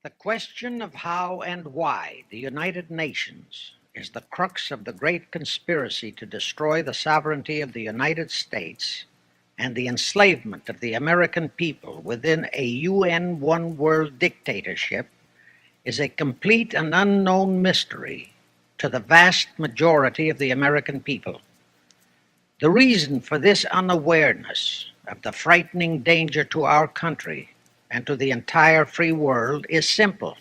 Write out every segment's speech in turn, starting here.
The question of how and why the United Nations is the crux of the great conspiracy to destroy the sovereignty of the United States and the enslavement of the American people within a UN one world dictatorship is a complete and unknown mystery to the vast majority of the American people. The reason for this unawareness of the frightening danger to our country and to the entire free world is simple.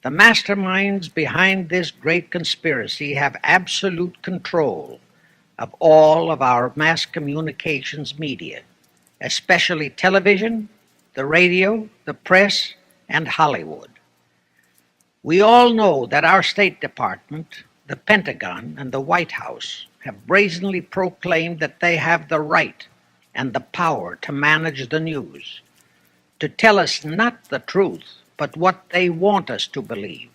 The masterminds behind this great conspiracy have absolute control of all of our mass communications media, especially television, the radio, the press, and Hollywood. We all know that our State Department, the Pentagon, and the White House have brazenly proclaimed that they have the right and the power to manage the news, to tell us not the truth, but what they want us to believe.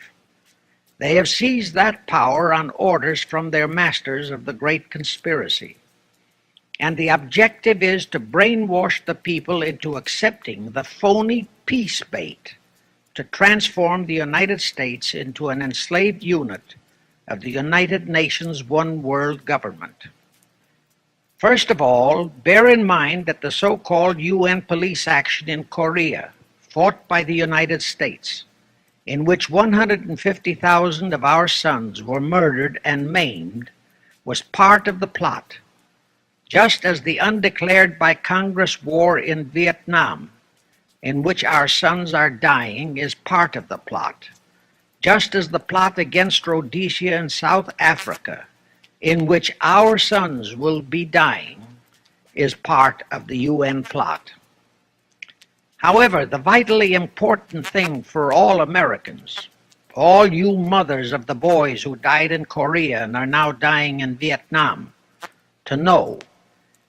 They have seized that power on orders from their masters of the great conspiracy. And the objective is to brainwash the people into accepting the phony peace bait to transform the United States into an enslaved unit of the United Nations one world government. First of all, bear in mind that the so-called UN police action in Korea, fought by the United States, in which 150,000 of our sons were murdered and maimed, was part of the plot, just as the undeclared by Congress war in Vietnam, in which our sons are dying, is part of the plot, just as the plot against Rhodesia and South Africa, in which our sons will be dying, is part of the UN plot. However, the vitally important thing for all Americans, all you mothers of the boys who died in Korea and are now dying in Vietnam, to know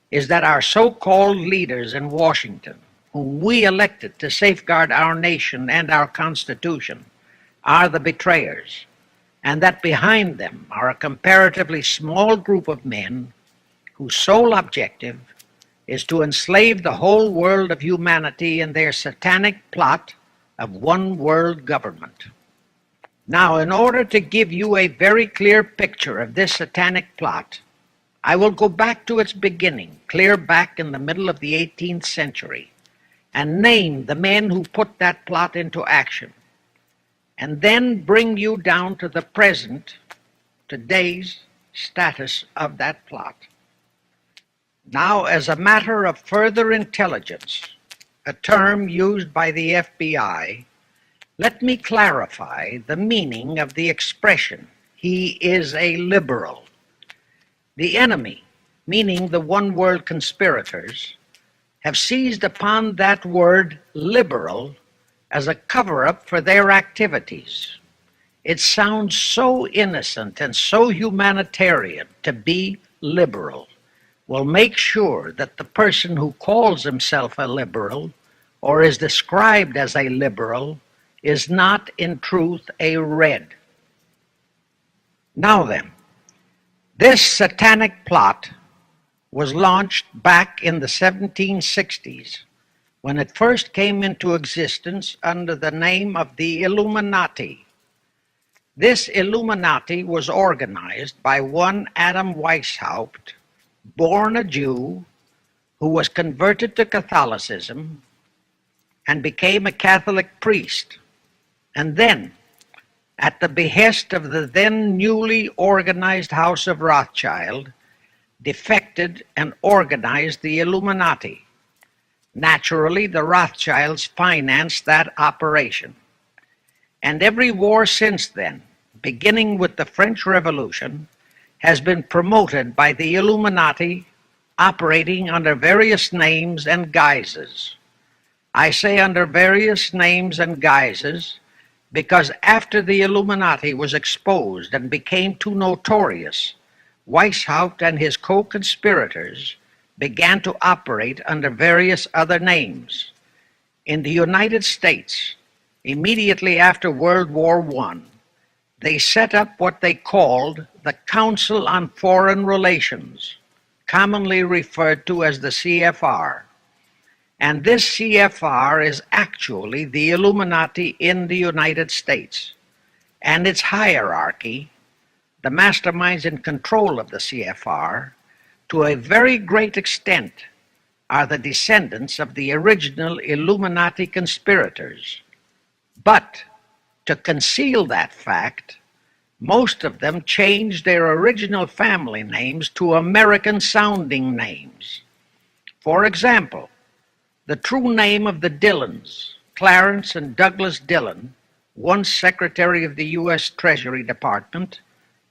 is that our so-called leaders in Washington, whom we elected to safeguard our nation and our Constitution, are the betrayers, and that behind them are a comparatively small group of men whose sole objective is to enslave the whole world of humanity in their satanic plot of one world government. Now, in order to give you a very clear picture of this satanic plot, I will go back to its beginning, clear back in the middle of the 18th century, and name the men who put that plot into action, and then bring you down to the present, today's status of that plot. Now, as a matter of further intelligence, a term used by the FBI, let me clarify the meaning of the expression, "he is a liberal." The enemy, meaning the one world conspirators, have seized upon that word liberal as a cover-up for their activities. It sounds so innocent and so humanitarian to be liberal. Well, make sure that the person who calls himself a liberal or is described as a liberal is not in truth a red. Now then, this satanic plot was launched back in the 1760s when it first came into existence under the name of the Illuminati. This Illuminati was organized by one Adam Weishaupt, born a Jew, who was converted to Catholicism and became a Catholic priest, and then, at the behest of the then newly organized House of Rothschild, defected and organized the Illuminati. Naturally, the Rothschilds financed that operation. And every war since then, beginning with the French Revolution, has been promoted by the Illuminati, operating under various names and guises. I say under various names and guises because after the Illuminati was exposed and became too notorious, Weishaupt and his co-conspirators began to operate under various other names. In the United States, immediately after World War I, they set up what they called the Council on Foreign Relations, commonly referred to as the C.F.R. And this C.F.R. is actually the Illuminati in the United States. And its hierarchy, the masterminds in control of the C.F.R., to a very great extent, are the descendants of the original Illuminati conspirators. But to conceal that fact, most of them changed their original family names to American-sounding names. For example, the true name of the Dillons, Clarence and Douglas Dillon, once Secretary of the U.S. Treasury Department,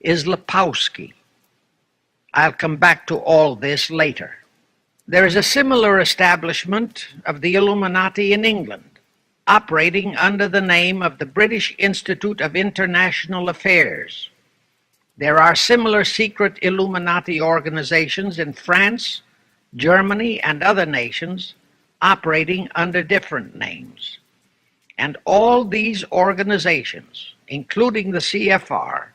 is Lepowski. I'll come back to all this later. There is a similar establishment of the Illuminati in England, operating under the name of the British Institute of International Affairs. There are similar secret Illuminati organizations in France, Germany, and other nations, operating under different names. And all these organizations, including the C.F.R.,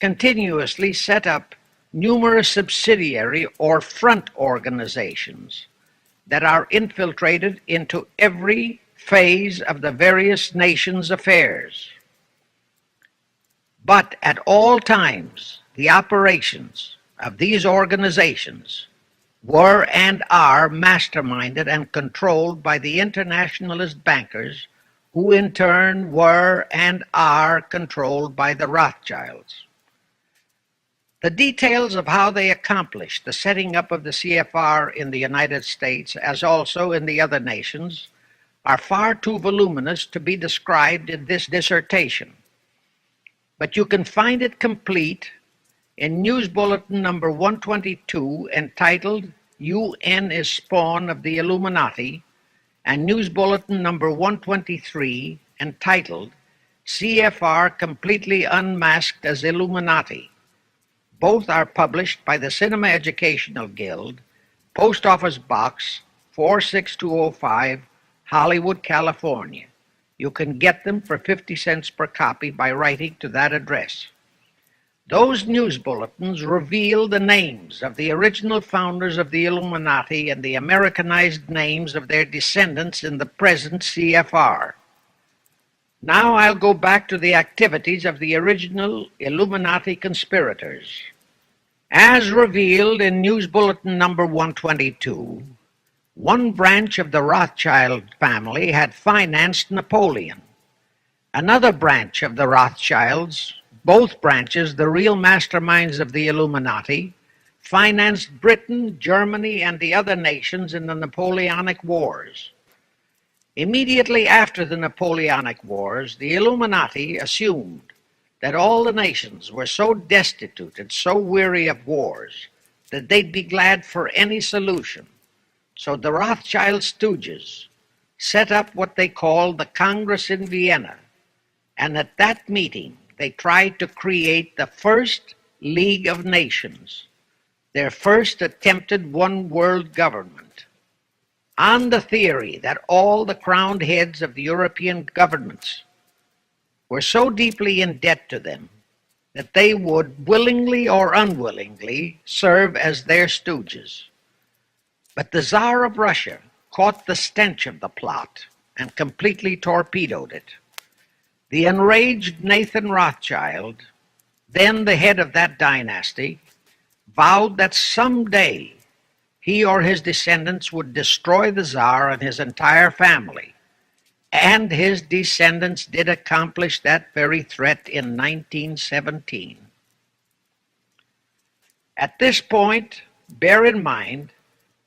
continuously set up numerous subsidiary or front organizations that are infiltrated into every phase of the various nations' affairs. But at all times, the operations of these organizations were and are masterminded and controlled by the internationalist bankers, who in turn were and are controlled by the Rothschilds. The details of how they accomplished the setting up of the C.F.R. in the United States, as also in the other nations, are far too voluminous to be described in this dissertation. But you can find it complete in News Bulletin number 122, entitled UN is Spawn of the Illuminati, and News Bulletin number 123, entitled C.F.R. Completely Unmasked as Illuminati. Both are published by the Cinema Educational Guild, Post Office Box 46205, Hollywood, California. You can get them for 50 cents per copy by writing to that address. Those news bulletins reveal the names of the original founders of the Illuminati and the Americanized names of their descendants in the present C.F.R. Now I'll go back to the activities of the original Illuminati conspirators. As revealed in News Bulletin number 122, one branch of the Rothschild family had financed Napoleon. Another branch of the Rothschilds, both branches the real masterminds of the Illuminati, financed Britain, Germany, and the other nations in the Napoleonic Wars. Immediately after the Napoleonic Wars, the Illuminati assumed that all the nations were so destitute and so weary of wars that they'd be glad for any solution. So the Rothschild stooges set up what they called the Congress in Vienna, and at that meeting they tried to create the first League of Nations, their first attempted one world government, on the theory that all the crowned heads of the European governments were so deeply in debt to them that they would willingly or unwillingly serve as their stooges. But the Tsar of Russia caught the stench of the plot and completely torpedoed it. The enraged Nathan Rothschild, then the head of that dynasty, vowed that someday he or his descendants would destroy the Tsar and his entire family. And his descendants did accomplish that very threat in 1917. At this point, bear in mind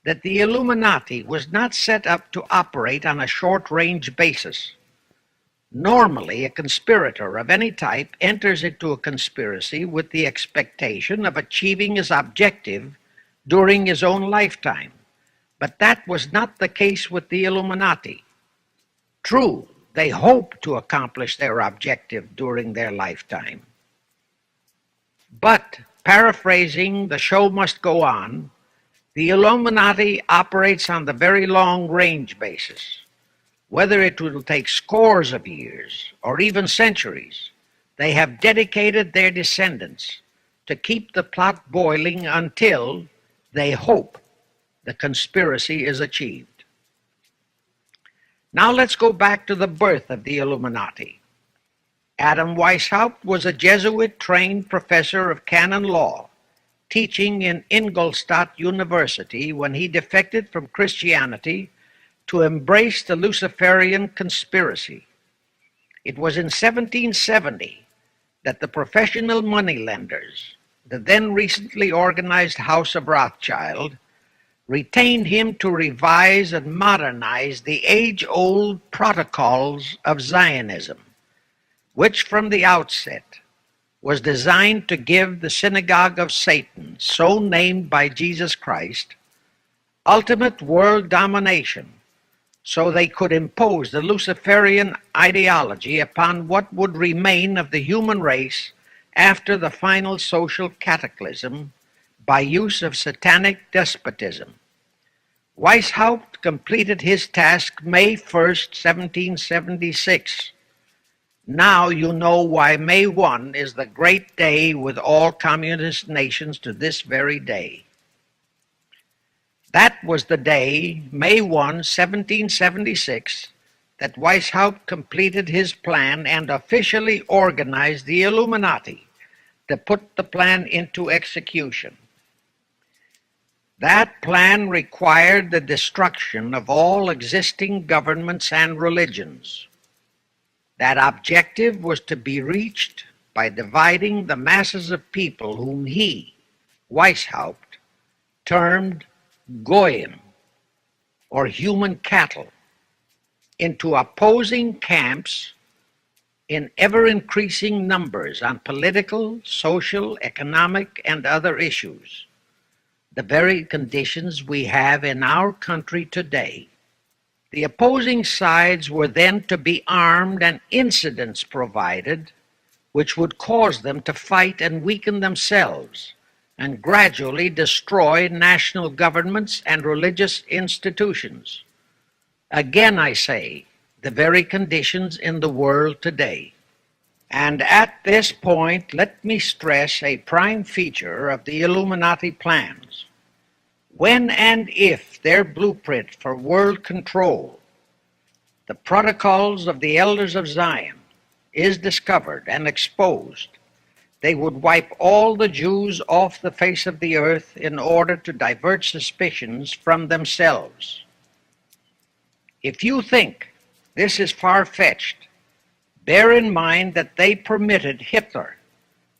that the Illuminati was not set up to operate on a short-range basis. Normally, a conspirator of any type enters into a conspiracy with the expectation of achieving his objective during his own lifetime. But that was not the case with the Illuminati. True, they hoped to accomplish their objective during their lifetime. But, paraphrasing The Show Must Go On, the Illuminati operates on the very long-range basis. Whether it will take scores of years or even centuries, they have dedicated their descendants to keep the plot boiling until they hope the conspiracy is achieved. Now let's go back to the birth of the Illuminati. Adam Weishaupt was a Jesuit-trained professor of canon law, teaching in Ingolstadt University when he defected from Christianity to embrace the Luciferian conspiracy. It was in 1770 that the professional moneylenders, the then recently organized House of Rothschild, retained him to revise and modernize the age-old protocols of Zionism, which from the outset was designed to give the synagogue of Satan, so named by Jesus Christ, ultimate world domination, so they could impose the Luciferian ideology upon what would remain of the human race after the final social cataclysm by use of satanic despotism. Weishaupt completed his task May 1st, 1776. Now you know why May 1 is the great day with all communist nations to this very day. That was the day, May 1, 1776, that Weishaupt completed his plan and officially organized the Illuminati to put the plan into execution. That plan required the destruction of all existing governments and religions. That objective was to be reached by dividing the masses of people whom he, Weishaupt, termed Goyim, or human cattle, into opposing camps in ever-increasing numbers on political, social, economic, and other issues, the very conditions we have in our country today. The opposing sides were then to be armed and incidents provided which would cause them to fight and weaken themselves and gradually destroy national governments and religious institutions. Again, I say, the very conditions in the world today. And at this point, let me stress a prime feature of the Illuminati plans. When and if their blueprint for world control, the protocols of the elders of Zion, is discovered and exposed, they would wipe all the Jews off the face of the earth in order to divert suspicions from themselves. If you think this is far-fetched, bear in mind that they permitted Hitler,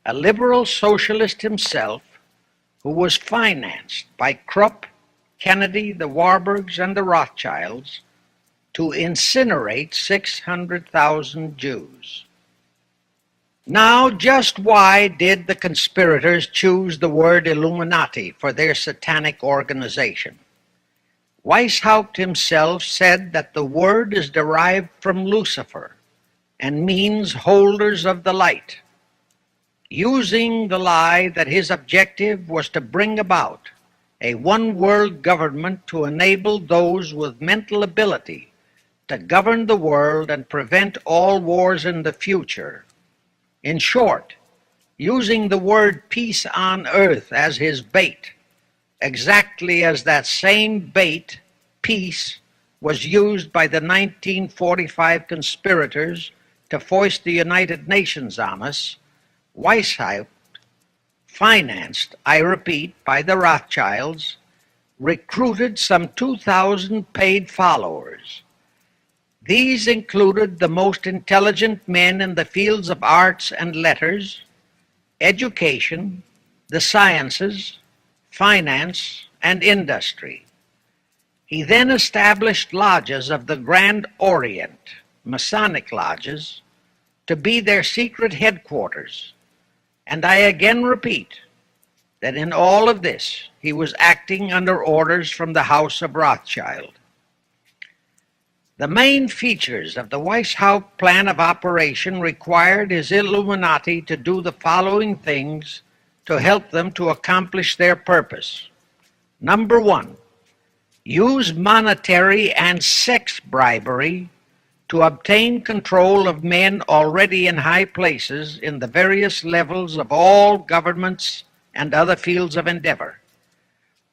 a liberal socialist himself, who was financed by Krupp, Kennedy, the Warburgs, and the Rothschilds, to incinerate 600,000 Jews. Now, just why did the conspirators choose the word Illuminati for their satanic organization? Weishaupt himself said that the word is derived from Lucifer and means holders of the light, using the lie that his objective was to bring about a one-world government to enable those with mental ability to govern the world and prevent all wars in the future. In short, using the word peace on earth as his bait, exactly as that same bait, peace, was used by the 1945 conspirators to foist the United Nations on us. Weishaupt, financed, I repeat, by the Rothschilds, recruited some 2,000 paid followers. These included the most intelligent men in the fields of arts and letters, education, the sciences, finance, and industry. He then established lodges of the Grand Orient, Masonic lodges, to be their secret headquarters. And I again repeat that in all of this, he was acting under orders from the House of Rothschild. The main features of the Weishaupt plan of operation required his Illuminati to do the following things to help them to accomplish their purpose. Number one, use monetary and sex bribery to obtain control of men already in high places in the various levels of all governments and other fields of endeavor.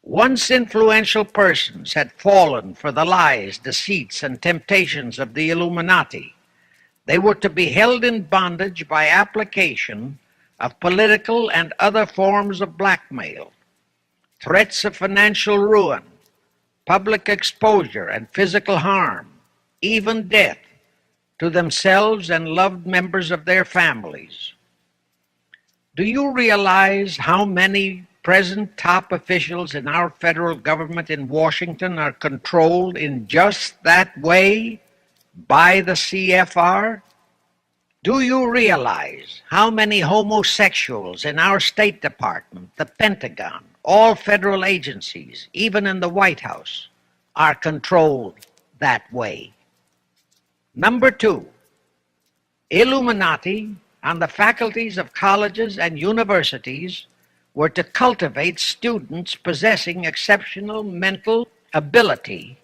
Once influential persons had fallen for the lies, deceits, and temptations of the Illuminati, they were to be held in bondage by application of political and other forms of blackmail, threats of financial ruin, public exposure and physical harm, even death, to themselves and loved members of their families. Do you realize how many present top officials in our federal government in Washington are controlled in just that way by the C.F.R.? Do you realize how many homosexuals in our State Department, the Pentagon, all federal agencies, even in the White House, are controlled that way? Number two, Illuminati and the faculties of colleges and universities were to cultivate students possessing exceptional mental ability,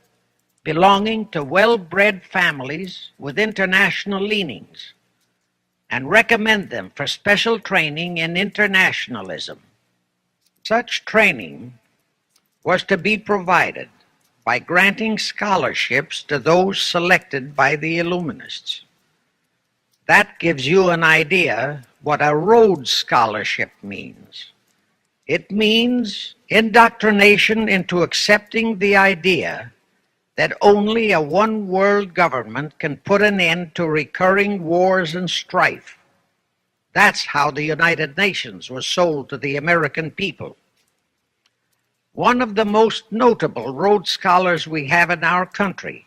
belonging to well-bred families with international leanings, and recommend them for special training in internationalism. Such training was to be provided by granting scholarships to those selected by the Illuminists. That gives you an idea what a Rhodes Scholarship means. It means indoctrination into accepting the idea that only a one-world government can put an end to recurring wars and strife. That's how the United Nations was sold to the American people. One of the most notable Rhodes Scholars we have in our country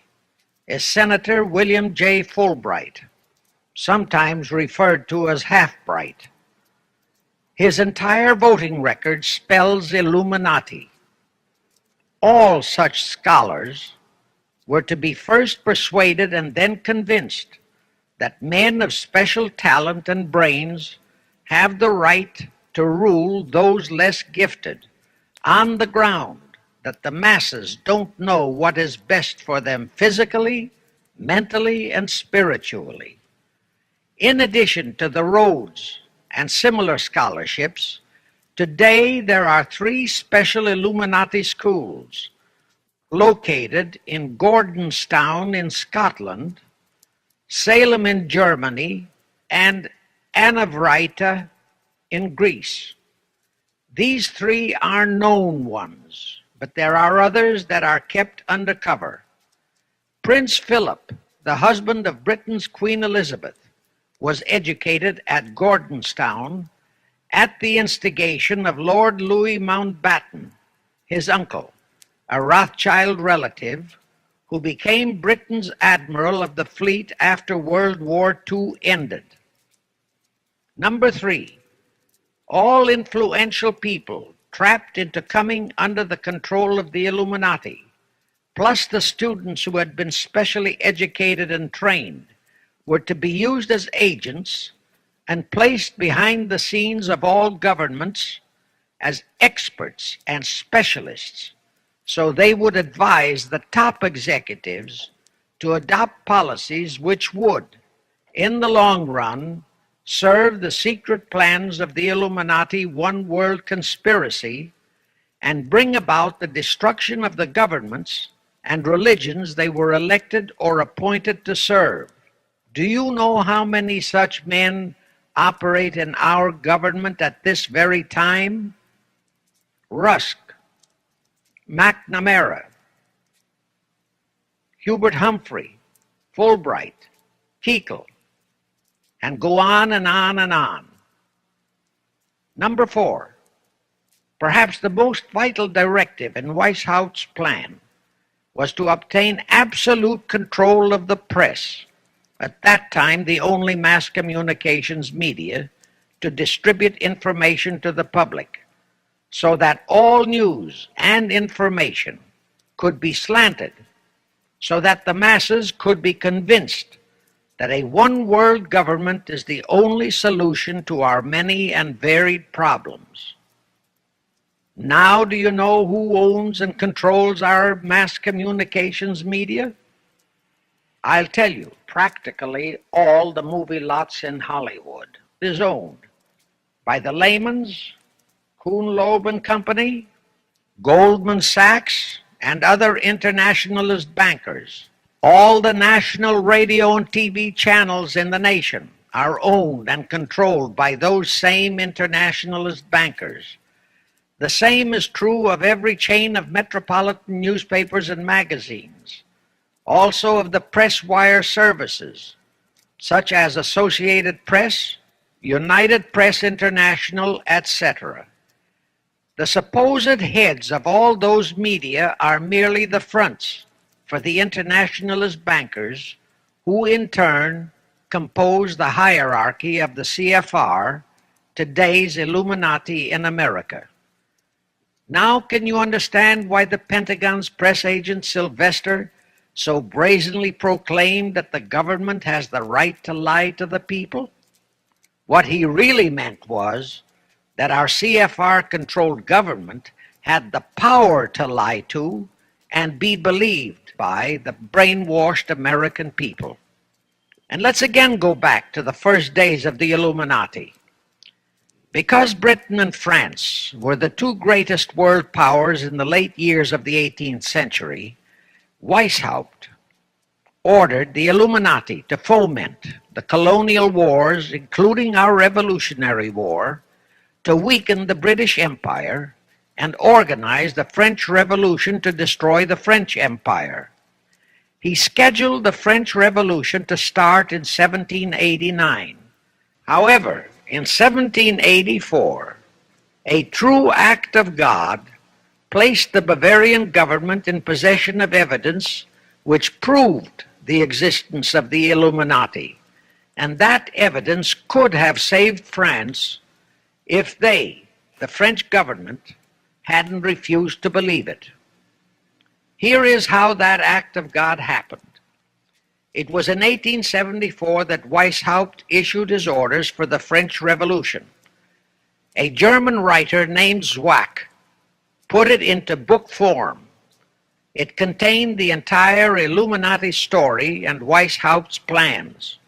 is Senator William J. Fulbright, sometimes referred to as Half-Bright. His entire voting record spells Illuminati. All such scholars were to be first persuaded and then convinced that men of special talent and brains have the right to rule those less gifted, on the ground that the masses don't know what is best for them physically, mentally, and spiritually. In addition to the Rhodes and similar scholarships, today there are 3 special Illuminati schools located in Gordonstown in Scotland, Salem in Germany, and Anavrita in Greece. These 3 are known ones, but there are others that are kept undercover. Prince Philip, the husband of Britain's Queen Elizabeth, was educated at Gordonstown at the instigation of Lord Louis Mountbatten, his uncle, a Rothschild relative who became Britain's admiral of the fleet after World War II ended. Number 3, all influential people trapped into coming under the control of the Illuminati, plus the students who had been specially educated and trained, were to be used as agents and placed behind the scenes of all governments as experts and specialists, so they would advise the top executives to adopt policies which would, in the long run, serve the secret plans of the Illuminati one world conspiracy and bring about the destruction of the governments and religions they were elected or appointed to serve. Do you know how many such men operate in our government at this very time? Rusk, McNamara, Hubert Humphrey, Fulbright, Kuchel, and go on and on and on. Number 4, perhaps the most vital directive in Weishaupt's plan was to obtain absolute control of the press, at that time the only mass communications media, to distribute information to the public, so that all news and information could be slanted, so that the masses could be convinced that a one-world government is the only solution to our many and varied problems. Now do you know who owns and controls our mass communications media? I'll tell you, practically all the movie lots in Hollywood is owned by the Lamans, Kuhn, Loeb and Company, Goldman Sachs, and other internationalist bankers. All the national radio and TV channels in the nation are owned and controlled by those same internationalist bankers. The same is true of every chain of metropolitan newspapers and magazines, also of the press wire services, such as Associated Press, United Press International, etc. The supposed heads of all those media are merely the fronts for the internationalist bankers, who in turn compose the hierarchy of the C.F.R., today's Illuminati in America. Now can you understand why the Pentagon's press agent Sylvester so brazenly proclaimed that the government has the right to lie to the people? What he really meant was that our C.F.R.-controlled government had the power to lie to and be believed by the brainwashed American people. And let's again go back to the first days of the Illuminati. Because Britain and France were the two greatest world powers in the late years of the 18th century, Weishaupt ordered the Illuminati to foment the colonial wars, including our Revolutionary War, to weaken the British Empire and organize the French Revolution to destroy the French Empire. He scheduled the French Revolution to start in 1789. However, in 1784, a true act of God placed the Bavarian government in possession of evidence which proved the existence of the Illuminati, and that evidence could have saved France if they, the French government, hadn't refused to believe it. Here is how that act of God happened. It was in 1874 that Weishaupt issued his orders for the French Revolution. A German writer named Zwack put it into book form. It contained the entire Illuminati story and Weishaupt's plans.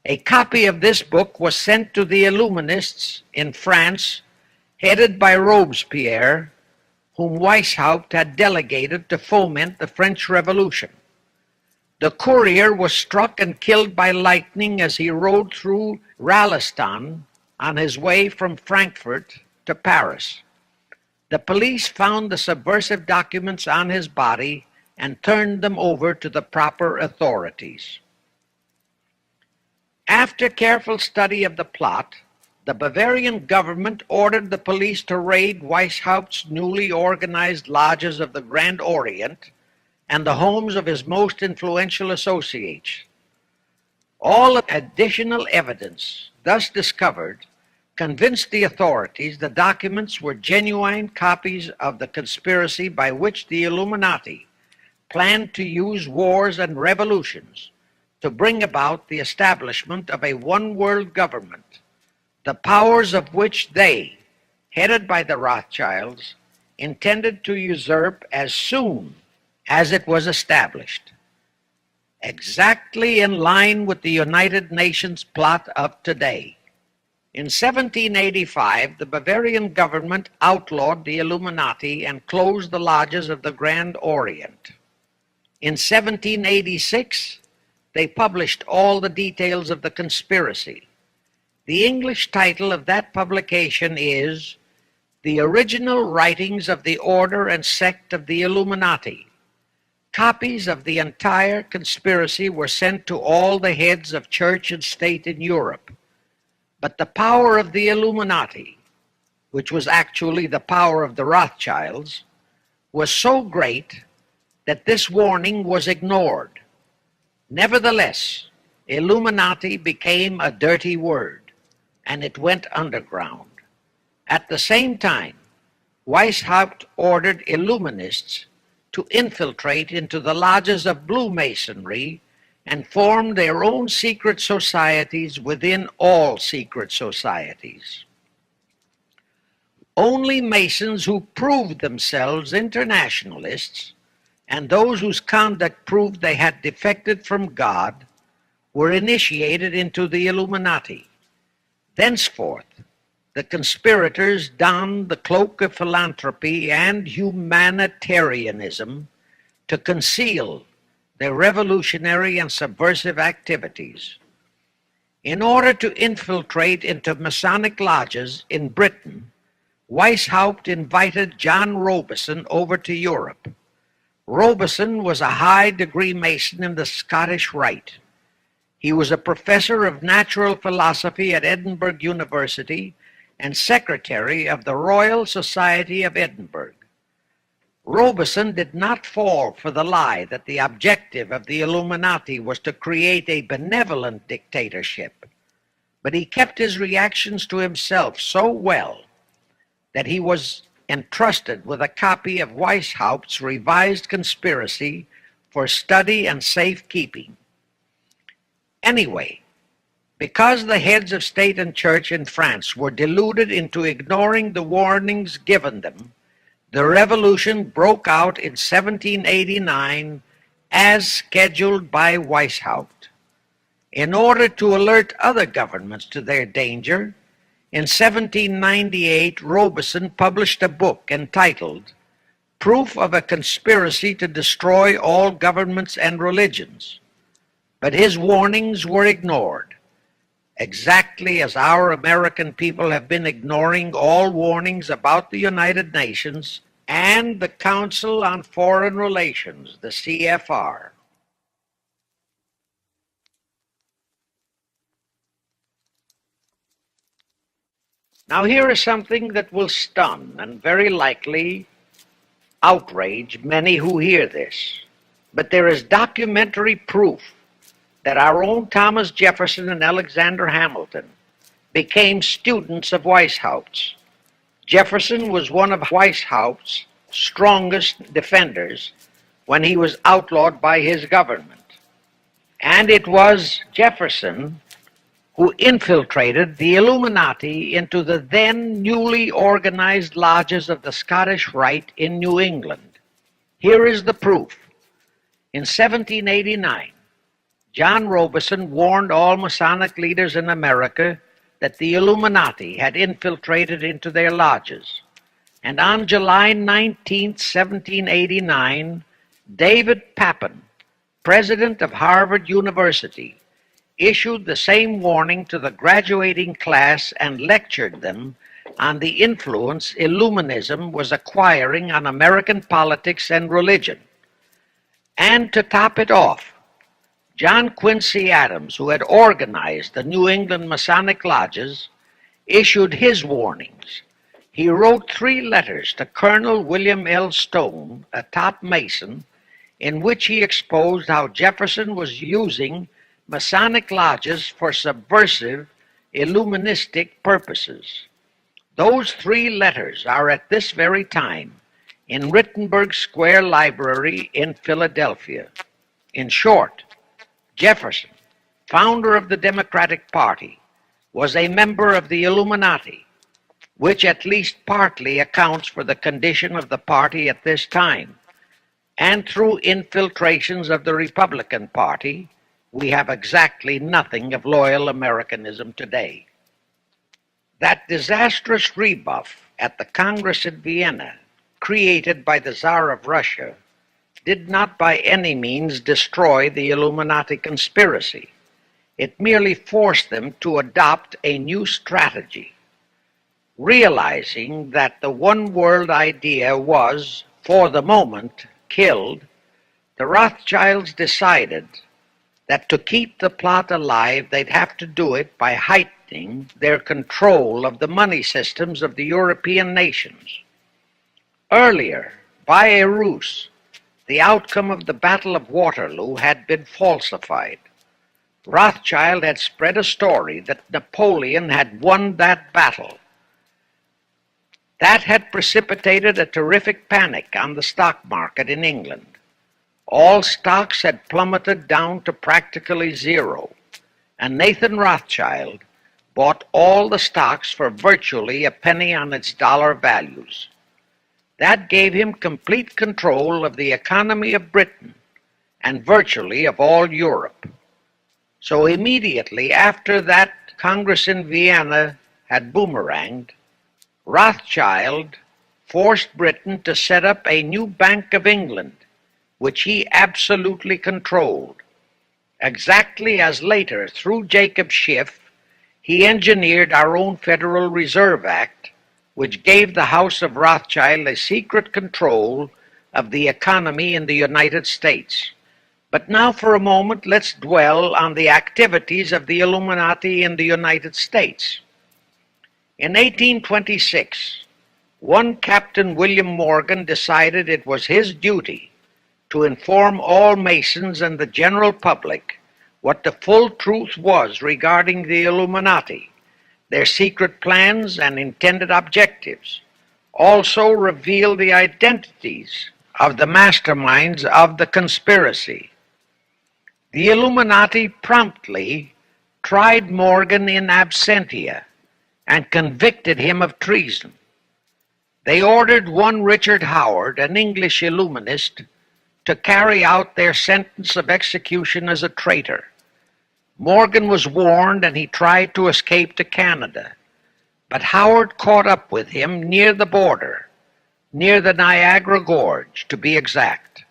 A copy of this book was sent to the Illuminists in France, headed by Robespierre, whom Weishaupt had delegated to foment the French Revolution. The courier was struck and killed by lightning as he rode through Ralston on his way from Frankfurt to Paris. The police found the subversive documents on his body and turned them over to the proper authorities. After careful study of the plot, the Bavarian government ordered the police to raid Weishaupt's newly organized lodges of the Grand Orient and the homes of his most influential associates. All additional evidence thus discovered convinced the authorities the documents were genuine copies of the conspiracy by which the Illuminati planned to use wars and revolutions to bring about the establishment of a one-world government, the powers of which they, headed by the Rothschilds, intended to usurp as soon as it was established, exactly in line with the United Nations plot of today. In 1785, the Bavarian government outlawed the Illuminati and closed the lodges of the Grand Orient. In 1786, they published all the details of the conspiracy. The English title of that publication is The Original Writings of the Order and Sect of the Illuminati. Copies of the entire conspiracy were sent to all the heads of church and state in Europe. But the power of the Illuminati, which was actually the power of the Rothschilds, was so great that this warning was ignored. Nevertheless, Illuminati became a dirty word, and it went underground. At the same time, Weishaupt ordered Illuminists to infiltrate into the lodges of Blue Masonry and form their own secret societies within all secret societies. Only Masons who proved themselves internationalists and those whose conduct proved they had defected from God were initiated into the Illuminati. Thenceforth, the conspirators donned the cloak of philanthropy and humanitarianism to conceal their revolutionary and subversive activities. In order to infiltrate into Masonic lodges in Britain, Weishaupt invited John Robison over to Europe. Robison was a high-degree Mason in the Scottish Rite. He was a professor of natural philosophy at Edinburgh University and secretary of the Royal Society of Edinburgh. Robison did not fall for the lie that the objective of the Illuminati was to create a benevolent dictatorship, but he kept his reactions to himself so well that he was entrusted with a copy of Weishaupt's revised conspiracy for study and safekeeping. Anyway, because the heads of state and church in France were deluded into ignoring the warnings given them, the revolution broke out in 1789 as scheduled by Weishaupt. In order to alert other governments to their danger, in 1798 Robison published a book entitled Proof of a Conspiracy to Destroy All Governments and Religions. But his warnings were ignored, exactly as our American people have been ignoring all warnings about the United Nations and the Council on Foreign Relations, the C.F.R. Now here is something that will stun and very likely outrage many who hear this, but there is documentary proof that our own Thomas Jefferson and Alexander Hamilton became students of Weishaupt's. Jefferson was one of Weishaupt's strongest defenders when he was outlawed by his government. And it was Jefferson who infiltrated the Illuminati into the then newly organized lodges of the Scottish Rite in New England. Here is the proof. In 1789, John Robison warned all Masonic leaders in America that the Illuminati had infiltrated into their lodges. And on July 19, 1789, David Papin, president of Harvard University, issued the same warning to the graduating class and lectured them on the influence Illuminism was acquiring on American politics and religion. And to top it off, John Quincy Adams, who had organized the New England Masonic lodges, issued his warnings. He wrote 3 letters to Colonel William L. Stone, a top Mason, in which he exposed how Jefferson was using Masonic lodges for subversive, illuministic purposes. Those 3 letters are at this very time in Rittenberg Square Library in Philadelphia. In short, Jefferson, founder of the Democratic Party, was a member of the Illuminati, which at least partly accounts for the condition of the party at this time. And through infiltrations of the Republican Party, we have exactly nothing of loyal Americanism today. That disastrous rebuff at the Congress in Vienna, created by the Tsar of Russia, did not by any means destroy the Illuminati conspiracy. It merely forced them to adopt a new strategy. Realizing that the one world idea was, for the moment, killed, the Rothschilds decided that to keep the plot alive, they'd have to do it by heightening their control of the money systems of the European nations. Earlier, by a ruse, the outcome of the Battle of Waterloo had been falsified. Rothschild had spread a story that Napoleon had won that battle. That had precipitated a terrific panic on the stock market in England. All stocks had plummeted down to practically zero, and Nathan Rothschild bought all the stocks for virtually a penny on its dollar values. That gave him complete control of the economy of Britain and virtually of all Europe. So immediately after that Congress in Vienna had boomeranged, Rothschild forced Britain to set up a new Bank of England, which he absolutely controlled, exactly as later, through Jacob Schiff, he engineered our own Federal Reserve Act, which gave the House of Rothschild a secret control of the economy in the United States. But now for a moment let's dwell on the activities of the Illuminati in the United States. In 1826, one Captain William Morgan decided it was his duty to inform all Masons and the general public what the full truth was regarding the Illuminati, their secret plans and intended objectives, also reveal the identities of the masterminds of the conspiracy. The Illuminati promptly tried Morgan in absentia and convicted him of treason. They ordered one Richard Howard, an English Illuminist, to carry out their sentence of execution as a traitor. Morgan was warned and he tried to escape to Canada, but Howard caught up with him near the border, near the Niagara Gorge to be exact,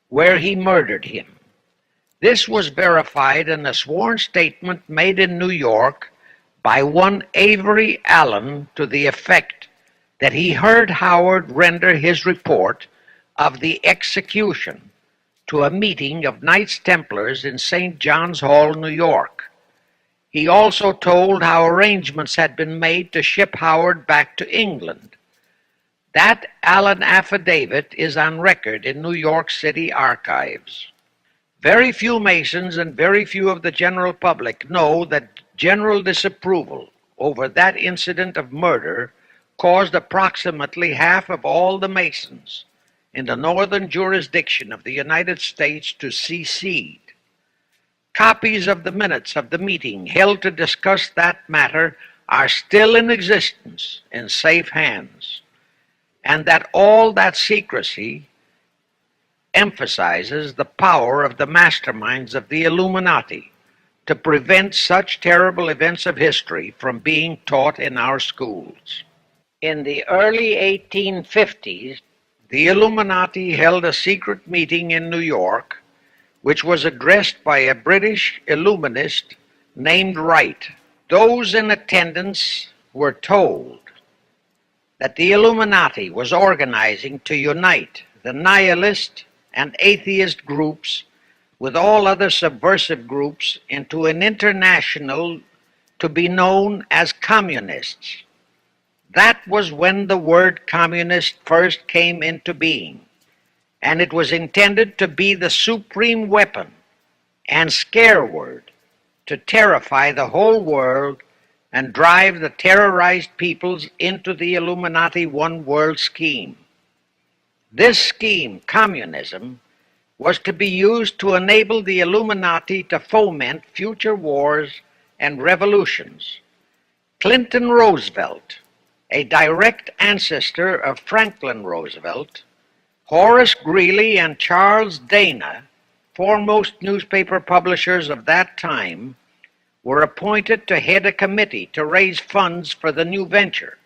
where he murdered him. This was verified in a sworn statement made in New York by one Avery Allen to the effect that he heard Howard render his report of the execution to a meeting of Knights Templars in St. John's Hall, New York. He also told how arrangements had been made to ship Howard back to England. That Allen affidavit is on record in New York City archives. Very few Masons and very few of the general public know that general disapproval over that incident of murder caused approximately half of all the Masons in the northern jurisdiction of the United States to secede. Copies of the minutes of the meeting held to discuss that matter are still in existence in safe hands, and that all that secrecy emphasizes the power of the masterminds of the Illuminati to prevent such terrible events of history from being taught in our schools. In the early 1850s, the Illuminati held a secret meeting in New York, which was addressed by a British Illuminist named Wright. Those in attendance were told that the Illuminati was organizing to unite the nihilist and atheist groups with all other subversive groups into an international to be known as communists. That was when the word communist first came into being, and it was intended to be the supreme weapon and scare word to terrify the whole world and drive the terrorized peoples into the Illuminati one world scheme. This scheme, communism, was to be used to enable the Illuminati to foment future wars and revolutions. Clinton Roosevelt, a direct ancestor of Franklin Roosevelt, Horace Greeley and Charles Dana, foremost newspaper publishers of that time, were appointed to head a committee to raise funds for the new venture.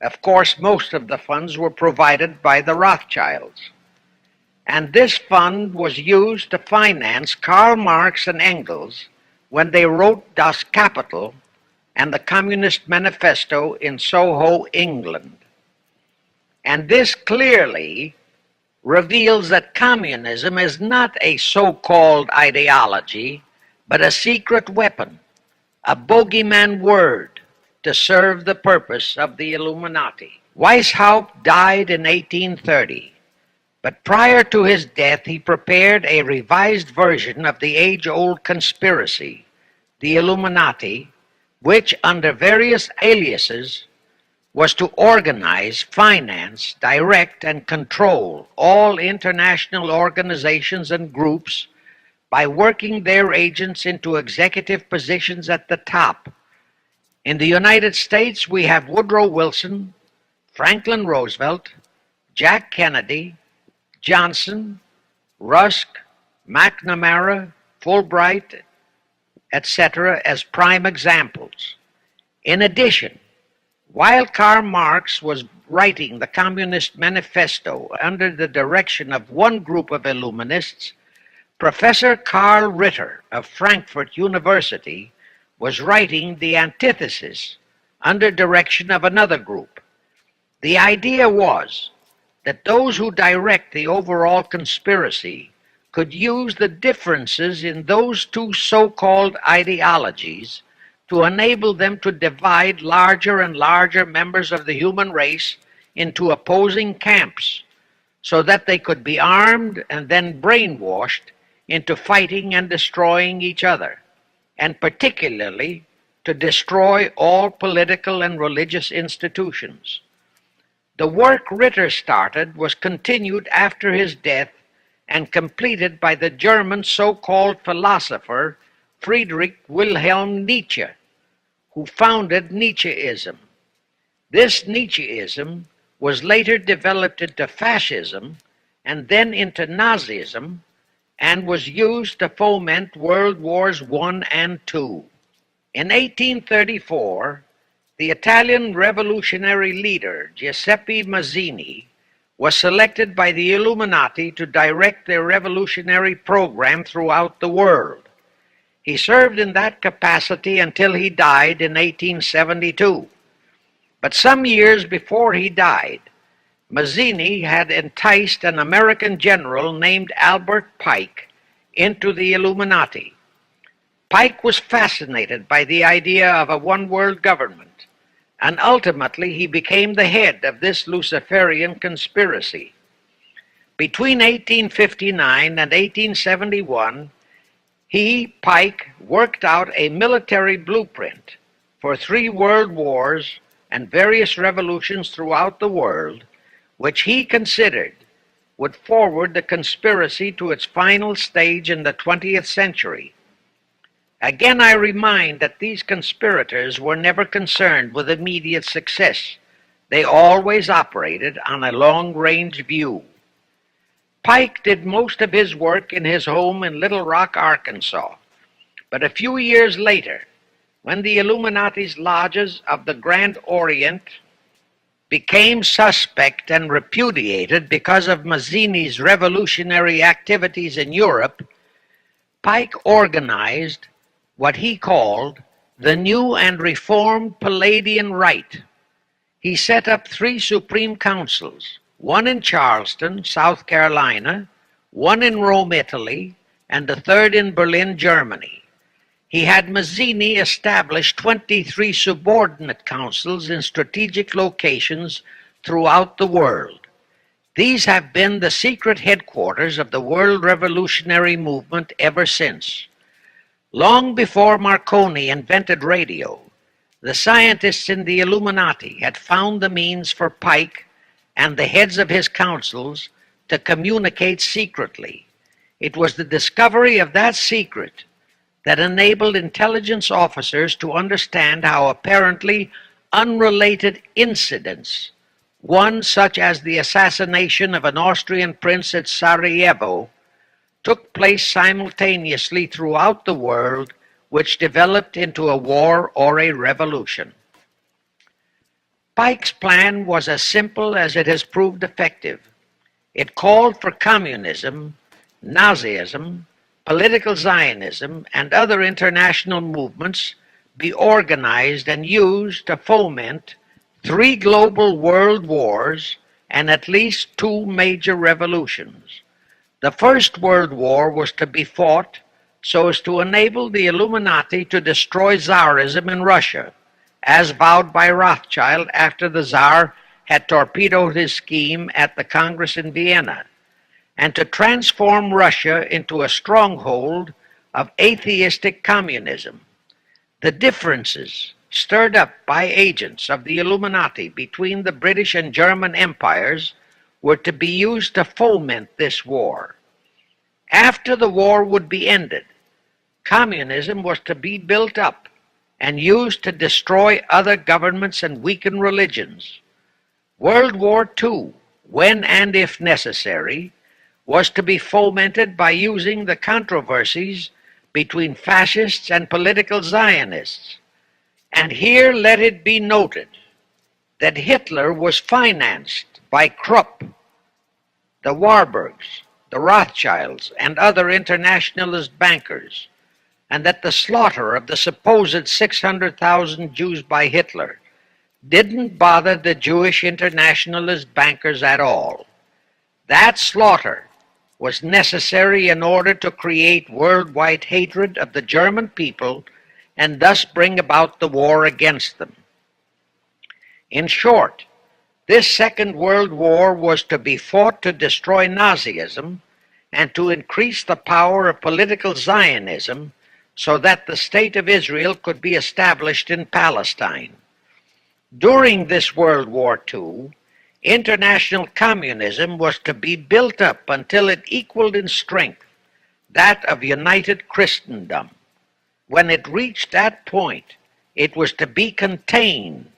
Of course, most of the funds were provided by the Rothschilds. And this fund was used to finance Karl Marx and Engels when they wrote Das Kapital and the Communist Manifesto in Soho, England. And this clearly reveals that communism is not a so-called ideology, but a secret weapon, a bogeyman word to serve the purpose of the Illuminati. Weishaupt died in 1830, but prior to his death he prepared a revised version of the age-old conspiracy, the Illuminati, which under various aliases was to organize, finance, direct, and control all international organizations and groups by working their agents into executive positions at the top. In the United States, we have Woodrow Wilson, Franklin Roosevelt, Jack Kennedy, Johnson, Rusk, McNamara, Fulbright, etc. as prime examples. In addition, While Karl Marx was writing the Communist Manifesto under the direction of one group of Illuminists, Professor Karl Ritter of Frankfurt University was writing the antithesis under direction of another group. The idea was that those who direct the overall conspiracy could use the differences in those two so-called ideologies to enable them to divide larger and larger members of the human race into opposing camps, so that they could be armed and then brainwashed into fighting and destroying each other, and particularly to destroy all political and religious institutions. The work Ritter started was continued after his death and completed by the German so-called philosopher Friedrich Wilhelm Nietzsche, who founded Nietzscheism. This Nietzscheism was later developed into fascism and then into Nazism, and was used to foment World Wars I and II. In 1834, the Italian revolutionary leader Giuseppe Mazzini was selected by the Illuminati to direct their revolutionary program throughout the world. He served in that capacity until he died in 1872. But some years before he died, Mazzini had enticed an American general named Albert Pike into the Illuminati. Pike was fascinated by the idea of a one-world government, and ultimately he became the head of this Luciferian conspiracy. Between 1859 and 1871, Pike, worked out a military blueprint for 3 world wars and various revolutions throughout the world, which he considered would forward the conspiracy to its final stage in the 20th century. Again, I remind that these conspirators were never concerned with immediate success. They always operated on a long-range view. Pike did most of his work in his home in Little Rock, Arkansas. But a few years later, when the Illuminati's lodges of the Grand Orient became suspect and repudiated because of Mazzini's revolutionary activities in Europe, Pike organized what he called the New and Reformed Palladian Rite. He set up 3 supreme councils, one in Charleston, South Carolina, one in Rome, Italy, and the third in Berlin, Germany. He had Mazzini establish 23 subordinate councils in strategic locations throughout the world. These have been the secret headquarters of the world revolutionary movement ever since. Long before Marconi invented radio, the scientists in the Illuminati had found the means for Pike and the heads of his councils to communicate secretly. It was the discovery of that secret that enabled intelligence officers to understand how apparently unrelated incidents, one such as the assassination of an Austrian prince at Sarajevo, took place simultaneously throughout the world, which developed into a war or a revolution. Pike's plan was as simple as it has proved effective. It called for communism, Nazism, political Zionism, and other international movements be organized and used to foment 3 global world wars and at least 2 major revolutions. The First World War was to be fought so as to enable the Illuminati to destroy Tsarism in Russia, as vowed by Rothschild after the Tsar had torpedoed his scheme at the Congress in Vienna, and to transform Russia into a stronghold of atheistic communism. The differences stirred up by agents of the Illuminati between the British and German empires were to be used to foment this war. After the war would be ended, communism was to be built up and used to destroy other governments and weaken religions. World War II, when and if necessary, was to be fomented by using the controversies between fascists and political Zionists. And here let it be noted that Hitler was financed by Krupp, the Warburgs, the Rothschilds, and other internationalist bankers, and that the slaughter of the supposed 600,000 Jews by Hitler didn't bother the Jewish internationalist bankers at all. That slaughter was necessary in order to create worldwide hatred of the German people and thus bring about the war against them. In short, this Second World War was to be fought to destroy Nazism and to increase the power of political Zionism so that the State of Israel could be established in Palestine. During this World War II, international communism was to be built up until it equaled in strength that of united Christendom. When it reached that point, it was to be contained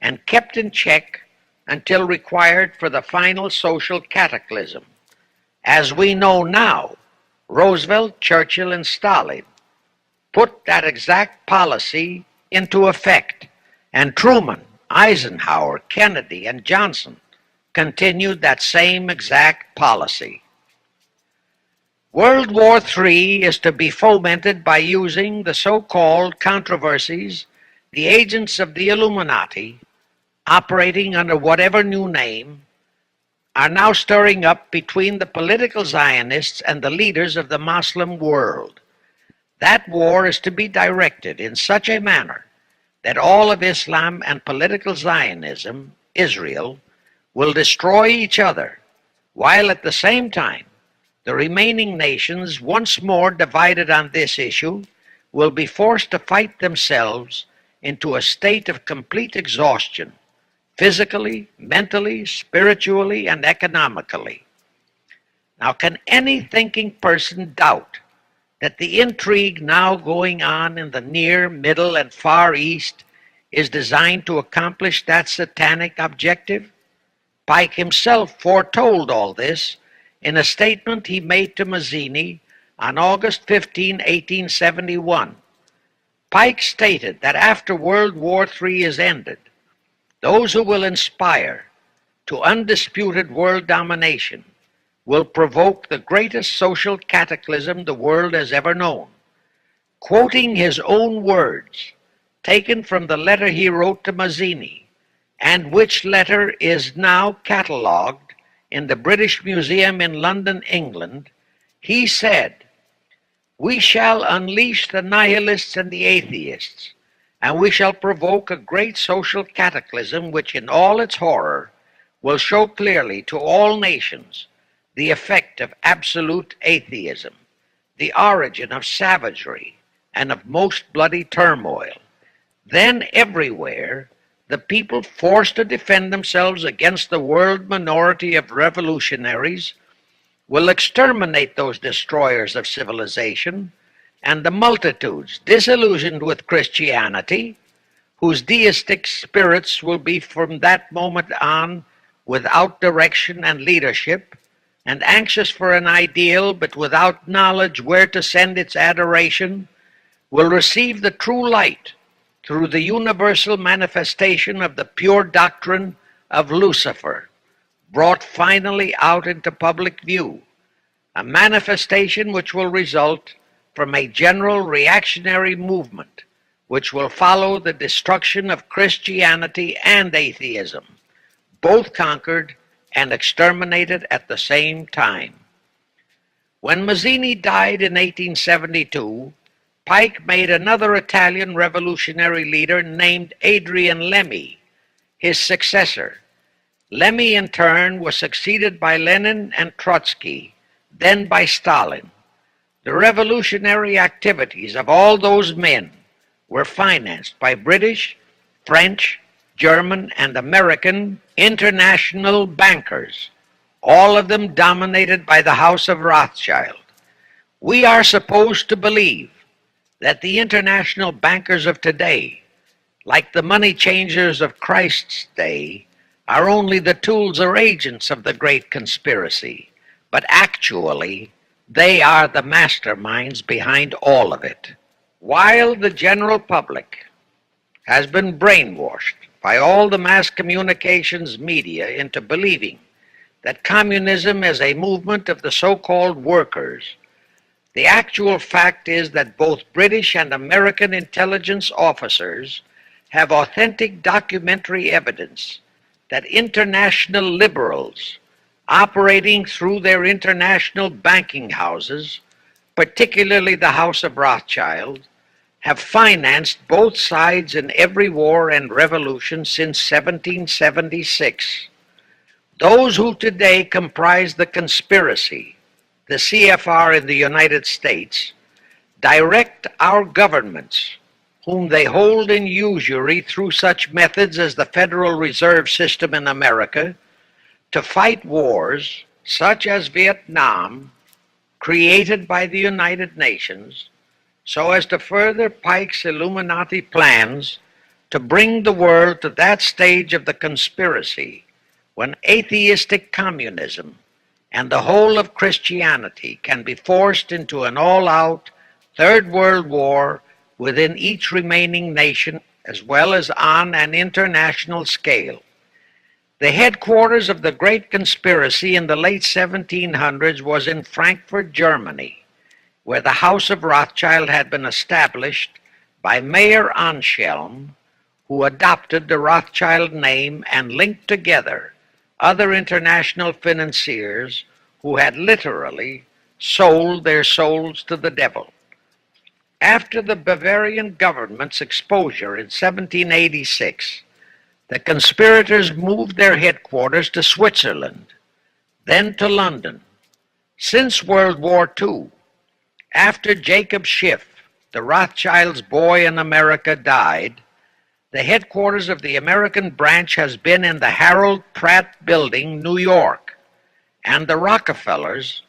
and kept in check until required for the final social cataclysm. As we know now, Roosevelt, Churchill, and Stalin put that exact policy into effect, and Truman, Eisenhower, Kennedy, and Johnson continued that same exact policy. World War III is to be fomented by using the so-called controversies the agents of the Illuminati, operating under whatever new name, are now stirring up between the political Zionists and the leaders of the Muslim world. That war is to be directed in such a manner that all of Islam and political Zionism, Israel, will destroy each other, while at the same time the remaining nations, once more divided on this issue, will be forced to fight themselves into a state of complete exhaustion, physically, mentally, spiritually, and economically. Now, can any thinking person doubt that the intrigue now going on in the Near, Middle, and Far East is designed to accomplish that satanic objective? Pike himself foretold all this in a statement he made to Mazzini on August 15, 1871. Pike stated that after World War III is ended, those who will inspire to undisputed world domination will provoke the greatest social cataclysm the world has ever known. Quoting his own words, taken from the letter he wrote to Mazzini, and which letter is now catalogued in the British Museum in London, England, he said, "We shall unleash the nihilists and the atheists, and we shall provoke a great social cataclysm which in all its horror will show clearly to all nations the effect of absolute atheism, the origin of savagery and of most bloody turmoil. Then everywhere the people forced to defend themselves against the world minority of revolutionaries will exterminate those destroyers of civilization, and the multitudes disillusioned with Christianity, whose deistic spirits will be from that moment on without direction and leadership, and anxious for an ideal but without knowledge where to send its adoration, will receive the true light through the universal manifestation of the pure doctrine of Lucifer, brought finally out into public view, a manifestation which will result from a general reactionary movement which will follow the destruction of Christianity and atheism, both conquered and exterminated at the same time." When Mazzini died in 1872, Pike made another Italian revolutionary leader named Adrian Lemmy his successor. Lemmy, in turn, was succeeded by Lenin and Trotsky, then by Stalin. The revolutionary activities of all those men were financed by British, French, German, and American international bankers, all of them dominated by the House of Rothschild. We are supposed to believe that the international bankers of today, like the money changers of Christ's day, are only the tools or agents of the great conspiracy, but actually they are the masterminds behind all of it. While the general public has been brainwashed by all the mass communications media into believing that communism is a movement of the so-called workers, the actual fact is that both British and American intelligence officers have authentic documentary evidence that international liberals operating through their international banking houses, particularly the House of Rothschild, have financed both sides in every war and revolution since 1776. Those who today comprise the conspiracy, the C.F.R. in the United States, direct our governments, whom they hold in usury through such methods as the Federal Reserve System in America, to fight wars such as Vietnam, created by the United Nations, so as to further Pike's Illuminati plans to bring the world to that stage of the conspiracy when atheistic communism and the whole of Christianity can be forced into an all-out Third World War within each remaining nation as well as on an international scale. The headquarters of the Great Conspiracy in the late 1700s was in Frankfurt, Germany, where the House of Rothschild had been established by Mayer Anschelm, who adopted the Rothschild name and linked together other international financiers who had literally sold their souls to the devil. After the Bavarian government's exposure in 1786, the conspirators moved their headquarters to Switzerland, then to London. Since World War II, after Jacob Schiff, the Rothschilds' boy in America, died, the headquarters of the American branch has been in the Harold Pratt Building, New York, and the Rockefellers,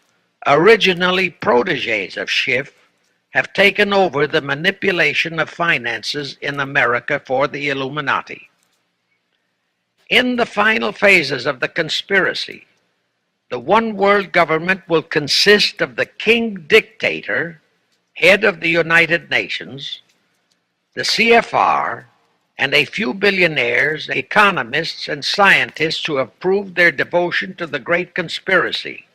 originally protégés of Schiff, have taken over the manipulation of finances in America for the Illuminati. In the final phases of the conspiracy, the one world government will consist of the king dictator, head of the United Nations, the C.F.R., and a few billionaires, economists, and scientists who have proved their devotion to the great conspiracy.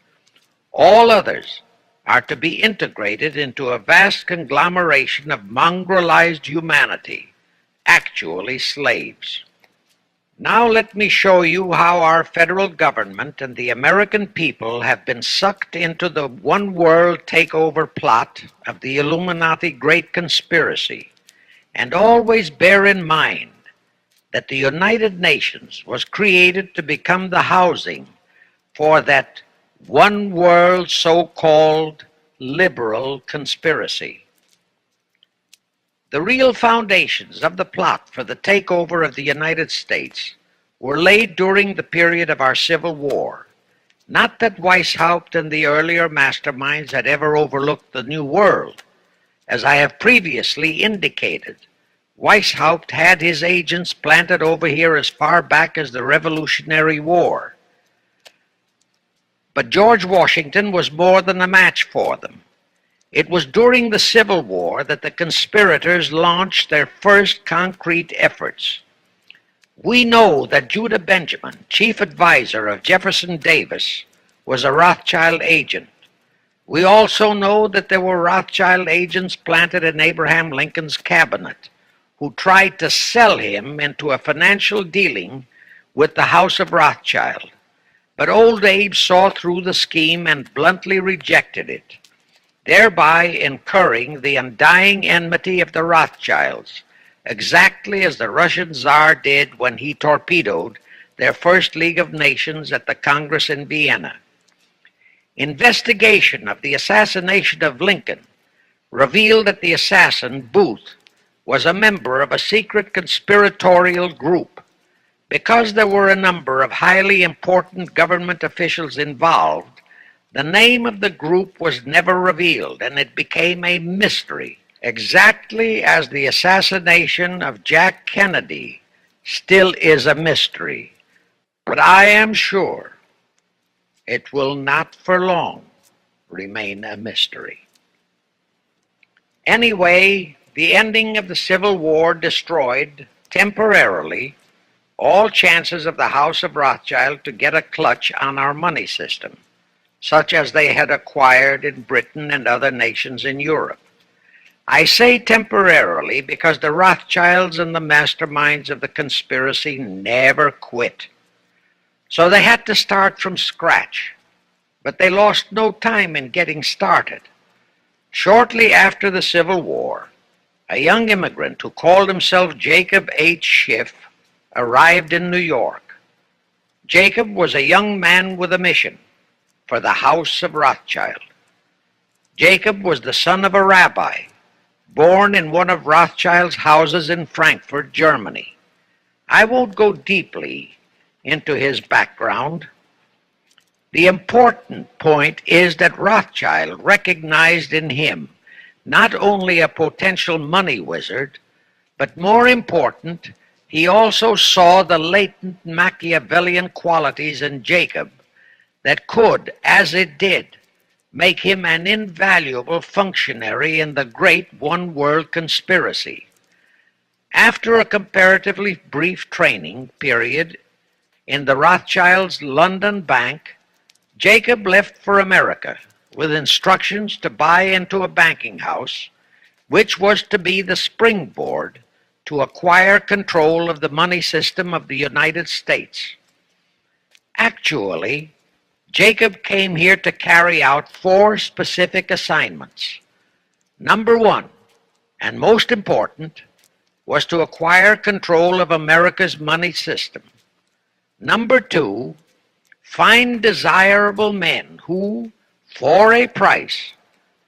All others are to be integrated into a vast conglomeration of mongrelized humanity, actually slaves. Now let me show you how our federal government and the American people have been sucked into the one world takeover plot of the Illuminati Great Conspiracy. And always bear in mind that the United Nations was created to become the housing for that one world so-called liberal conspiracy. The real foundations of the plot for the takeover of the United States were laid during the period of our Civil War. Not that Weishaupt and the earlier masterminds had ever overlooked the New World. As I have previously indicated, Weishaupt had his agents planted over here as far back as the Revolutionary War. But George Washington was more than a match for them. It was during the Civil War that the conspirators launched their first concrete efforts. We know that Judah Benjamin, chief advisor of Jefferson Davis, was a Rothschild agent. We also know that there were Rothschild agents planted in Abraham Lincoln's cabinet who tried to sell him into a financial dealing with the House of Rothschild. But old Abe saw through the scheme and bluntly rejected it, thereby incurring the undying enmity of the Rothschilds, exactly as the Russian Tsar did when he torpedoed their first League of Nations at the Congress in Vienna. Investigation of the assassination of Lincoln revealed that the assassin, Booth, was a member of a secret conspiratorial group. Because there were a number of highly important government officials involved, the name of the group was never revealed, and it became a mystery, exactly as the assassination of Jack Kennedy still is a mystery. But I am sure it will not for long remain a mystery. Anyway, the ending of the Civil War destroyed, temporarily, all chances of the House of Rothschild to get a clutch on our money system, such as they had acquired in Britain and other nations in Europe. I say temporarily because the Rothschilds and the masterminds of the conspiracy never quit. So they had to start from scratch, but they lost no time in getting started. Shortly after the Civil War, a young immigrant who called himself Jacob H. Schiff arrived in New York. Jacob was a young man with a mission for the House of Rothschild. Jacob was the son of a rabbi, born in one of Rothschild's houses in Frankfurt, Germany. I won't go deeply into his background. The important point is that Rothschild recognized in him not only a potential money wizard, but more important, he also saw the latent Machiavellian qualities in Jacob that could, as it did, make him an invaluable functionary in the great one-world conspiracy. After a comparatively brief training period in the Rothschilds' London bank, Jacob left for America with instructions to buy into a banking house, which was to be the springboard to acquire control of the money system of the United States. Actually, Jacob came here to carry out 4 specific assignments. Number 1, and most important, was to acquire control of America's money system. Number 2, find desirable men who, for a price,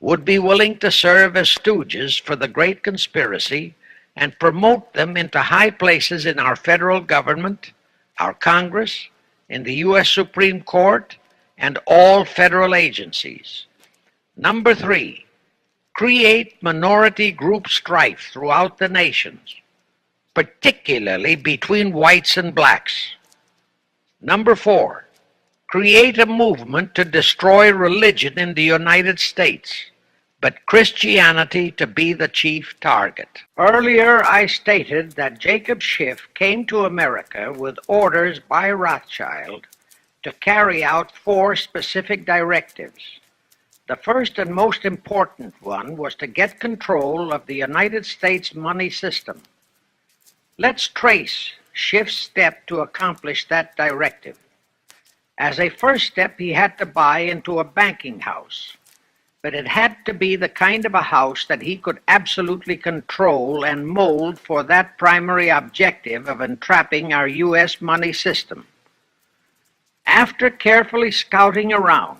would be willing to serve as stooges for the great conspiracy and promote them into high places in our federal government, our Congress, in the U.S. Supreme Court, and all federal agencies. Number 3, create minority group strife throughout the nations, particularly between whites and blacks. Number 4, create a movement to destroy religion in the United States, but Christianity to be the chief target. Earlier I stated that Jacob Schiff came to America with orders by Rothschild to carry out 4 specific directives. The first and most important one was to get control of the United States money system. Let's trace Schiff's step to accomplish that directive. As a first step, he had to buy into a banking house, but it had to be the kind of a house that he could absolutely control and mold for that primary objective of entrapping our U.S. money system. After carefully scouting around,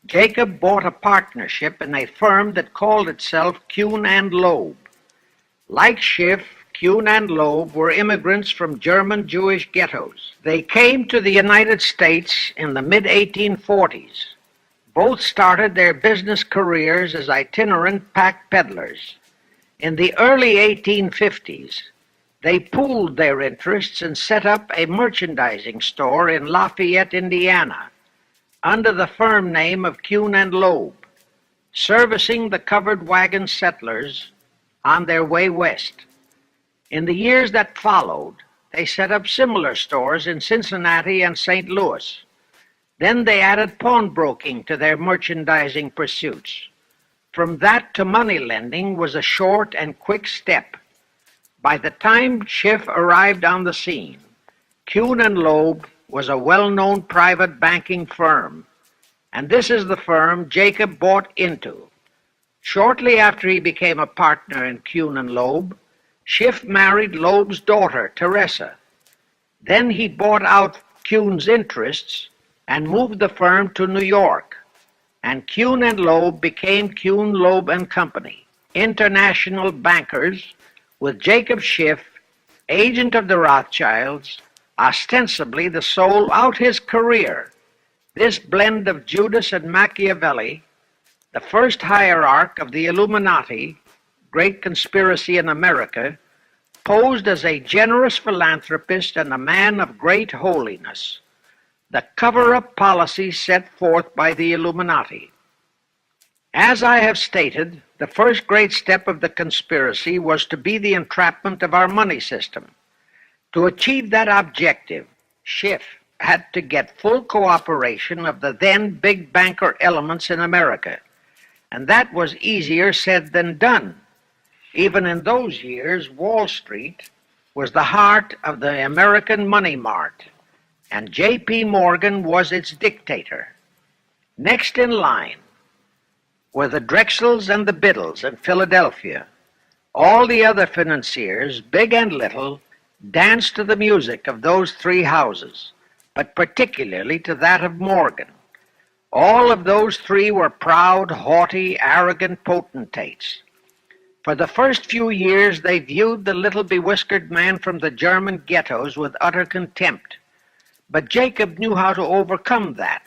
Jacob bought a partnership in a firm that called itself Kuhn and Loeb. Like Schiff, Kuhn and Loeb were immigrants from German Jewish ghettos. They came to the United States in the mid-1840s. Both started their business careers as itinerant pack peddlers. In the early 1850s, they pooled their interests and set up a merchandising store in Lafayette, Indiana, under the firm name of Kuhn and Loeb, servicing the covered wagon settlers on their way west. In the years that followed, they set up similar stores in Cincinnati and St. Louis. Then they added pawnbroking to their merchandising pursuits. From that to money lending was a short and quick step. By the time Schiff arrived on the scene, Kuhn and Loeb was a well-known private banking firm, and this is the firm Jacob bought into. Shortly after he became a partner in Kuhn and Loeb, Schiff married Loeb's daughter, Teresa. Then he bought out Kuhn's interests and moved the firm to New York, and Kuhn and Loeb became Kuhn, Loeb and Company, international bankers, with Jacob Schiff, agent of the Rothschilds, ostensibly the soul out his career. This blend of Judas and Machiavelli, the first hierarch of the Illuminati, great conspiracy in America, posed as a generous philanthropist and a man of great holiness, the cover-up policy set forth by the Illuminati. As I have stated, the first great step of the conspiracy was to be the entrapment of our money system. To achieve that objective, Schiff had to get full cooperation of the then big banker elements in America, and that was easier said than done. Even in those years, Wall Street was the heart of the American money mart, and J.P. Morgan was its dictator. Next in line were the Drexels and the Biddles in Philadelphia. All the other financiers, big and little, danced to the music of those three houses, but particularly to that of Morgan. All of those three were proud, haughty, arrogant potentates. For the first few years, they viewed the little bewhiskered man from the German ghettos with utter contempt. But Jacob knew how to overcome that.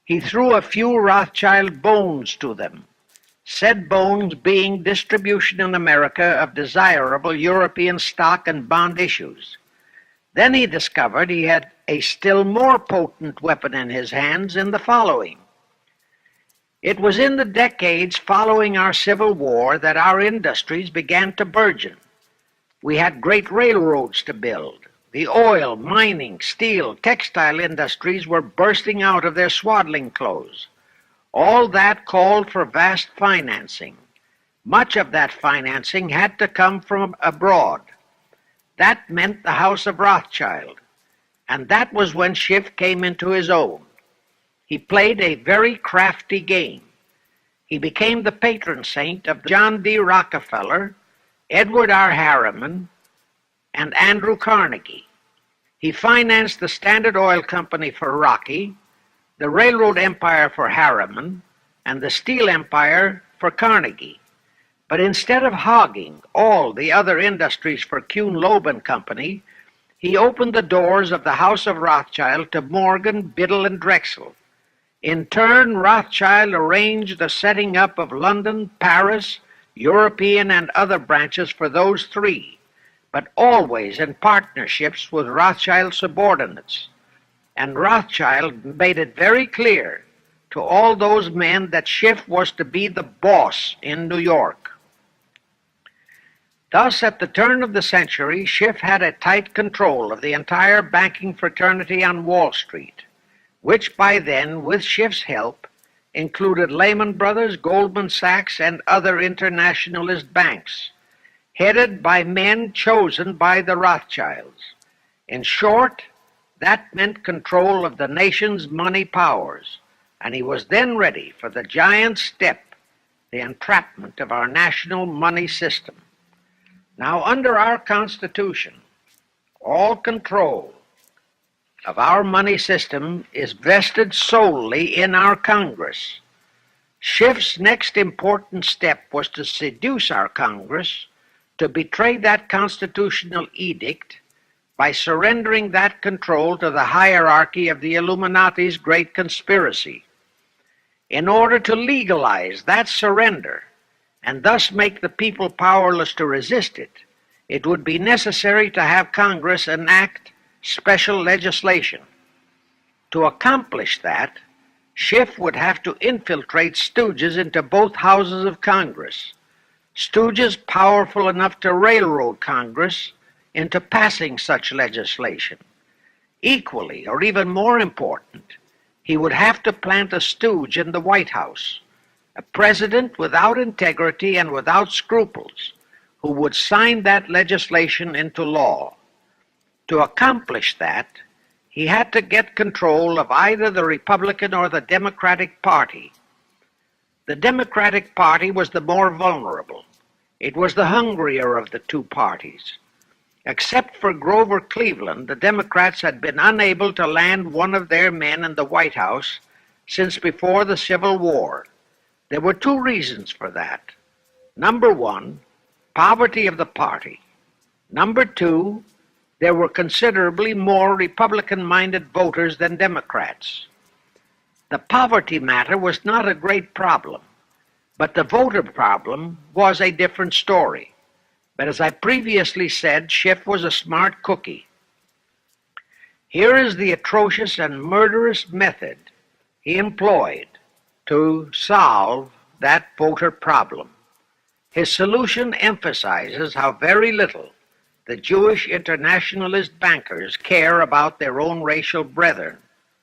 He threw a few Rothschild bones to them, said bones being distribution in America of desirable European stock and bond issues. Then he discovered he had a still more potent weapon in his hands in the following. It was in the decades following our Civil War that our industries began to burgeon. We had great railroads to build. The oil, mining, steel, textile industries were bursting out of their swaddling clothes. All that called for vast financing. Much of that financing had to come from abroad. That meant the House of Rothschild, and that was when Schiff came into his own. He played a very crafty game. He became the patron saint of John D. Rockefeller, Edward R. Harriman, and Andrew Carnegie. He financed the Standard Oil Company for Rocky, the railroad empire for Harriman, and the steel empire for Carnegie. But instead of hogging all the other industries for Kuhn Loeb and Company, he opened the doors of the House of Rothschild to Morgan, Biddle, and Drexel. In turn, Rothschild arranged the setting up of London, Paris, European, and other branches for those three, but always in partnerships with Rothschild subordinates. And Rothschild made it very clear to all those men that Schiff was to be the boss in New York. Thus, at the turn of the century, Schiff had a tight control of the entire banking fraternity on Wall Street, which by then, with Schiff's help, included Lehman Brothers, Goldman Sachs, and other internationalist banks, headed by men chosen by the Rothschilds. In short, that meant control of the nation's money powers, and he was then ready for the giant step, the entrapment of our national money system. Now, under our Constitution, all control of our money system is vested solely in our Congress. Schiff's next important step was to seduce our Congress to betray that constitutional edict by surrendering that control to the hierarchy of the Illuminati's great conspiracy. In order to legalize that surrender and thus make the people powerless to resist it, it would be necessary to have Congress enact special legislation. To accomplish that, Schiff would have to infiltrate stooges into both houses of Congress, stooges powerful enough to railroad Congress into passing such legislation. Equally, or even more important, he would have to plant a stooge in the White House, a president without integrity and without scruples, who would sign that legislation into law. To accomplish that, he had to get control of either the Republican or the Democratic Party. The Democratic Party was the more vulnerable. It was the hungrier of the two parties. Except for Grover Cleveland, the Democrats had been unable to land one of their men in the White House since before the Civil War. There were two reasons for that. Number one, poverty of the party. Number two, there were considerably more Republican-minded voters than Democrats. The poverty matter was not a great problem, but the voter problem was a different story. But as I previously said, Schiff was a smart cookie. Here is the atrocious and murderous method he employed to solve that voter problem. His solution emphasizes how very little the Jewish internationalist bankers care about their own racial brethren,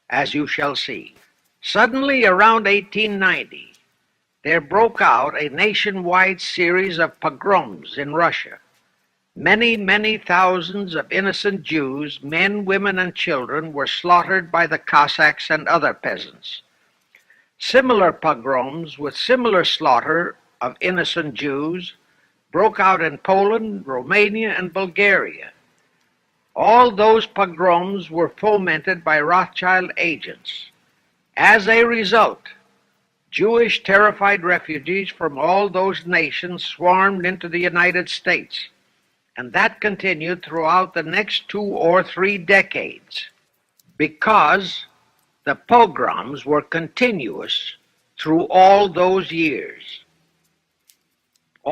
as you shall see. Suddenly, around 1890, there broke out a nationwide series of pogroms in Russia. Many, many thousands of innocent Jews, men, women, and children, were slaughtered by the Cossacks and other peasants. Similar pogroms with similar slaughter of innocent Jews broke out in Poland, Romania, and Bulgaria. All those pogroms were fomented by Rothschild agents. As a result, Jewish terrified refugees from all those nations swarmed into the United States, and that continued throughout the next 2 or 3 decades, because the pogroms were continuous through all those years.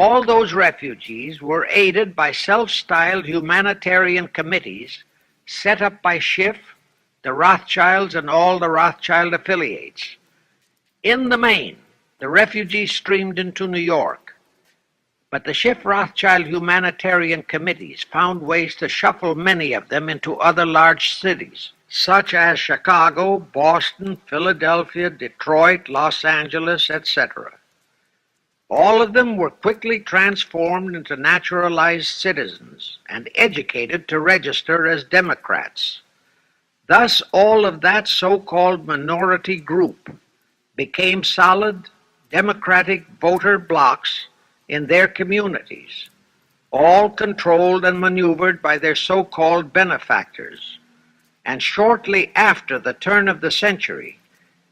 All those refugees were aided by self-styled humanitarian committees set up by Schiff, the Rothschilds, and all the Rothschild affiliates. In the main, the refugees streamed into New York, but the Schiff-Rothschild humanitarian committees found ways to shuffle many of them into other large cities, such as Chicago, Boston, Philadelphia, Detroit, Los Angeles, etc. All of them were quickly transformed into naturalized citizens and educated to register as Democrats. Thus, all of that so-called minority group became solid Democratic voter blocs in their communities, all controlled and maneuvered by their so-called benefactors. And shortly after the turn of the century,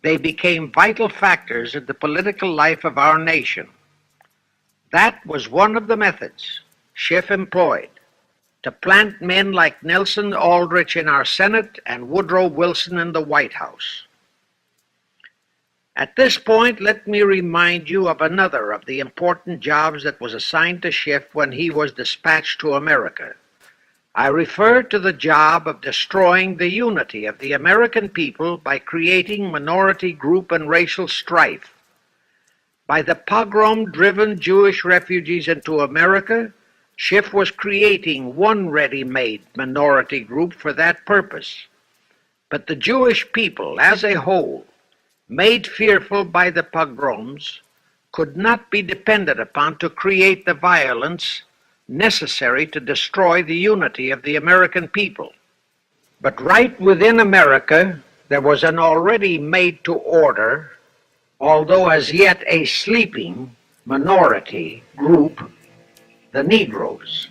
they became vital factors in the political life of our nation. That was one of the methods Schiff employed to plant men like Nelson Aldrich in our Senate and Woodrow Wilson in the White House. At this point, let me remind you of another of the important jobs that was assigned to Schiff when he was dispatched to America. I refer to the job of destroying the unity of the American people by creating minority group and racial strife. By the pogrom-driven Jewish refugees into America, Schiff was creating one ready-made minority group for that purpose. But the Jewish people as a whole, made fearful by the pogroms, could not be depended upon to create the violence necessary to destroy the unity of the American people. But right within America, there was an already made-to-order, although as yet a sleeping minority group, the Negroes,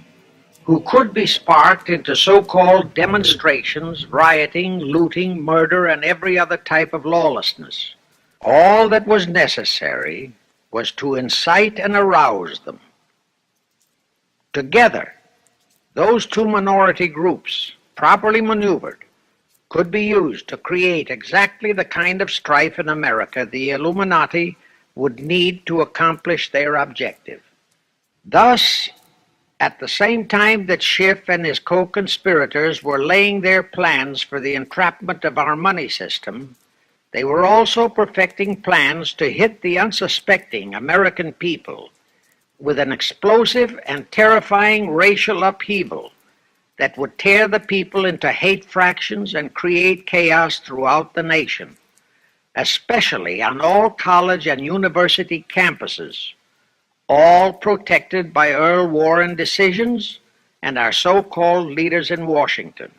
who could be sparked into so-called demonstrations, rioting, looting, murder, and every other type of lawlessness. All that was necessary was to incite and arouse them. Together, those two minority groups, properly maneuvered, could be used to create exactly the kind of strife in America the Illuminati would need to accomplish their objective. Thus, at the same time that Schiff and his co-conspirators were laying their plans for the entrapment of our money system, they were also perfecting plans to hit the unsuspecting American people with an explosive and terrifying racial upheaval that would tear the people into hate fractions and create chaos throughout the nation, especially on all college and university campuses, all protected by Earl Warren decisions and our so-called leaders in Washington.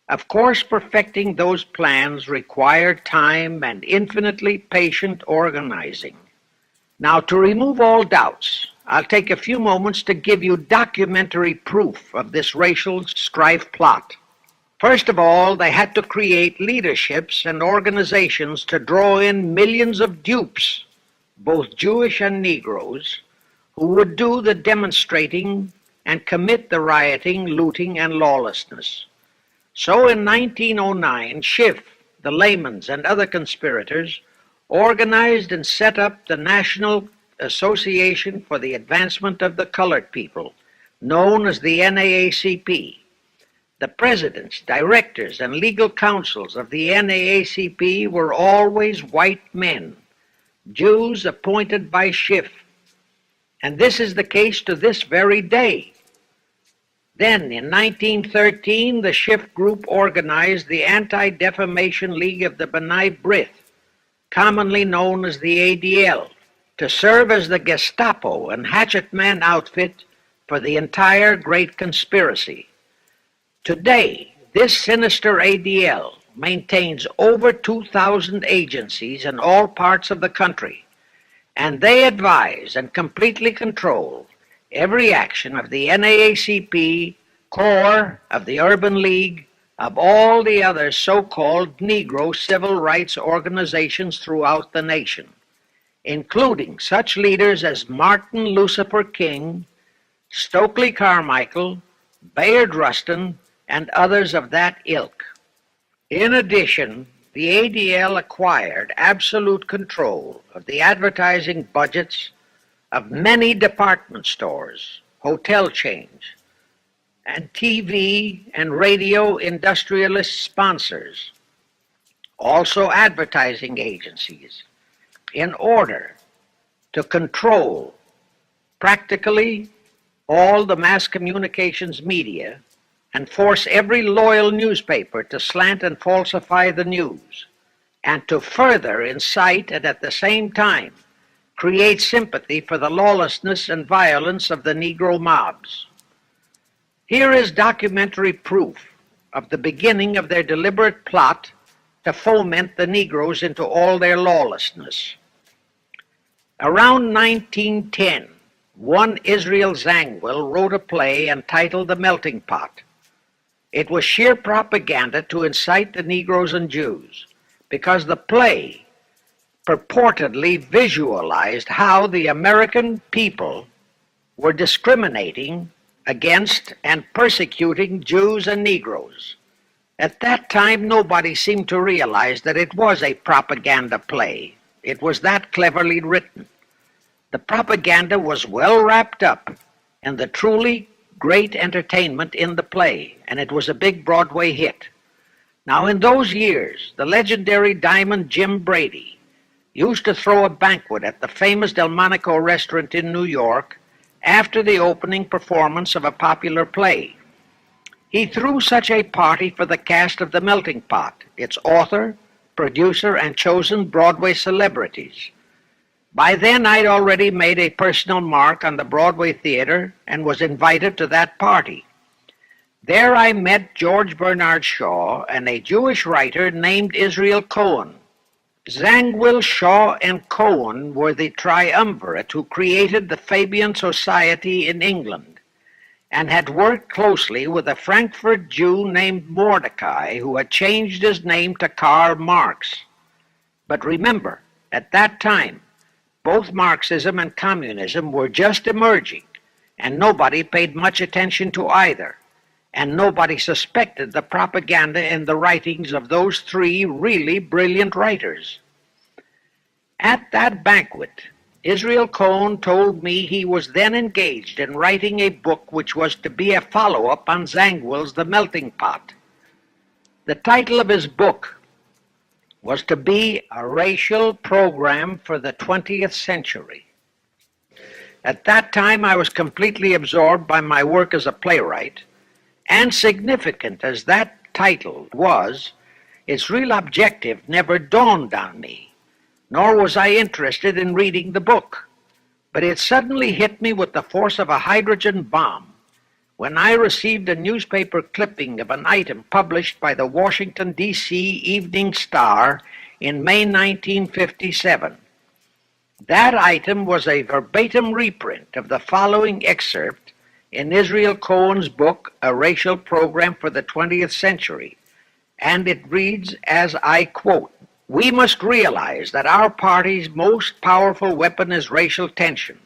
Of course, perfecting those plans required time and infinitely patient organizing. Now, to remove all doubts, I'll take a few moments to give you documentary proof of this racial strife plot. First of all, they had to create leaderships and organizations to draw in millions of dupes, both Jewish and Negroes, who would do the demonstrating and commit the rioting, looting, and lawlessness. So in 1909, Schiff, the Lamans, and other conspirators organized and set up the National Association for the Advancement of the Colored People, known as the NAACP. The presidents, directors, and legal counsels of the NAACP were always white men, Jews appointed by Schiff. And this is the case to this very day. Then, in 1913, the Shift Group organized the Anti-Defamation League of the B'nai B'rith, commonly known as the ADL, to serve as the Gestapo and hatchet man outfit for the entire Great Conspiracy. Today, this sinister ADL maintains over 2,000 agencies in all parts of the country, and they advise and completely control every action of the NAACP, CORE, of the Urban League, of all the other so-called Negro civil rights organizations throughout the nation, including such leaders as Martin Lucifer King, Stokely Carmichael, Bayard Rustin, and others of that ilk. In addition, the ADL acquired absolute control of the advertising budgets of many department stores, hotel chains, and TV and radio industrialist sponsors, also advertising agencies, in order to control practically all the mass communications media and force every loyal newspaper to slant and falsify the news, and to further incite and at the same time create sympathy for the lawlessness and violence of the Negro mobs. Here is documentary proof of the beginning of their deliberate plot to foment the Negroes into all their lawlessness. Around 1910, one Israel Zangwill wrote a play entitled The Melting Pot. It was sheer propaganda to incite the Negroes and Jews, because the play purportedly visualized how the American people were discriminating against and persecuting Jews and Negroes. At that time, nobody seemed to realize that it was a propaganda play. It was that cleverly written. The propaganda was well wrapped up in the truly great entertainment in the play, and it was a big Broadway hit. Now, in those years, the legendary Diamond Jim Brady used to throw a banquet at the famous Delmonico restaurant in New York after the opening performance of a popular play. He threw such a party for the cast of The Melting Pot, its author, producer, and chosen Broadway celebrities. By then, I'd already made a personal mark on the Broadway theater and was invited to that party. There I met George Bernard Shaw and a Jewish writer named Israel Cohen. Zangwill, Shaw, and Cohen were the triumvirate who created the Fabian Society in England and had worked closely with a Frankfurt Jew named Mordecai, who had changed his name to Karl Marx. But remember, at that time, both Marxism and communism were just emerging, and nobody paid much attention to either, and nobody suspected the propaganda in the writings of those three really brilliant writers. At that banquet, Israel Cohen told me he was then engaged in writing a book which was to be a follow-up on Zangwill's The Melting Pot. The title of his book was to be A Racial Program for the 20th Century. At that time, I was completely absorbed by my work as a playwright, and significant as that title was, its real objective never dawned on me, nor was I interested in reading the book. But it suddenly hit me with the force of a hydrogen bomb when I received a newspaper clipping of an item published by the Washington, D.C. Evening Star in May 1957. That item was a verbatim reprint of the following excerpt in Israel Cohen's book, A Racial Program for the 20th Century, and it reads as I quote, "We must realize that our party's most powerful weapon is racial tension.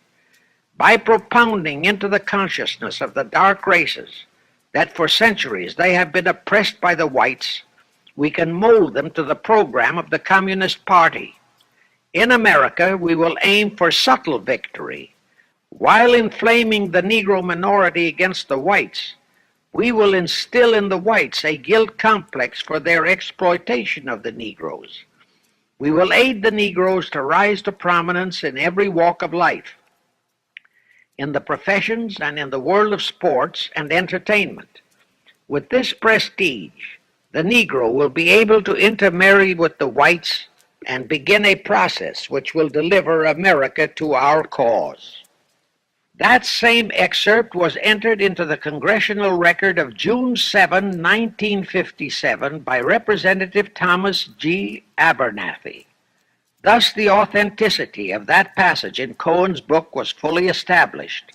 By propounding into the consciousness of the dark races that for centuries they have been oppressed by the whites, we can mold them to the program of the Communist Party. In America, we will aim for subtle victory. While inflaming the Negro minority against the whites, we will instill in the whites a guilt complex for their exploitation of the Negroes. We will aid the Negroes to rise to prominence in every walk of life. in the professions and in the world of sports and entertainment. With this prestige, the Negro will be able to intermarry with the whites and begin a process which will deliver America to our cause. That same excerpt was entered into the congressional record of June 7, 1957 by Representative Thomas G. Abernathy. Thus the authenticity of that passage in Cohen's book was fully established.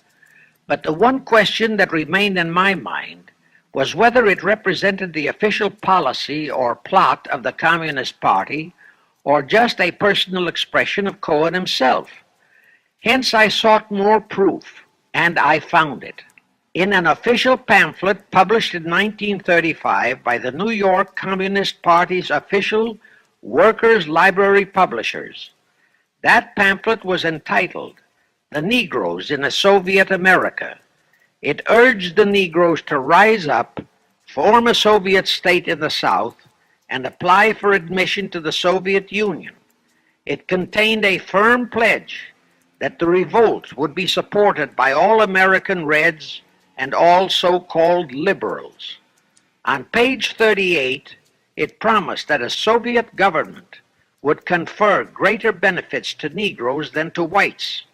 But the one question that remained in my mind was whether it represented the official policy or plot of the Communist Party or just a personal expression of Cohen himself. Hence I sought more proof, and I found it. In an official pamphlet published in 1935 by the New York Communist Party's official Workers' Library Publishers, that pamphlet was entitled "The Negroes in a Soviet America." It urged the Negroes to rise up, form a Soviet state in the South, and apply for admission to the Soviet Union. It contained a firm pledge that the revolt would be supported by all American Reds and all so-called liberals. On page 38, it promised that a Soviet government would confer greater benefits to Negroes than to whites.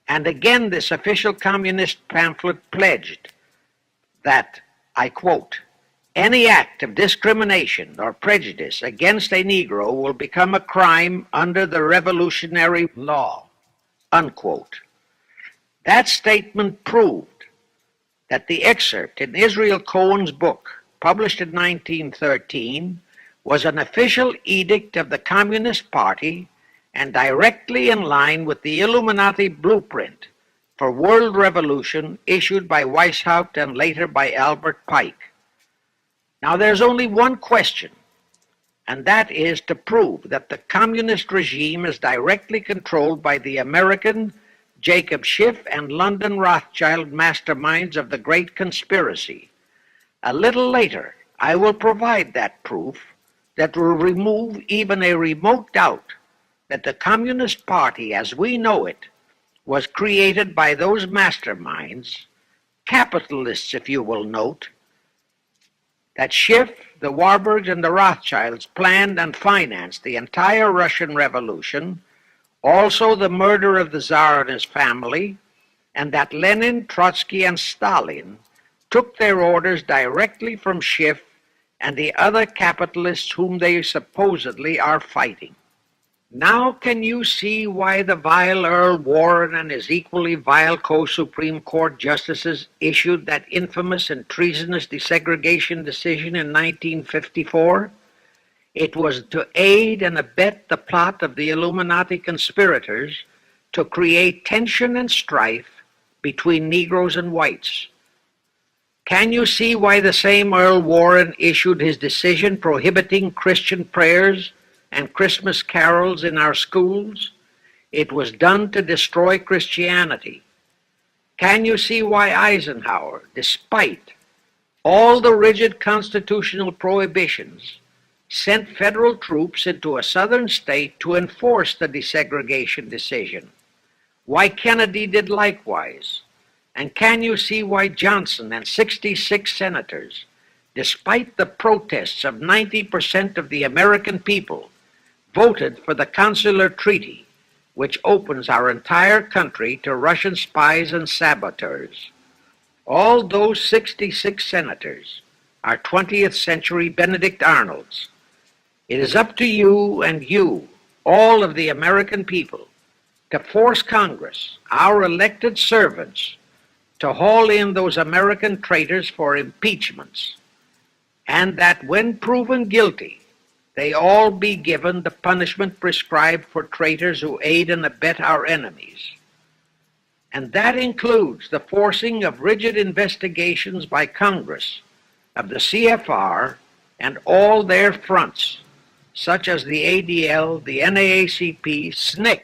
And again, this official communist pamphlet pledged that, I quote, "Any act of discrimination or prejudice against a Negro will become a crime under the revolutionary law," unquote. That statement proved that the excerpt in Israel Cohen's book, published in 1913, was an official edict of the Communist Party and directly in line with the Illuminati blueprint for world revolution issued by Weishaupt and later by Albert Pike. Now there's only one question, and that is to prove that the communist regime is directly controlled by the American Jacob Schiff and London Rothschild masterminds of the Great Conspiracy. A little later, I will provide that proof that will remove even a remote doubt that the Communist Party as we know it was created by those masterminds, capitalists if you will note, that Schiff, the Warburgs, and the Rothschilds planned and financed the entire Russian Revolution, also the murder of the Tsar and his family, and that Lenin, Trotsky, and Stalin took their orders directly from Schiff and the other capitalists whom they supposedly are fighting. Now can you see why the vile Earl Warren and his equally vile co-Supreme Court justices issued that infamous and treasonous desegregation decision in 1954? It was to aid and abet the plot of the Illuminati conspirators to create tension and strife between Negroes and whites. Can you see why the same Earl Warren issued his decision prohibiting Christian prayers and Christmas carols in our schools? It was done to destroy Christianity. Can you see why Eisenhower, despite all the rigid constitutional prohibitions, sent federal troops into a southern state to enforce the desegregation decision? Why Kennedy did likewise? And can you see why Johnson and 66 senators, despite the protests of 90% of the American people, voted for the Consular Treaty, which opens our entire country to Russian spies and saboteurs? All those 66 senators are 20th century Benedict Arnolds. It is up to you and you, all of the American people, to force Congress, our elected servants, to haul in those American traitors for impeachments, and that when proven guilty, they all be given the punishment prescribed for traitors who aid and abet our enemies. And that includes the forcing of rigid investigations by Congress of the C.F.R. and all their fronts, such as the ADL, the NAACP, SNCC,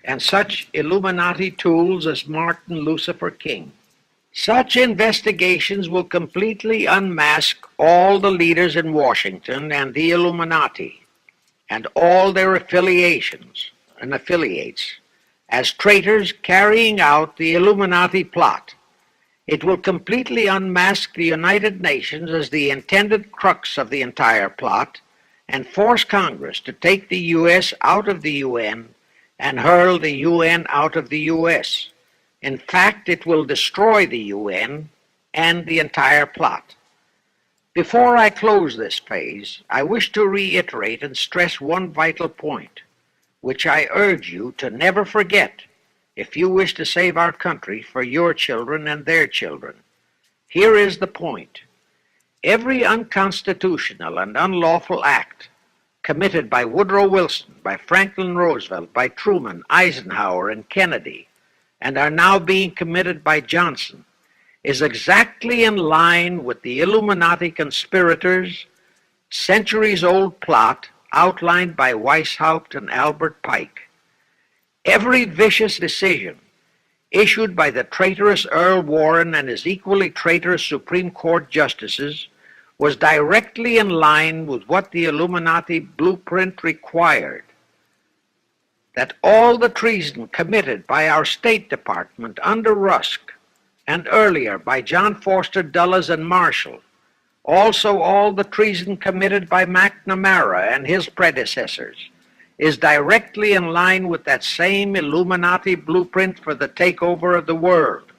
and such Illuminati tools as Martin Lucifer King. Such investigations will completely unmask all the leaders in Washington and the Illuminati and all their affiliations and affiliates, as traitors carrying out the Illuminati plot. It will completely unmask the United Nations as the intended crux of the entire plot and force Congress to take the U.S. out of the UN and hurl the UN out of the U.S. In fact, it will destroy the UN and the entire plot. Before I close this phase, I wish to reiterate and stress one vital point, which I urge you to never forget if you wish to save our country for your children and their children. Here is the point. Every unconstitutional and unlawful act committed by Woodrow Wilson, by Franklin Roosevelt, by Truman, Eisenhower, and Kennedy, and are now being committed by Johnson, is exactly in line with the Illuminati conspirators' centuries-old plot outlined by Weishaupt and Albert Pike. Every vicious decision issued by the traitorous Earl Warren and his equally traitorous Supreme Court justices was directly in line with what the Illuminati blueprint required. That all the treason committed by our State Department under Rusk, and earlier by John Foster Dulles and Marshall, also all the treason committed by McNamara and his predecessors, is directly in line with that same Illuminati blueprint for the takeover of the world.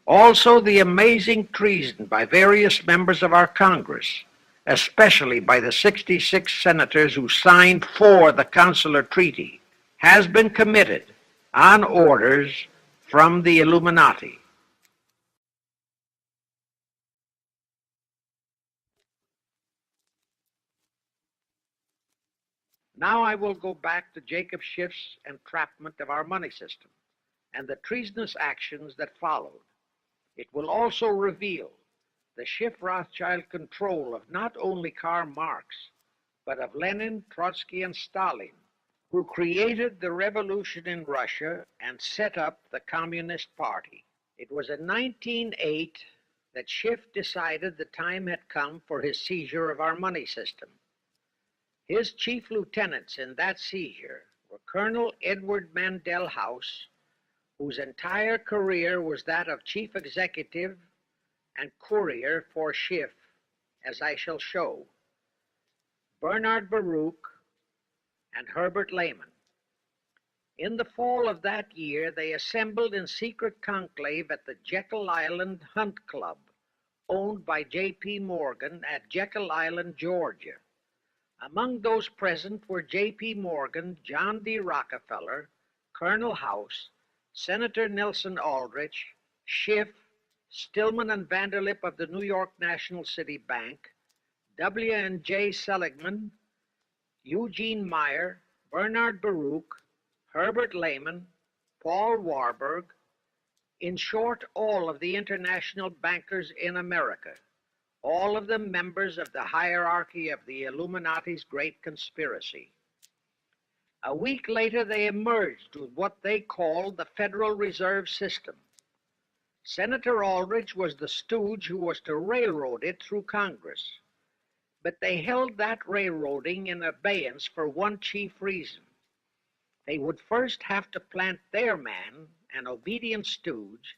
Also the amazing treason by various members of our Congress, especially by the 66 senators who signed for the Consular Treaty, has been committed on orders from the Illuminati. Now I will go back to Jacob Schiff's entrapment of our money system and the treasonous actions that followed. It will also reveal the Schiff-Rothschild control of not only Karl Marx, but of Lenin, Trotsky, and Stalin, who created the revolution in Russia and set up the Communist Party. It was in 1908 that Schiff decided the time had come for his seizure of our money system. His chief lieutenants in that seizure were Colonel Edward Mandell House, whose entire career was that of chief executive and courier for Schiff, as I shall show, Bernard Baruch, and Herbert Lehman. In the fall of that year, they assembled in secret conclave at the Jekyll Island Hunt Club, owned by J.P. Morgan at Jekyll Island, Georgia. Among those present were J.P. Morgan, John D. Rockefeller, Colonel House, Senator Nelson Aldrich, Schiff, Stillman and Vanderlip of the New York National City Bank, W. and J. Seligman, Eugene Meyer, Bernard Baruch, Herbert Lehman, Paul Warburg, in short, all of the international bankers in America, all of them members of the hierarchy of the Illuminati's great conspiracy. A week later, they emerged with what they called the Federal Reserve System. Senator Aldrich was the stooge who was to railroad it through Congress. But they held that railroading in abeyance for one chief reason. They would first have to plant their man, an obedient stooge,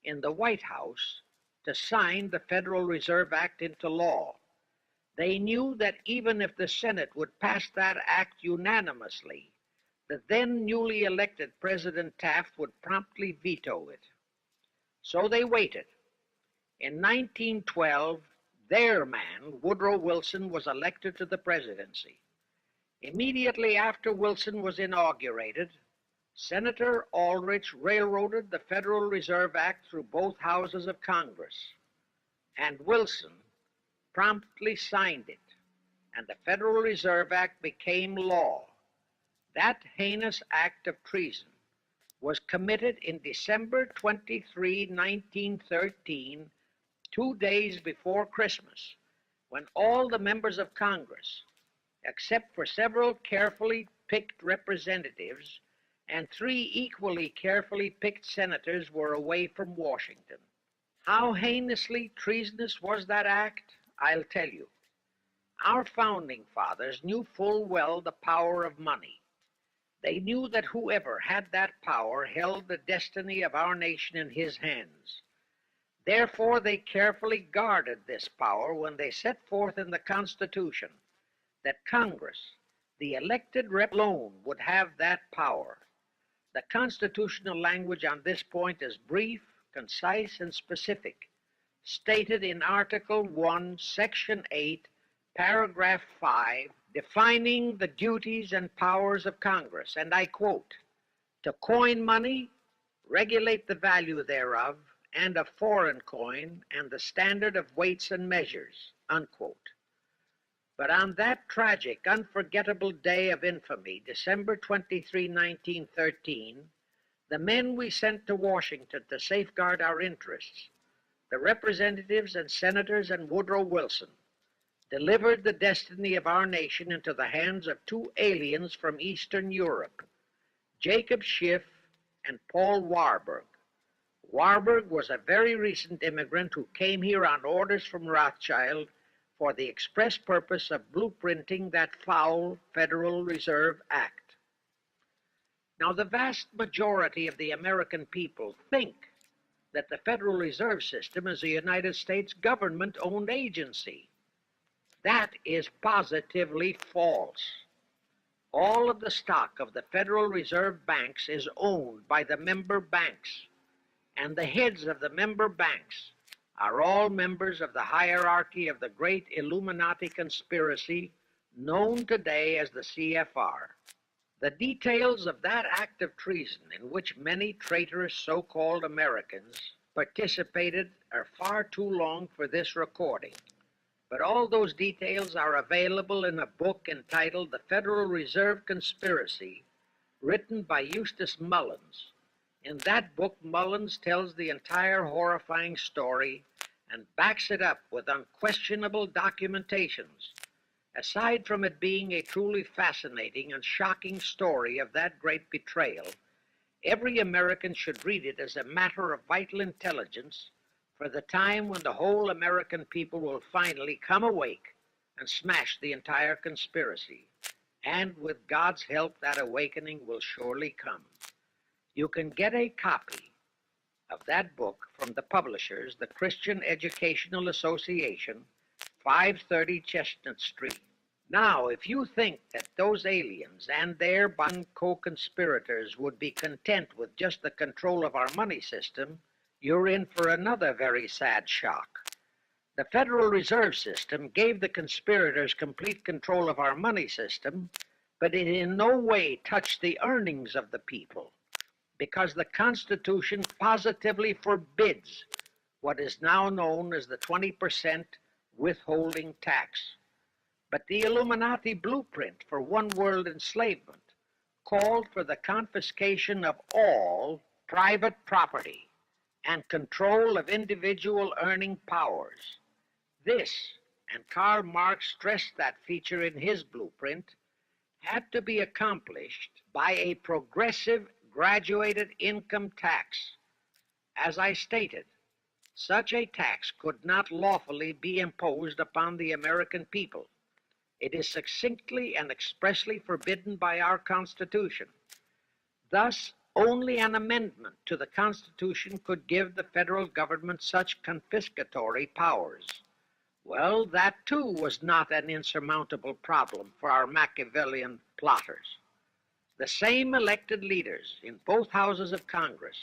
in the White House to sign the Federal Reserve Act into law. They knew that even if the Senate would pass that act unanimously, the then newly elected President Taft would promptly veto it. So they waited. In 1912, their man, Woodrow Wilson, was elected to the presidency. Immediately after Wilson was inaugurated, Senator Aldrich railroaded the Federal Reserve Act through both houses of Congress, and Wilson promptly signed it, and the Federal Reserve Act became law. That heinous act of treason was committed in December 23, 1913, 2 days before Christmas, when all the members of Congress, except for several carefully picked representatives and 3 equally carefully picked senators, were away from Washington. How heinously treasonous was that act? I'll tell you. Our founding fathers knew full well the power of money. They knew that whoever had that power held the destiny of our nation in his hands. Therefore, they carefully guarded this power when they set forth in the Constitution that Congress, the elected rep alone, would have that power. The constitutional language on this point is brief, concise, and specific, stated in Article 1, Section 8, Paragraph 5, defining the duties and powers of Congress, and I quote, "To coin money, regulate the value thereof, and of foreign coin, and the standard of weights and measures," unquote. But on that tragic, unforgettable day of infamy, December 23, 1913, the men we sent to Washington to safeguard our interests, the representatives and senators and Woodrow Wilson, delivered the destiny of our nation into the hands of two aliens from Eastern Europe, Jacob Schiff and Paul Warburg. Warburg was a very recent immigrant who came here on orders from Rothschild for the express purpose of blueprinting that foul Federal Reserve Act. Now, the vast majority of the American people think that the Federal Reserve System is a United States government-owned agency. That is positively false. All of the stock of the Federal Reserve banks is owned by the member banks, and the heads of the member banks are all members of the hierarchy of the great Illuminati conspiracy known today as the C.F.R. The details of that act of treason in which many traitorous so-called Americans participated are far too long for this recording. But all those details are available in a book entitled The Federal Reserve Conspiracy, written by Eustace Mullins. In that book, Mullins tells the entire horrifying story and backs it up with unquestionable documentations. Aside from it being a truly fascinating and shocking story of that great betrayal, every American should read it as a matter of vital intelligence for the time when the whole American people will finally come awake and smash the entire conspiracy. And with God's help, that awakening will surely come. You can get a copy of that book from the publishers, the Christian Educational Association, 530 Chestnut Street. Now, if you think that those aliens and their co-conspirators would be content with just the control of our money system, you're in for another very sad shock. The Federal Reserve System gave the conspirators complete control of our money system, but it in no way touched the earnings of the people, because the Constitution positively forbids what is now known as the 20% withholding tax. But the Illuminati blueprint for one world enslavement called for the confiscation of all private property and control of individual earning powers. This, and Karl Marx stressed that feature in his blueprint, had to be accomplished by a progressive graduated income tax. As I stated, such a tax could not lawfully be imposed upon the American people. It is succinctly and expressly forbidden by our Constitution. Thus, only an amendment to the Constitution could give the federal government such confiscatory powers. Well, that too was not an insurmountable problem for our Machiavellian plotters. The same elected leaders in both houses of Congress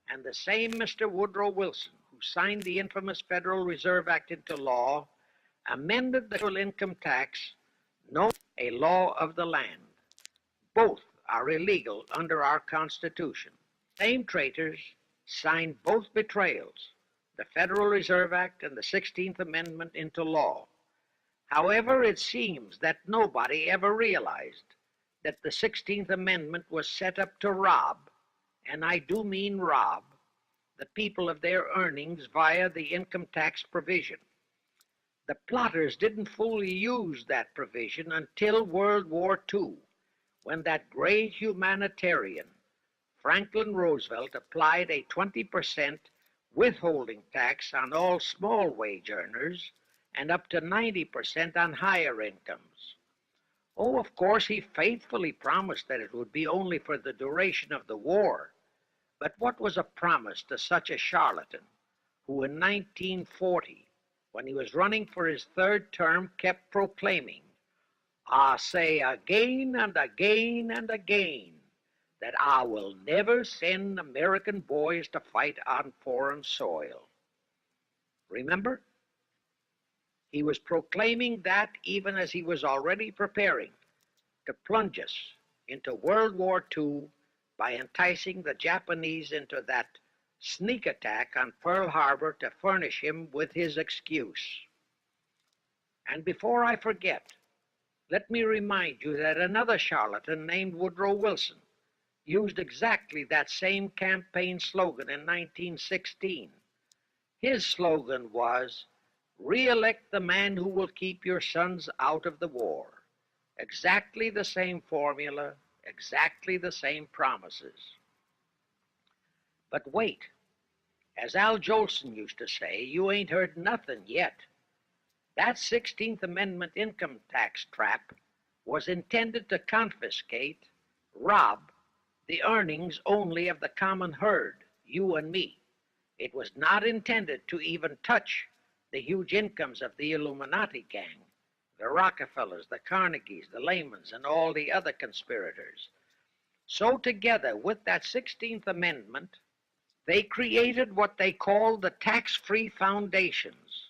and the same Mr. Woodrow Wilson, who signed the infamous Federal Reserve Act into law, amended the federal income tax, known as a law of the land. Both are illegal under our Constitution. Same traitors signed both betrayals, the Federal Reserve Act and the 16th Amendment, into law. However, it seems that nobody ever realized that the 16th Amendment was set up to rob, and I do mean rob, the people of their earnings via the income tax provision. The plotters didn't fully use that provision until World War II, when that great humanitarian, Franklin Roosevelt, applied a 20% withholding tax on all small wage earners and up to 90% on higher incomes. Oh, of course, he faithfully promised that it would be only for the duration of the war. But what was a promise to such a charlatan who in 1940, when he was running for his third term, kept proclaiming, "I say again and again and again that I will never send American boys to fight on foreign soil." Remember? He was proclaiming that even as he was already preparing to plunge us into World War II by enticing the Japanese into that sneak attack on Pearl Harbor to furnish him with his excuse. And before I forget, let me remind you that another charlatan named Woodrow Wilson used exactly that same campaign slogan in 1916. His slogan was, "Re-elect the man who will keep your sons out of the war." Exactly the same formula, exactly the same promises. But wait, as Al Jolson used to say, you ain't heard nothing yet. That 16th Amendment income tax trap was intended to confiscate, rob, the earnings only of the common herd, you and me. It was not intended to even touch the huge incomes of the Illuminati gang, the Rockefellers, the Carnegies, the Lehmans, and all the other conspirators. So together with that 16th Amendment, they created what they called the tax-free foundations.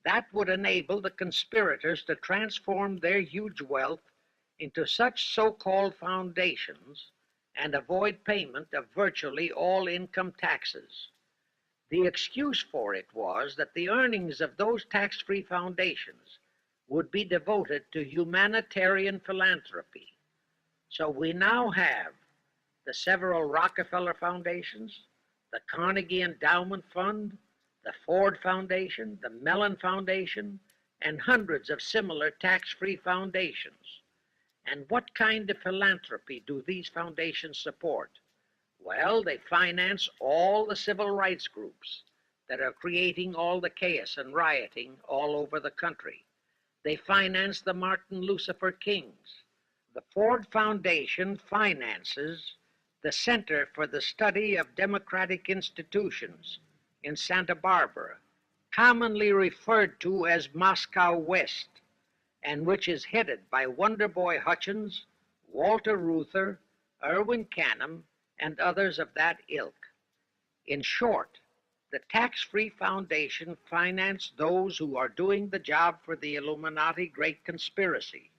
That would enable the conspirators to transform their huge wealth into such so-called foundations and avoid payment of virtually all income taxes. The excuse for it was that the earnings of those tax-free foundations would be devoted to humanitarian philanthropy. So we now have the several Rockefeller foundations, the Carnegie Endowment Fund, the Ford Foundation, the Mellon Foundation, and hundreds of similar tax-free foundations. And what kind of philanthropy do these foundations support? Well, they finance all the civil rights groups that are creating all the chaos and rioting all over the country. They finance the Martin Lucifer Kings. The Ford Foundation finances the Center for the Study of Democratic Institutions in Santa Barbara, commonly referred to as Moscow West, and which is headed by Wonderboy Hutchins, Walter Reuther, Irwin Canham, and others of that ilk. In short, the tax-free foundation financed those who are doing the job for the Illuminati Great Conspiracy.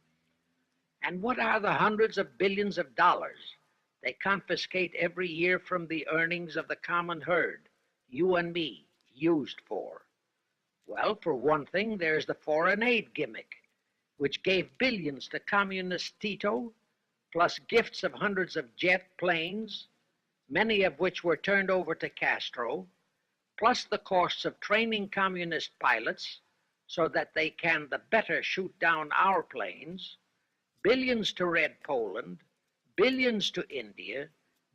And what are the hundreds of billions of dollars they confiscate every year from the earnings of the common herd, you and me, used for? Well, for one thing, there's the foreign aid gimmick, which gave billions to communist Tito, plus gifts of hundreds of jet planes, many of which were turned over to Castro, plus the costs of training communist pilots so that they can the better shoot down our planes, billions to Red Poland, billions to India,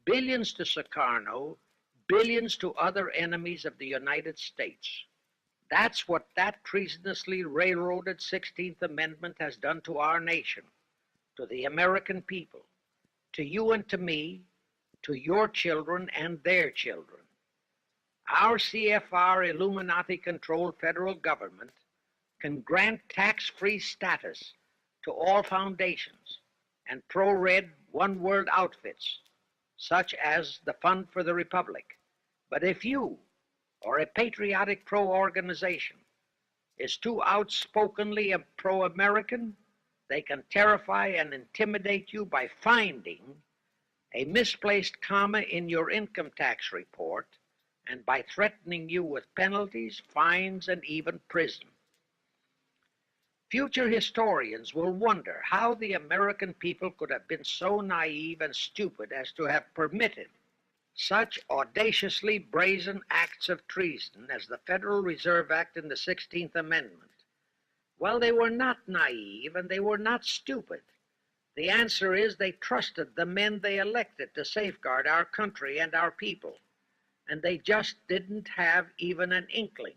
billions to Sukarno, billions to other enemies of the United States. That's what that treasonously railroaded 16th Amendment has done to our nation, to the American people, to you and to me, to your children and their children. Our C.F.R. Illuminati-controlled federal government can grant tax-free status to all foundations and pro-red one-world outfits, such as the Fund for the Republic. But if you, or a patriotic pro-organization, is too outspokenly pro-American, they can terrify and intimidate you by finding a misplaced comma in your income tax report and by threatening you with penalties, fines, and even prison. Future historians will wonder how the American people could have been so naive and stupid as to have permitted such audaciously brazen acts of treason as the Federal Reserve Act and the 16th Amendment. Well, they were not naive and they were not stupid. The answer is they trusted the men they elected to safeguard our country and our people, and they just didn't have even an inkling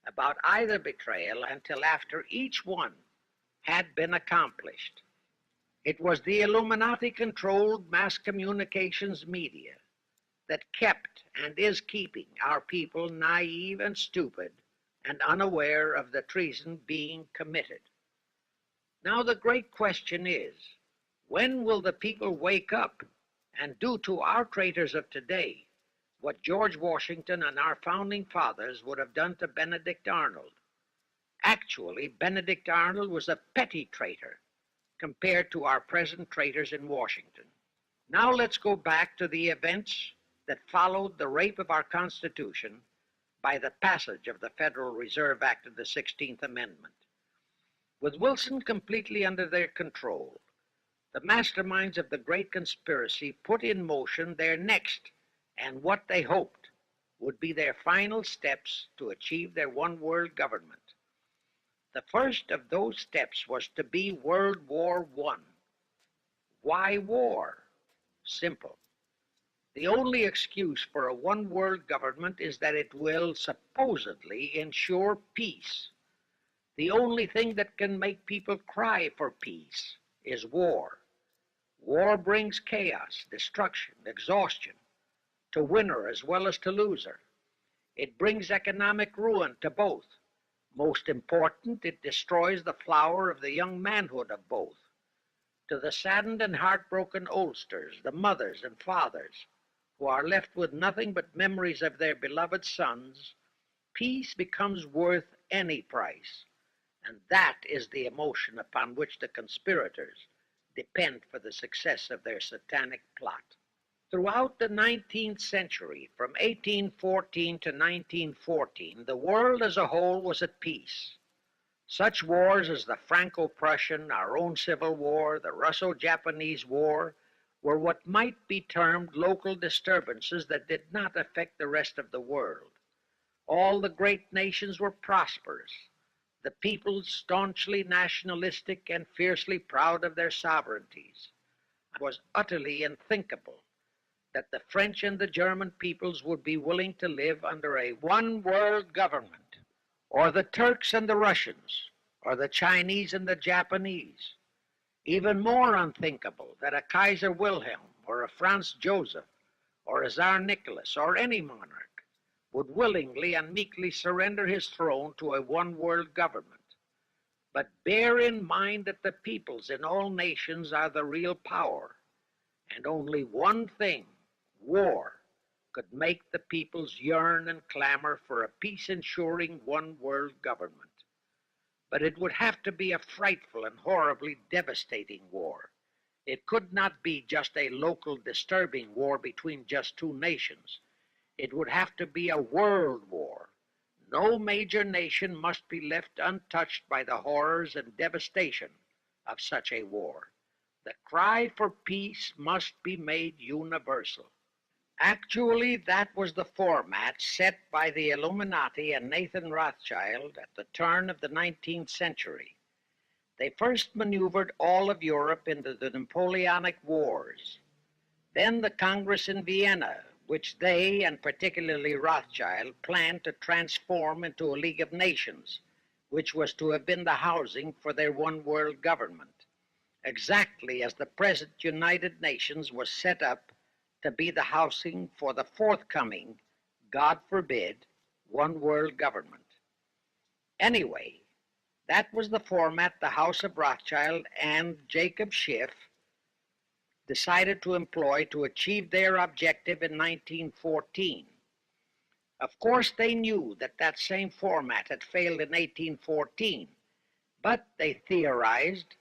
about either betrayal until after each one had been accomplished. It was the Illuminati-controlled mass communications media that kept and is keeping our people naive and stupid and unaware of the treason being committed. Now the great question is, when will the people wake up and do to our traitors of today what George Washington and our founding fathers would have done to Benedict Arnold? Actually, Benedict Arnold was a petty traitor compared to our present traitors in Washington. Now let's go back to the events that followed the rape of our Constitution by the passage of the Federal Reserve Act of the 16th Amendment. With Wilson completely under their control, the masterminds of the Great Conspiracy put in motion their next and what they hoped would be their final steps to achieve their one-world government. The first of those steps was to be World War I. Why war? Simple. The only excuse for a one-world government is that it will supposedly ensure peace. The only thing that can make people cry for peace is war. War brings chaos, destruction, exhaustion, to winner as well as to loser. It brings economic ruin to both. Most important, it destroys the flower of the young manhood of both. To the saddened and heartbroken oldsters, the mothers and fathers, who are left with nothing but memories of their beloved sons, peace becomes worth any price, and that is the emotion upon which the conspirators depend for the success of their satanic plot. Throughout the 19th century, from 1814 to 1914, the world as a whole was at peace. Such wars as the Franco-Prussian, our own Civil War, the Russo-Japanese War, were what might be termed local disturbances that did not affect the rest of the world. All the great nations were prosperous, the peoples staunchly nationalistic and fiercely proud of their sovereignties. It was utterly unthinkable that the French and the German peoples would be willing to live under a one-world government, or the Turks and the Russians, or the Chinese and the Japanese. Even more unthinkable that a Kaiser Wilhelm, or a Franz Joseph, or a Tsar Nicholas, or any monarch would willingly and meekly surrender his throne to a one-world government. But bear in mind that the peoples in all nations are the real power, and only one thing, war, could make the peoples yearn and clamor for a peace-ensuring one-world government. But it would have to be a frightful and horribly devastating war. It could not be just a local disturbing war between just two nations. It would have to be a world war. No major nation must be left untouched by the horrors and devastation of such a war. The cry for peace must be made universal. Actually, that was the format set by the Illuminati and Nathan Rothschild at the turn of the 19th century. They first maneuvered all of Europe into the Napoleonic Wars. Then the Congress in Vienna, which they, and particularly Rothschild, planned to transform into a League of Nations, which was to have been the housing for their one-world government, exactly as the present United Nations was set up to be the housing for the forthcoming, God forbid, one-world government. Anyway, that was the format the House of Rothschild and Jacob Schiff decided to employ to achieve their objective in 1914. Of course, they knew that that same format had failed in 1814, but they theorized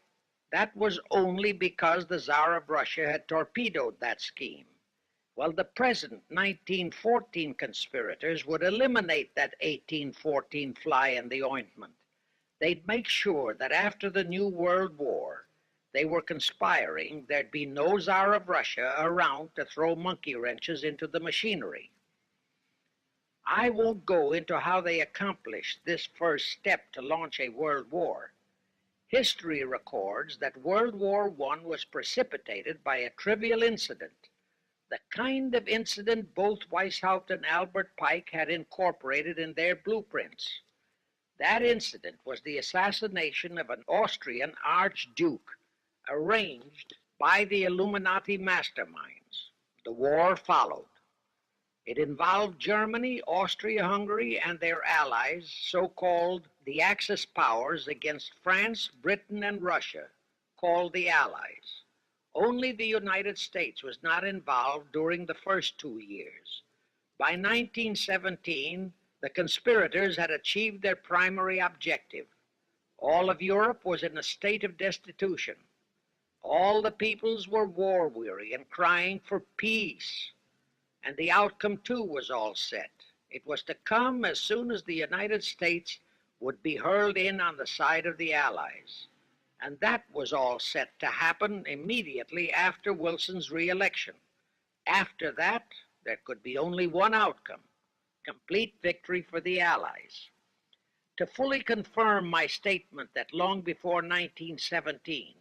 that was only because the Tsar of Russia had torpedoed that scheme. Well, the present 1914 conspirators would eliminate that 1814 fly in the ointment. They'd make sure that after the New World War, they were conspiring, there'd be no Tsar of Russia around to throw monkey wrenches into the machinery. I won't go into how they accomplished this first step to launch a world war. History records that World War I was precipitated by a trivial incident, the kind of incident both Weishaupt and Albert Pike had incorporated in their blueprints. That incident was the assassination of an Austrian archduke arranged by the Illuminati masterminds. The war followed. It involved Germany, Austria-Hungary, and their allies, so-called the Axis powers, against France, Britain, and Russia, called the Allies. Only the United States was not involved during the first 2 years. By 1917, the conspirators had achieved their primary objective. All of Europe was in a state of destitution. All the peoples were war-weary and crying for peace. And the outcome, too, was all set. It was to come as soon as the United States would be hurled in on the side of the Allies. And that was all set to happen immediately after Wilson's re-election. After that, there could be only one outcome: complete victory for the Allies. To fully confirm my statement that long before 1917,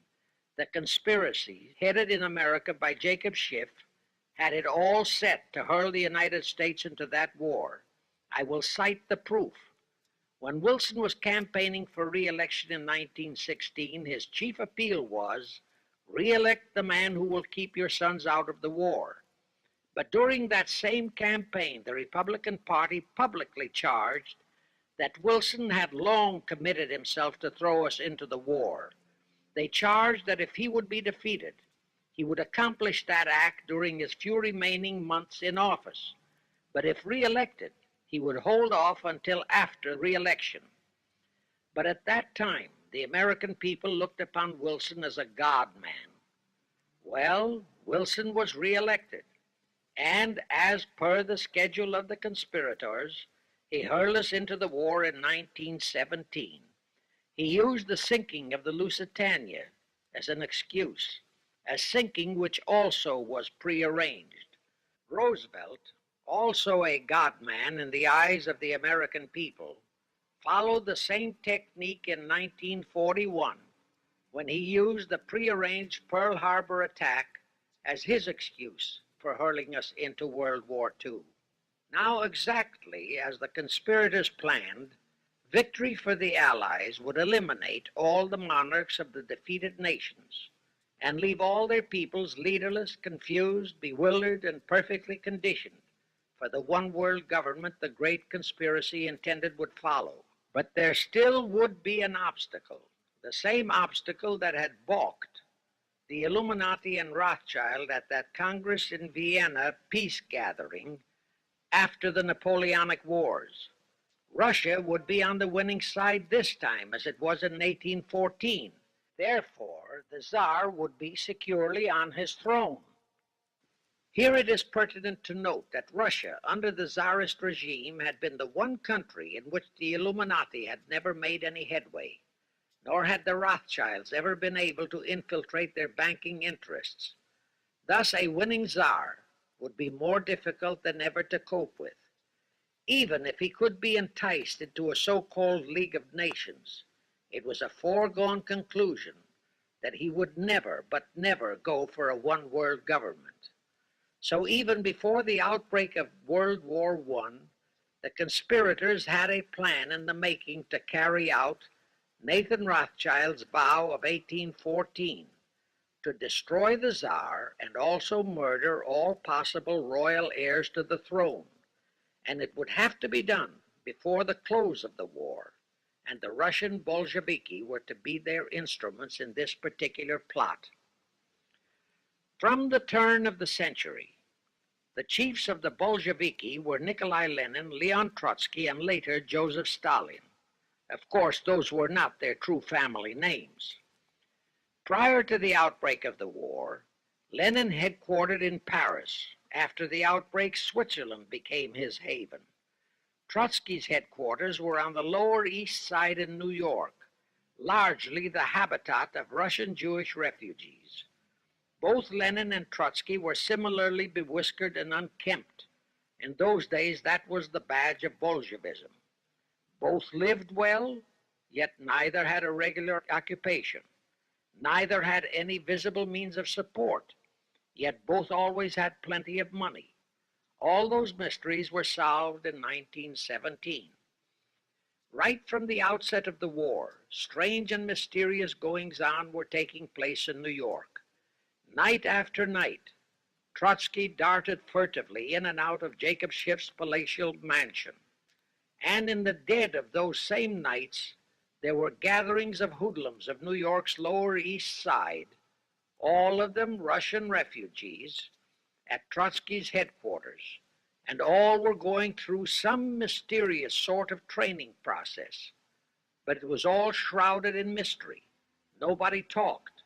the conspiracy, headed in America by Jacob Schiff, had it all set to hurl the United States into that war, I will cite the proof. When Wilson was campaigning for re-election in 1916, his chief appeal was, "Re-elect the man who will keep your sons out of the war." But during that same campaign, the Republican Party publicly charged that Wilson had long committed himself to throw us into the war. They charged that if he would be defeated, he would accomplish that act during his few remaining months in office. But if re-elected, he would hold off until after re-election. But at that time, the American people looked upon Wilson as a god-man. Well, Wilson was re-elected, and as per the schedule of the conspirators, he hurled us into the war in 1917. He used the sinking of the Lusitania as an excuse, a sinking which also was prearranged. Roosevelt, also a god-man in the eyes of the American people, followed the same technique in 1941 when he used the prearranged Pearl Harbor attack as his excuse for hurling us into World War II. Now, exactly as the conspirators planned, victory for the Allies would eliminate all the monarchs of the defeated nations and leave all their peoples leaderless, confused, bewildered, and perfectly conditioned for the one-world government the great conspiracy intended would follow. But there still would be an obstacle, the same obstacle that had balked the Illuminati and Rothschild at that Congress in Vienna peace gathering after the Napoleonic Wars. Russia would be on the winning side this time, as it was in 1814. Therefore, the Tsar would be securely on his throne. Here it is pertinent to note that Russia, under the Tsarist regime, had been the one country in which the Illuminati had never made any headway, nor had the Rothschilds ever been able to infiltrate their banking interests. Thus, a winning Tsar would be more difficult than ever to cope with. Even if he could be enticed into a so-called League of Nations, it was a foregone conclusion that he would never, but never go for a one-world government. So even before the outbreak of World War I, the conspirators had a plan in the making to carry out Nathan Rothschild's vow of 1814 to destroy the Tsar and also murder all possible royal heirs to the throne. And it would have to be done before the close of the war, and the Russian Bolsheviki were to be their instruments in this particular plot. From the turn of the century, the chiefs of the Bolsheviki were Nikolai Lenin, Leon Trotsky, and later Joseph Stalin. Of course, those were not their true family names. Prior to the outbreak of the war, Lenin headquartered in Paris. After the outbreak, Switzerland became his haven. Trotsky's headquarters were on the Lower East Side in New York, largely the habitat of Russian Jewish refugees. Both Lenin and Trotsky were similarly bewhiskered and unkempt. In those days, that was the badge of Bolshevism. Both lived well, yet neither had a regular occupation. Neither had any visible means of support, yet both always had plenty of money. All those mysteries were solved in 1917. Right from the outset of the war, strange and mysterious goings-on were taking place in New York. Night after night, Trotsky darted furtively in and out of Jacob Schiff's palatial mansion. And in the dead of those same nights, there were gatherings of hoodlums of New York's Lower East Side, all of them Russian refugees, at Trotsky's headquarters, and all were going through some mysterious sort of training process. But it was all shrouded in mystery. Nobody talked,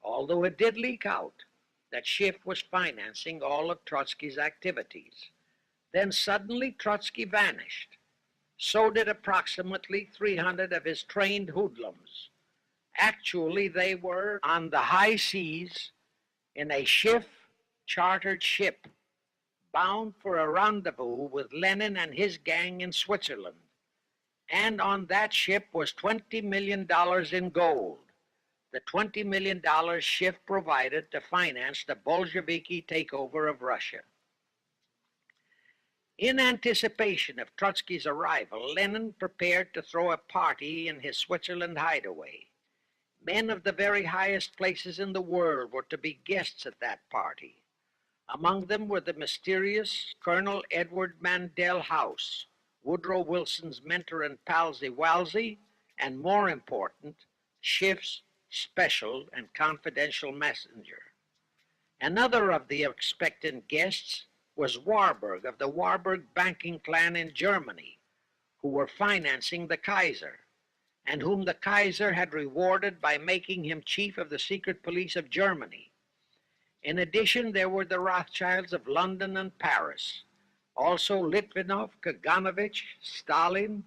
although it did leak out that Schiff was financing all of Trotsky's activities. Then suddenly Trotsky vanished. So did approximately 300 of his trained hoodlums. Actually, they were on the high seas in a Schiff-chartered ship bound for a rendezvous with Lenin and his gang in Switzerland. And on that ship was $20 million in gold, the $20 million Schiff provided to finance the Bolsheviki takeover of Russia. In anticipation of Trotsky's arrival, Lenin prepared to throw a party in his Switzerland hideaway. Men of the very highest places in the world were to be guests at that party. Among them were the mysterious Colonel Edward Mandell House, Woodrow Wilson's mentor and palsy-walsy, and more important, Schiff's special and confidential messenger. Another of the expectant guests was Warburg of the Warburg banking clan in Germany, who were financing the Kaiser, and whom the Kaiser had rewarded by making him chief of the secret police of Germany. In addition, there were the Rothschilds of London and Paris, also Litvinov, Kaganovich, Stalin,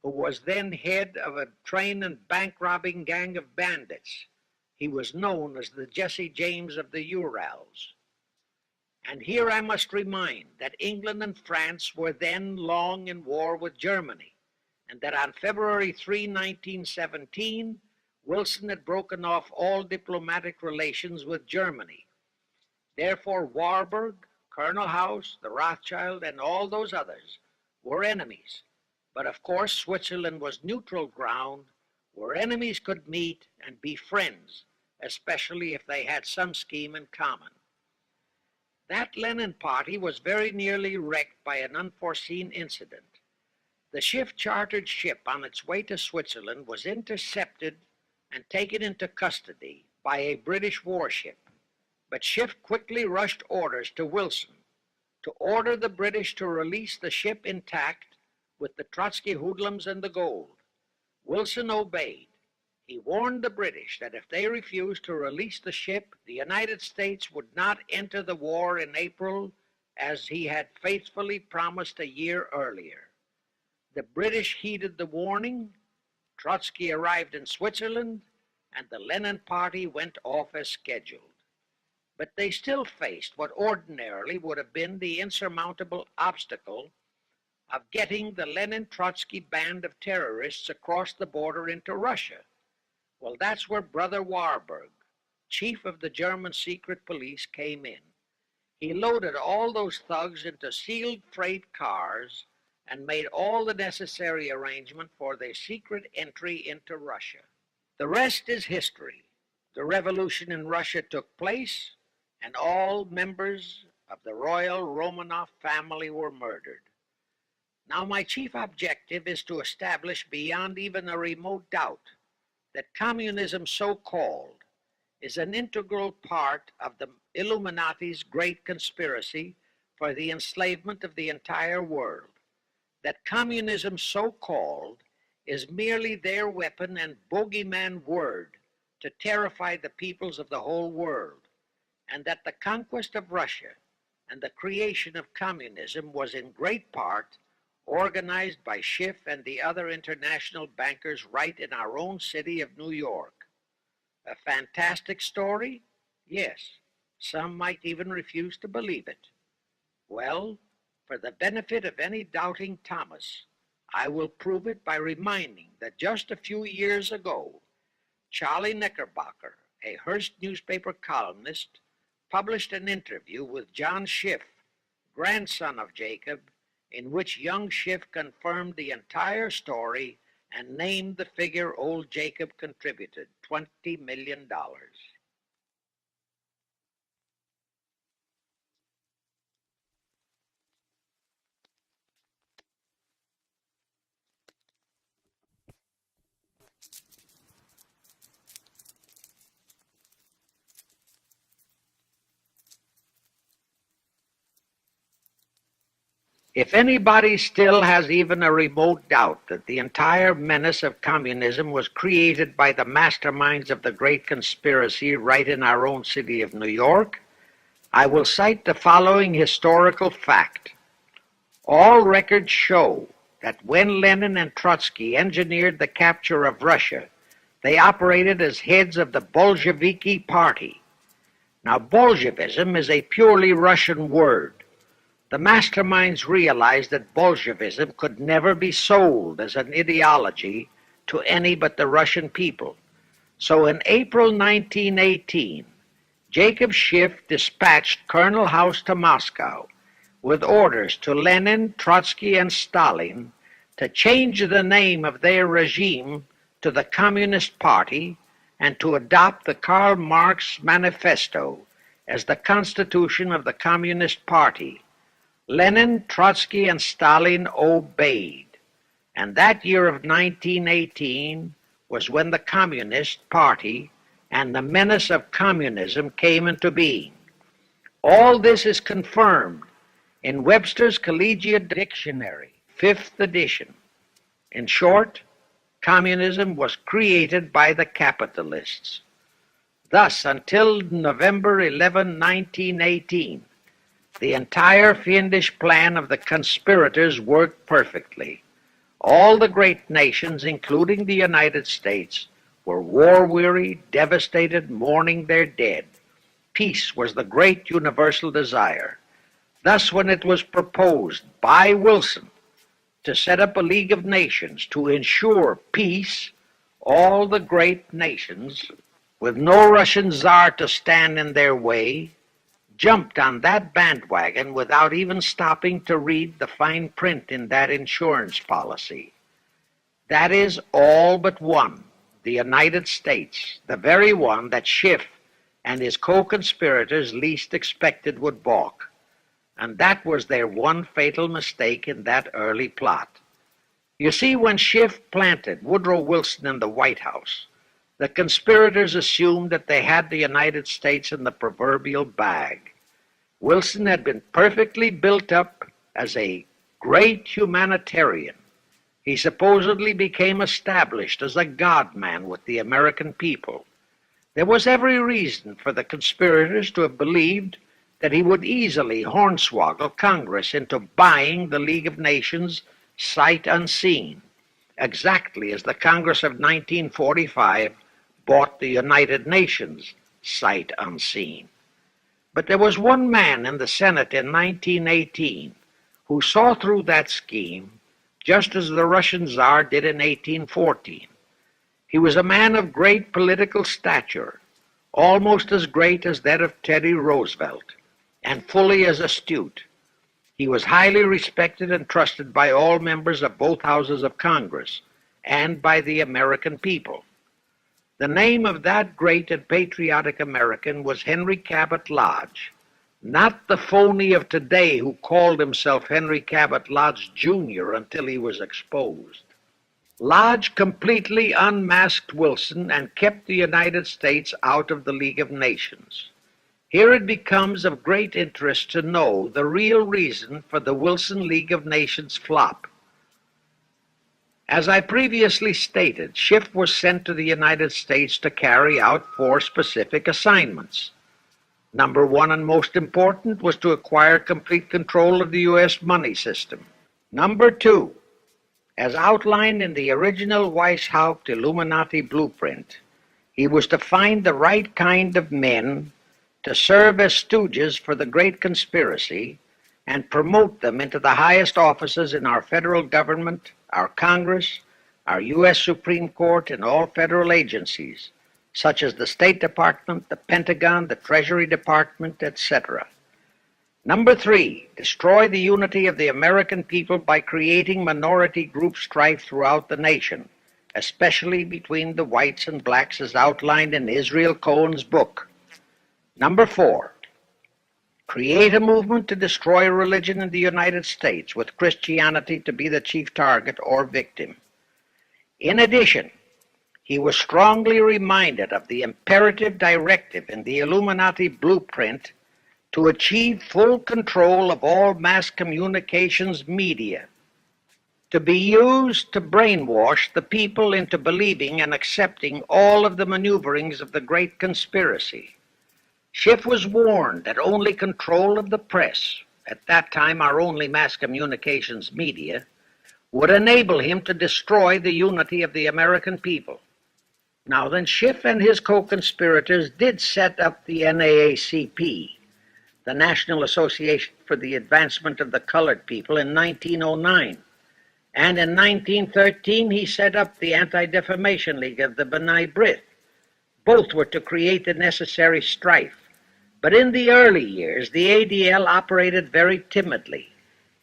who was then head of a train and bank-robbing gang of bandits. He was known as the Jesse James of the Urals. And here I must remind that England and France were then long in war with Germany, and that on February 3, 1917, Wilson had broken off all diplomatic relations with Germany. Therefore, Warburg, Colonel House, the Rothschild, and all those others were enemies. But of course, Switzerland was neutral ground where enemies could meet and be friends, especially if they had some scheme in common. That Lenin party was very nearly wrecked by an unforeseen incident. The Schiff-chartered ship on its way to Switzerland was intercepted and taken into custody by a British warship. But Schiff quickly rushed orders to Wilson to order the British to release the ship intact with the Trotsky hoodlums and the gold. Wilson obeyed. He warned the British that if they refused to release the ship, the United States would not enter the war in April as he had faithfully promised a year earlier. The British heeded the warning. Trotsky arrived in Switzerland, and the Lenin party went off as scheduled. But they still faced what ordinarily would have been the insurmountable obstacle of getting the Lenin-Trotsky band of terrorists across the border into Russia. Well, that's where Brother Warburg, chief of the German secret police, came in. He loaded all those thugs into sealed freight cars and made all the necessary arrangement for their secret entry into Russia. The rest is history. The revolution in Russia took place, and all members of the royal Romanov family were murdered. Now, my chief objective is to establish beyond even a remote doubt that communism, so-called, is an integral part of the Illuminati's great conspiracy for the enslavement of the entire world, that communism, so-called, is merely their weapon and bogeyman word to terrify the peoples of the whole world, and that the conquest of Russia and the creation of communism was in great part organized by Schiff and the other international bankers right in our own city of New York. A fantastic story? Yes, some might even refuse to believe it. Well, for the benefit of any doubting Thomas, I will prove it by reminding that just a few years ago, Charlie Knickerbocker, a Hearst newspaper columnist, published an interview with John Schiff, grandson of Jacob, in which young Schiff confirmed the entire story and named the figure old Jacob contributed, $20 million. If anybody still has even a remote doubt that the entire menace of communism was created by the masterminds of the great conspiracy right in our own city of New York, I will cite the following historical fact. All records show that when Lenin and Trotsky engineered the capture of Russia, they operated as heads of the Bolsheviki Party. Now, Bolshevism is a purely Russian word. The masterminds realized that Bolshevism could never be sold as an ideology to any but the Russian people. So in April 1918, Jacob Schiff dispatched Colonel House to Moscow with orders to Lenin, Trotsky, and Stalin to change the name of their regime to the Communist Party and to adopt the Karl Marx Manifesto as the constitution of the Communist Party. Lenin, Trotsky, and Stalin obeyed, and that year of 1918 was when the Communist Party and the menace of communism came into being. All this is confirmed in Webster's Collegiate Dictionary, 5th edition. In short, communism was created by the capitalists. Thus, until November 11, 1918, the entire fiendish plan of the conspirators worked perfectly. All the great nations, including the United States, were war-weary, devastated, mourning their dead. Peace was the great universal desire. Thus, when it was proposed by Wilson to set up a League of Nations to ensure peace, all the great nations, with no Russian czar to stand in their way, jumped on that bandwagon without even stopping to read the fine print in that insurance policy. That is all but one, the United States, the very one that Schiff and his co-conspirators least expected would balk. And that was their one fatal mistake in that early plot. You see, when Schiff planted Woodrow Wilson in the White House, the conspirators assumed that they had the United States in the proverbial bag. Wilson had been perfectly built up as a great humanitarian. He supposedly became established as a God-man with the American people. There was every reason for the conspirators to have believed that he would easily hornswoggle Congress into buying the League of Nations sight unseen, exactly as the Congress of 1945 bought the United Nations sight unseen. But there was one man in the Senate in 1918 who saw through that scheme just as the Russian Tsar did in 1814. He was a man of great political stature, almost as great as that of Teddy Roosevelt, and fully as astute. He was highly respected and trusted by all members of both houses of Congress and by the American people. The name of that great and patriotic American was Henry Cabot Lodge, not the phony of today who called himself Henry Cabot Lodge, Jr. until he was exposed. Lodge completely unmasked Wilson and kept the United States out of the League of Nations. Here it becomes of great interest to know the real reason for the Wilson League of Nations flop. As I previously stated, Schiff was sent to the United States to carry out 4 specific assignments. Number 1 and most important was to acquire complete control of the U.S. money system. Number 2, as outlined in the original Weishaupt Illuminati blueprint, he was to find the right kind of men to serve as stooges for the great conspiracy and promote them into the highest offices in our federal government, our Congress, our U.S. Supreme Court, and all federal agencies, such as the State Department, the Pentagon, the Treasury Department, etc. Number 3, destroy the unity of the American people by creating minority group strife throughout the nation, especially between the whites and blacks as outlined in Israel Cohen's book. Number 4, create a movement to destroy religion in the United States, with Christianity to be the chief target or victim. In addition, he was strongly reminded of the imperative directive in the Illuminati blueprint to achieve full control of all mass communications media, to be used to brainwash the people into believing and accepting all of the maneuverings of the Great Conspiracy. Schiff was warned that only control of the press, at that time our only mass communications media, would enable him to destroy the unity of the American people. Now then, Schiff and his co-conspirators did set up the NAACP, the National Association for the Advancement of the Colored People, in 1909. And in 1913, he set up the Anti-Defamation League of the B'nai B'rith. Both were to create the necessary strife. But in the early years, the ADL operated very timidly,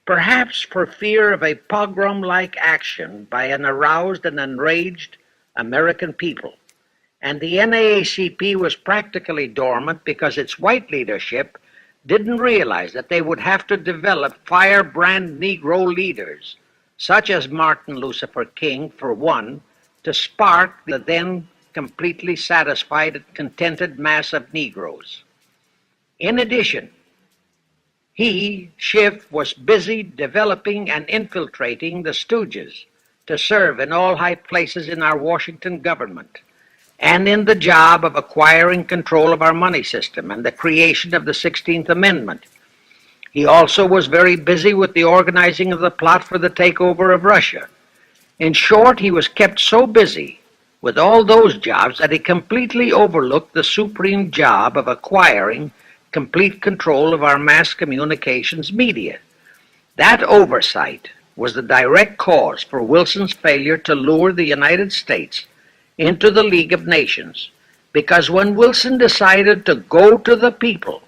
perhaps for fear of a pogrom-like action by an aroused and enraged American people. And the NAACP was practically dormant because its white leadership didn't realize that they would have to develop firebrand Negro leaders, such as Martin Lucifer King, for one, to spark the then completely satisfied and contented mass of Negroes. In addition, Schiff, was busy developing and infiltrating the stooges to serve in all high places in our Washington government, and in the job of acquiring control of our money system and the creation of the 16th Amendment. He also was very busy with the organizing of the plot for the takeover of Russia. In short, he was kept so busy with all those jobs that he completely overlooked the supreme job of acquiring complete control of our mass communications media. That oversight was the direct cause for Wilson's failure to lure the United States into the League of Nations, because when Wilson decided to go to the people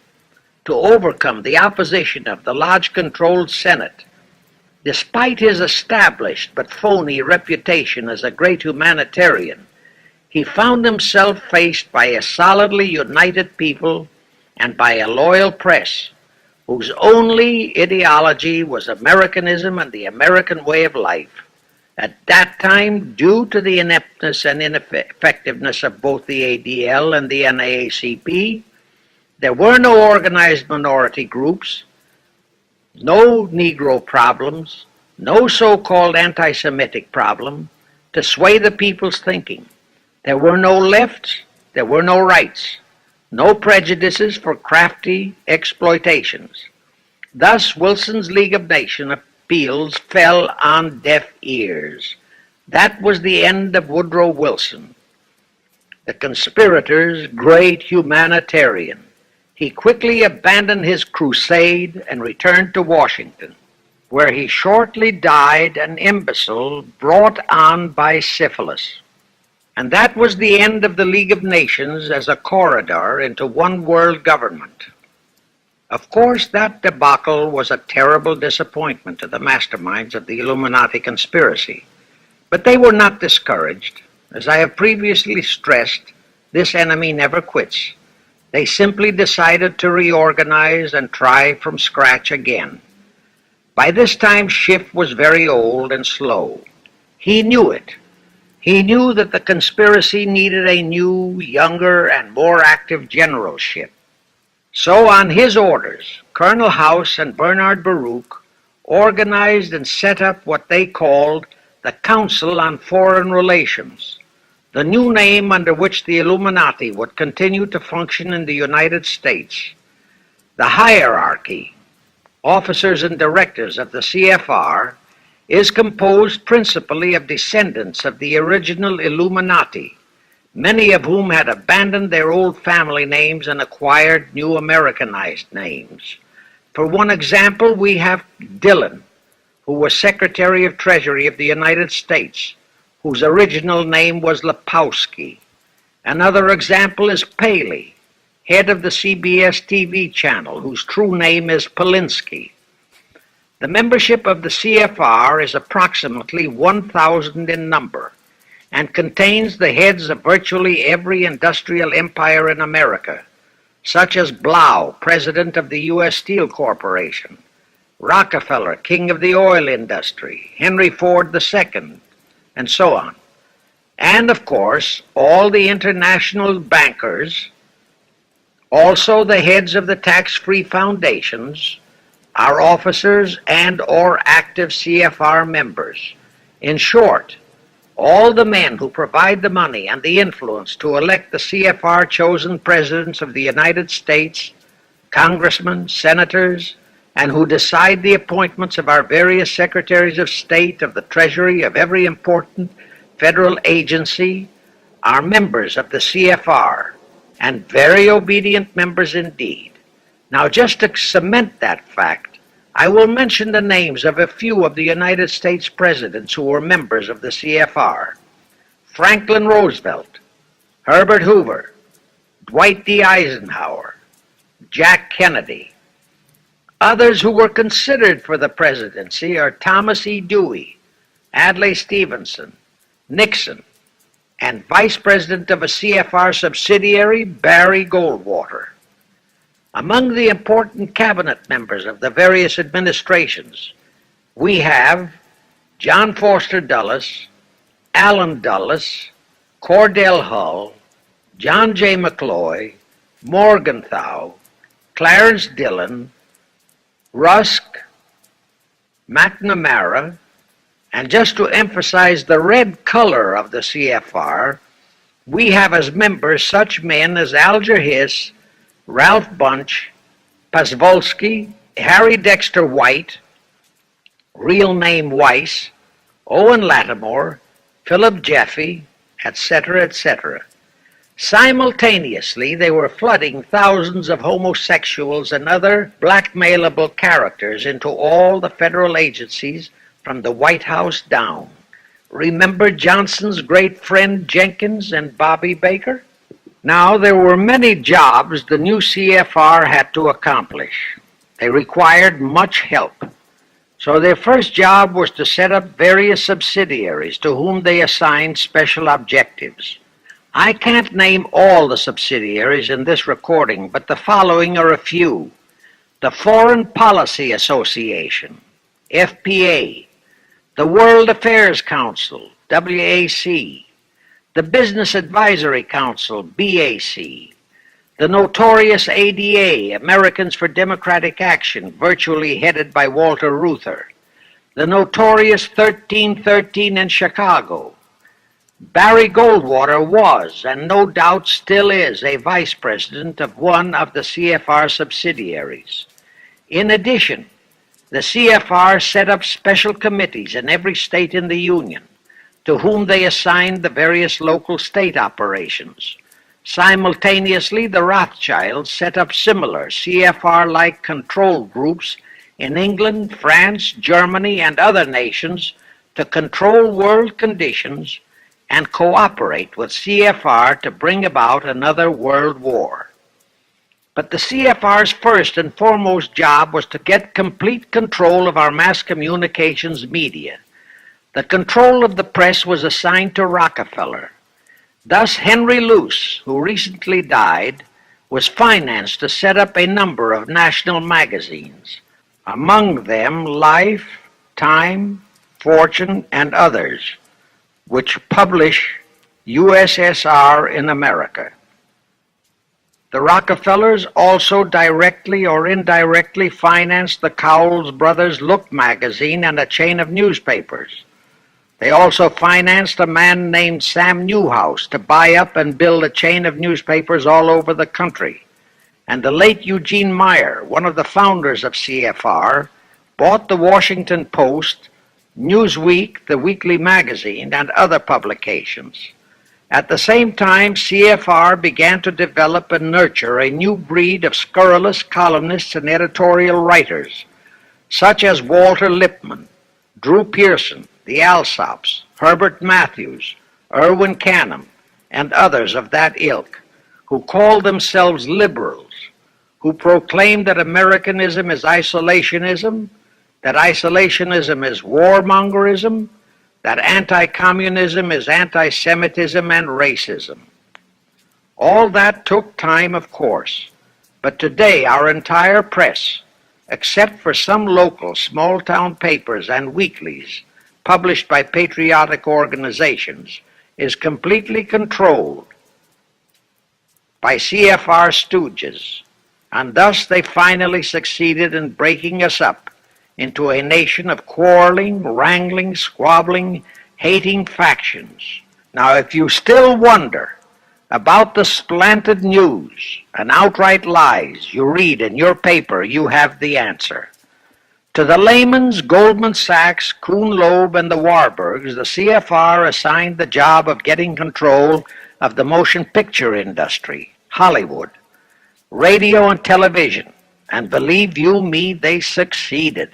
to overcome the opposition of the lodge-controlled Senate, despite his established but phony reputation as a great humanitarian, he found himself faced by a solidly united people and by a loyal press whose only ideology was Americanism and the American way of life. At that time, due to the ineptness and ineffectiveness of both the ADL and the NAACP, there were no organized minority groups, no Negro problems, no so-called anti-Semitic problem to sway the people's thinking. There were no lefts, there were no rights, no prejudices for crafty exploitations. Thus, Wilson's League of Nations appeals fell on deaf ears. That was the end of Woodrow Wilson, the conspirator's great humanitarian. He quickly abandoned his crusade and returned to Washington, where he shortly died an imbecile brought on by syphilis. And that was the end of the League of Nations as a corridor into one world government. Of course, that debacle was a terrible disappointment to the masterminds of the Illuminati conspiracy, but they were not discouraged. As I have previously stressed, this enemy never quits. They simply decided to reorganize and try from scratch again. By this time, Schiff was very old and slow. He knew it. He knew that the conspiracy needed a new, younger, and more active generalship. So on his orders, Colonel House and Bernard Baruch organized and set up what they called the Council on Foreign Relations, the new name under which the Illuminati would continue to function in the United States. The hierarchy, officers and directors of the C.F.R., is composed principally of descendants of the original Illuminati, many of whom had abandoned their old family names and acquired new Americanized names. For one example, we have Dillon, who was Secretary of Treasury of the United States, whose original name was Lepowski. Another example is Paley. head of the CBS TV channel, whose true name is Polinsky. The membership of the C.F.R. is approximately 1,000 in number and contains the heads of virtually every industrial empire in America, such as Blau, president of the U.S. Steel Corporation, Rockefeller, king of the oil industry, Henry Ford II, and so on. And, of course, all the international bankers, also the heads of the tax-free foundations, are officers and or active C.F.R. members. In short, all the men who provide the money and the influence to elect the C.F.R. chosen presidents of the United States, congressmen, senators, and who decide the appointments of our various secretaries of state, of the Treasury, of every important federal agency, are members of the C.F.R., and very obedient members indeed. Now, just to cement that fact, I will mention the names of a few of the United States presidents who were members of the C.F.R. Franklin Roosevelt, Herbert Hoover, Dwight D. Eisenhower, Jack Kennedy. Others who were considered for the presidency are Thomas E. Dewey, Adlai Stevenson, Nixon, and Vice President of a C.F.R. subsidiary, Barry Goldwater. Among the important cabinet members of the various administrations, we have John Foster Dulles, Allen Dulles, Cordell Hull, John J. McCloy, Morgenthau, Clarence Dillon, Rusk, McNamara, and just to emphasize the red color of the C.F.R., we have as members such men as Alger Hiss, Ralph Bunche, Pasvolsky, Harry Dexter White, real name Weiss, Owen Lattimore, Philip Jeffy, etc., etc. Simultaneously, they were flooding thousands of homosexuals and other blackmailable characters into all the federal agencies from the White House down. Remember Johnson's great friend Jenkins and Bobby Baker? Now, there were many jobs the new C.F.R. had to accomplish. They required much help. So their first job was to set up various subsidiaries to whom they assigned special objectives. I can't name all the subsidiaries in this recording, but the following are a few. The Foreign Policy Association, FPA, the World Affairs Council, WAC, the Business Advisory Council, BAC, the notorious ADA, Americans for Democratic Action, virtually headed by Walter Reuther, the notorious 1313 in Chicago. Barry Goldwater was, and no doubt still is, a vice president of one of the C.F.R. subsidiaries. In addition, the C.F.R. set up special committees in every state in the Union, to whom they assigned the various local state operations. Simultaneously, the Rothschilds set up similar C.F.R.-like control groups in England, France, Germany, and other nations to control world conditions and cooperate with C.F.R. to bring about another world war. But the C.F.R.'s first and foremost job was to get complete control of our mass communications media. The control of the press was assigned to Rockefeller. Thus, Henry Luce, who recently died, was financed to set up a number of national magazines, among them Life, Time, Fortune, and others, which publish USSR in America. The Rockefellers also directly or indirectly financed the Cowles Brothers Look magazine and a chain of newspapers. They also financed a man named Sam Newhouse to buy up and build a chain of newspapers all over the country. And the late Eugene Meyer, one of the founders of C.F.R., bought the Washington Post, Newsweek, the weekly magazine, and other publications. At the same time, C.F.R. began to develop and nurture a new breed of scurrilous columnists and editorial writers, such as Walter Lippmann, Drew Pearson, the Alsops, Herbert Matthews, Irwin Canham, and others of that ilk, who call themselves liberals, who proclaim that Americanism is isolationism, that isolationism is warmongerism, that anti-communism is anti-Semitism and racism. All that took time, of course, but today our entire press, except for some local small-town papers and weeklies published by patriotic organizations, is completely controlled by C.F.R. stooges, and thus they finally succeeded in breaking us up into a nation of quarreling, wrangling, squabbling, hating factions. Now, if you still wonder about the slanted news and outright lies you read in your paper, you have the answer. To the Lehmans, Goldman Sachs, Kuhn Loeb, and the Warburgs, the C.F.R. assigned the job of getting control of the motion picture industry, Hollywood, radio and television, and believe you me, they succeeded.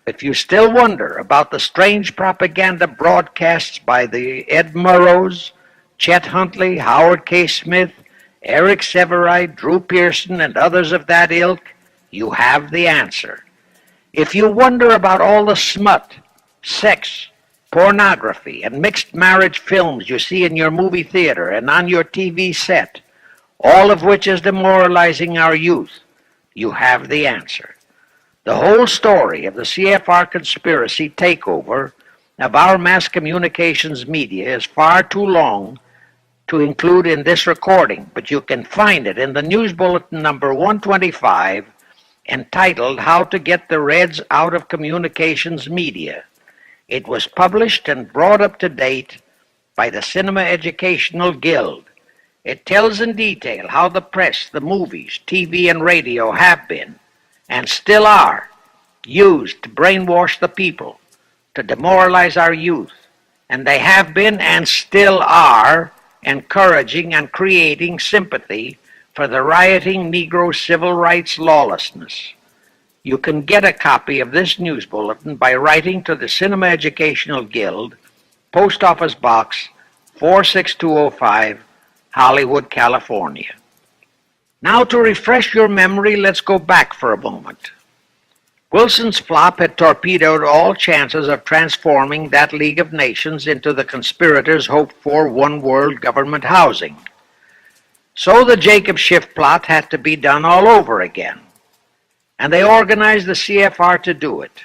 If you still wonder about the strange propaganda broadcasts by the N.W.Os, Chet Huntley, Howard K. Smith, Eric Severide, Drew Pearson, and others of that ilk, you have the answer. If you wonder about all the smut, sex, pornography, and mixed marriage films you see in your movie theater and on your TV set, all of which is demoralizing our youth, you have the answer. The whole story of the C.F.R. conspiracy takeover of our mass communications media is far too long to include in this recording, but you can find it in the News Bulletin number 125, entitled How to Get the Reds Out of Communications Media. It was published and brought up to date by the Cinema Educational Guild. It tells in detail how the press, the movies, TV, and radio have been, and still are, used to brainwash the people, to demoralize our youth, and they have been and still are encouraging and creating sympathy for the rioting Negro civil rights lawlessness. You can get a copy of this news bulletin by writing to the Cinema Educational Guild, Post Office Box 46205, Hollywood, California. Now, to refresh your memory, let's go back for a moment. Wilson's flop had torpedoed all chances of transforming that League of Nations into the conspirators' hoped-for one-world government housing. So the Jacob Schiff plot had to be done all over again, and they organized the C.F.R. to do it.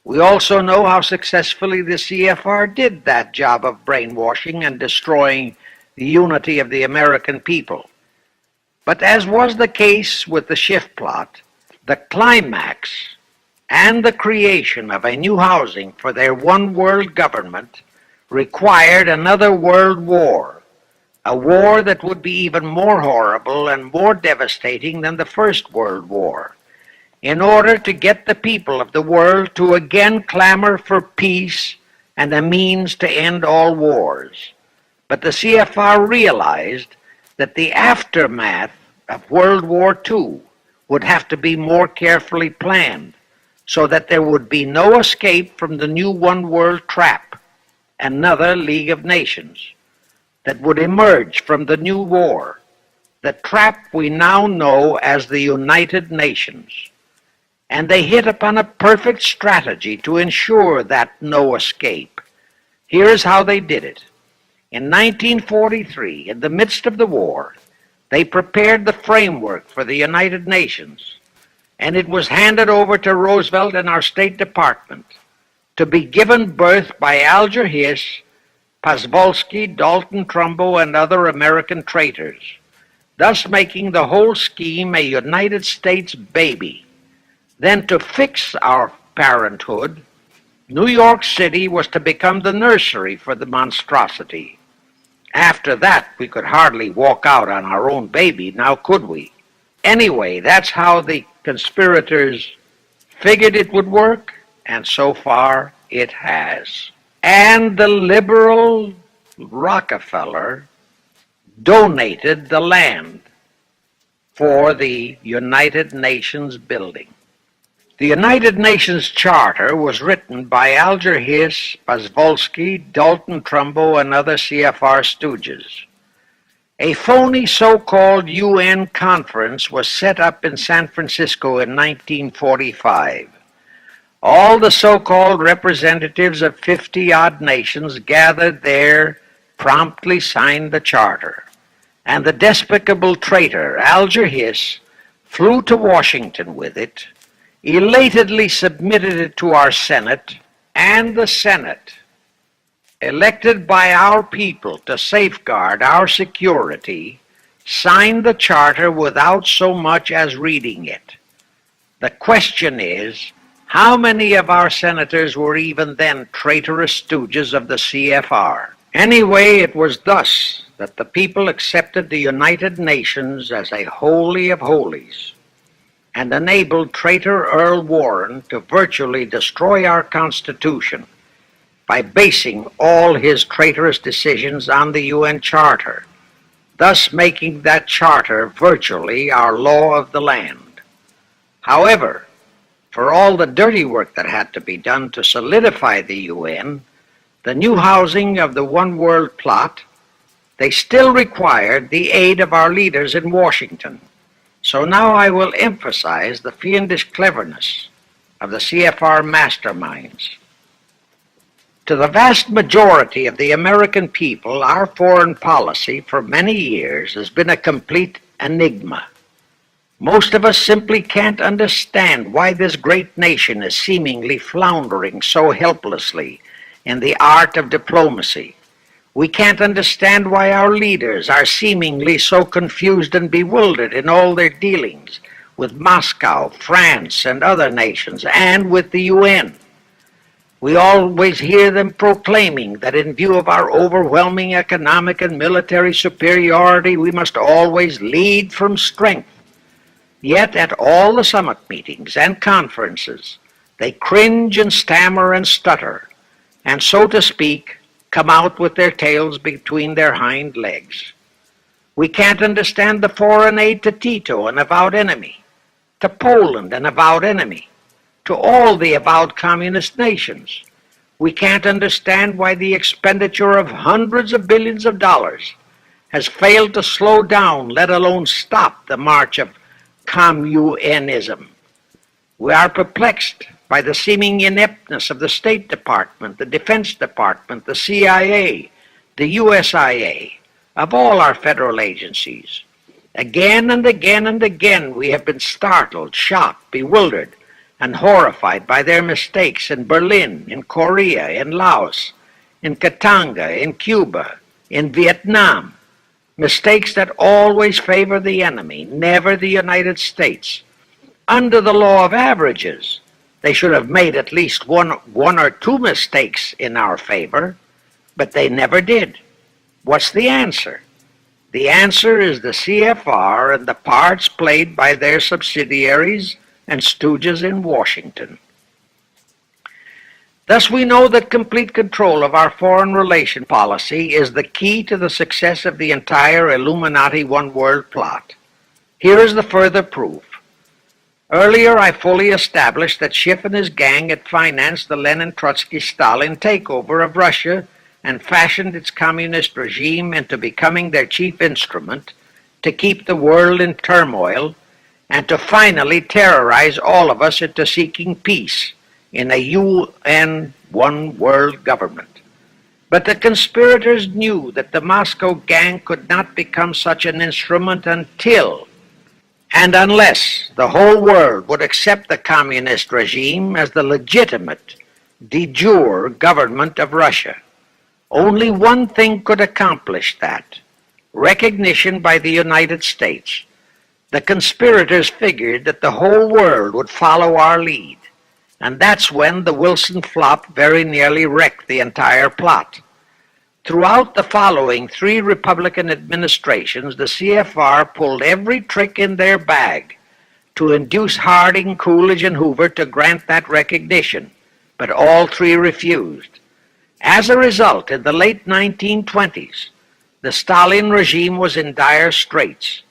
We also know how successfully the C.F.R. did that job of brainwashing and destroying the unity of the American people. But as was the case with the Schiff plot, the climax and the creation of a new housing for their one-world government required another world war, a war that would be even more horrible and more devastating than the First World War, in order to get the people of the world to again clamor for peace and a means to end all wars. But the C.F.R. realized that the aftermath of World War II would have to be more carefully planned, so that there would be no escape from the new one-world trap, another League of Nations, that would emerge from the new war, the trap we now know as the United Nations. And they hit upon a perfect strategy to ensure that no escape. Here's how they did it. In 1943, in the midst of the war, they prepared the framework for the United Nations, and it was handed over to Roosevelt and our State Department to be given birth by Alger Hiss, Pozvolsky, Dalton Trumbo, and other American traitors, thus making the whole scheme a United States baby. Then, to fix our parenthood, New York City was to become the nursery for the monstrosity. After that, we could hardly walk out on our own baby, now could we? Anyway, that's how the conspirators figured it would work, and so far it has. And the liberal Rockefeller donated the land for the United Nations building. The United Nations Charter was written by Alger Hiss, Pozvolsky, Dalton Trumbo, and other C.F.R. stooges. A phony so-called UN conference was set up in San Francisco in 1945. All the so-called representatives of 50-odd nations gathered there, promptly signed the charter, and the despicable traitor Alger Hiss flew to Washington with it, elatedly submitted it to our Senate, and the Senate, elected by our people to safeguard our security, signed the charter without so much as reading it. The question is, how many of our senators were even then traitorous stooges of the C.F.R.? Anyway, it was thus that the people accepted the United Nations as a holy of holies and enabled traitor Earl Warren to virtually destroy our Constitution by basing all his traitorous decisions on the UN Charter, thus making that charter virtually our law of the land. However, for all the dirty work that had to be done to solidify the UN, the new housing of the One World plot, they still required the aid of our leaders in Washington. So now I will emphasize the fiendish cleverness of the C.F.R. masterminds. To the vast majority of the American people, our foreign policy for many years has been a complete enigma. Most of us simply can't understand why this great nation is seemingly floundering so helplessly in the art of diplomacy. We can't understand why our leaders are seemingly so confused and bewildered in all their dealings with Moscow, France, and other nations, and with the UN. We always hear them proclaiming that in view of our overwhelming economic and military superiority, we must always lead from strength. Yet at all the summit meetings and conferences, they cringe and stammer and stutter, and so to speak, come out with their tails between their hind legs. We can't understand the foreign aid to Tito, an avowed enemy, to Poland, an avowed enemy, to all the avowed communist nations. We can't understand why the expenditure of hundreds of billions of dollars has failed to slow down, let alone stop, the march of communism. We are perplexed by the seeming ineptness of the State Department, the Defense Department, the CIA, the USIA, of all our federal agencies. Again and again and again we have been startled, shocked, bewildered, and horrified by their mistakes in Berlin, in Korea, in Laos, in Katanga, in Cuba, in Vietnam. Mistakes that always favor the enemy, never the United States. Under the law of averages, they should have made at least one or two mistakes in our favor, but they never did. What's the answer? The answer is the C.F.R. and the parts played by their subsidiaries and stooges in Washington. Thus we know that complete control of our foreign relation policy is the key to the success of the entire Illuminati One World plot. Here is the further proof. Earlier I fully established that Schiff and his gang had financed the Lenin-Trotsky-Stalin takeover of Russia and fashioned its communist regime into becoming their chief instrument to keep the world in turmoil and to finally terrorize all of us into seeking peace in a UN One World government. But the conspirators knew that the Moscow gang could not become such an instrument until and unless the whole world would accept the communist regime as the legitimate, de jure government of Russia. Only one thing could accomplish that: recognition by the United States. The conspirators figured that the whole world would follow our lead, and that's when the Wilson flop very nearly wrecked the entire plot. Throughout the following 3 Republican administrations, the C.F.R. pulled every trick in their bag to induce Harding, Coolidge, and Hoover to grant that recognition, but all 3 refused. As a result, in the late 1920s, the Stalin regime was in dire straits.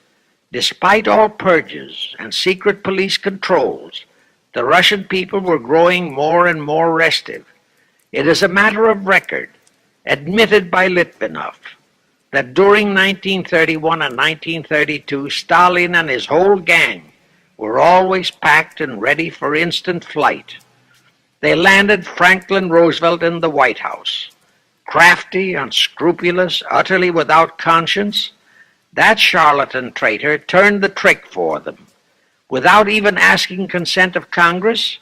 Despite all purges and secret police controls, the Russian people were growing more and more restive. It is a matter of record, admitted by Litvinov. that during 1931 and 1932, Stalin and his whole gang were always packed and ready for instant flight. They landed Franklin Roosevelt in the White House. Crafty, unscrupulous, utterly without conscience, that charlatan traitor turned the trick for them. Without even asking consent of Congress,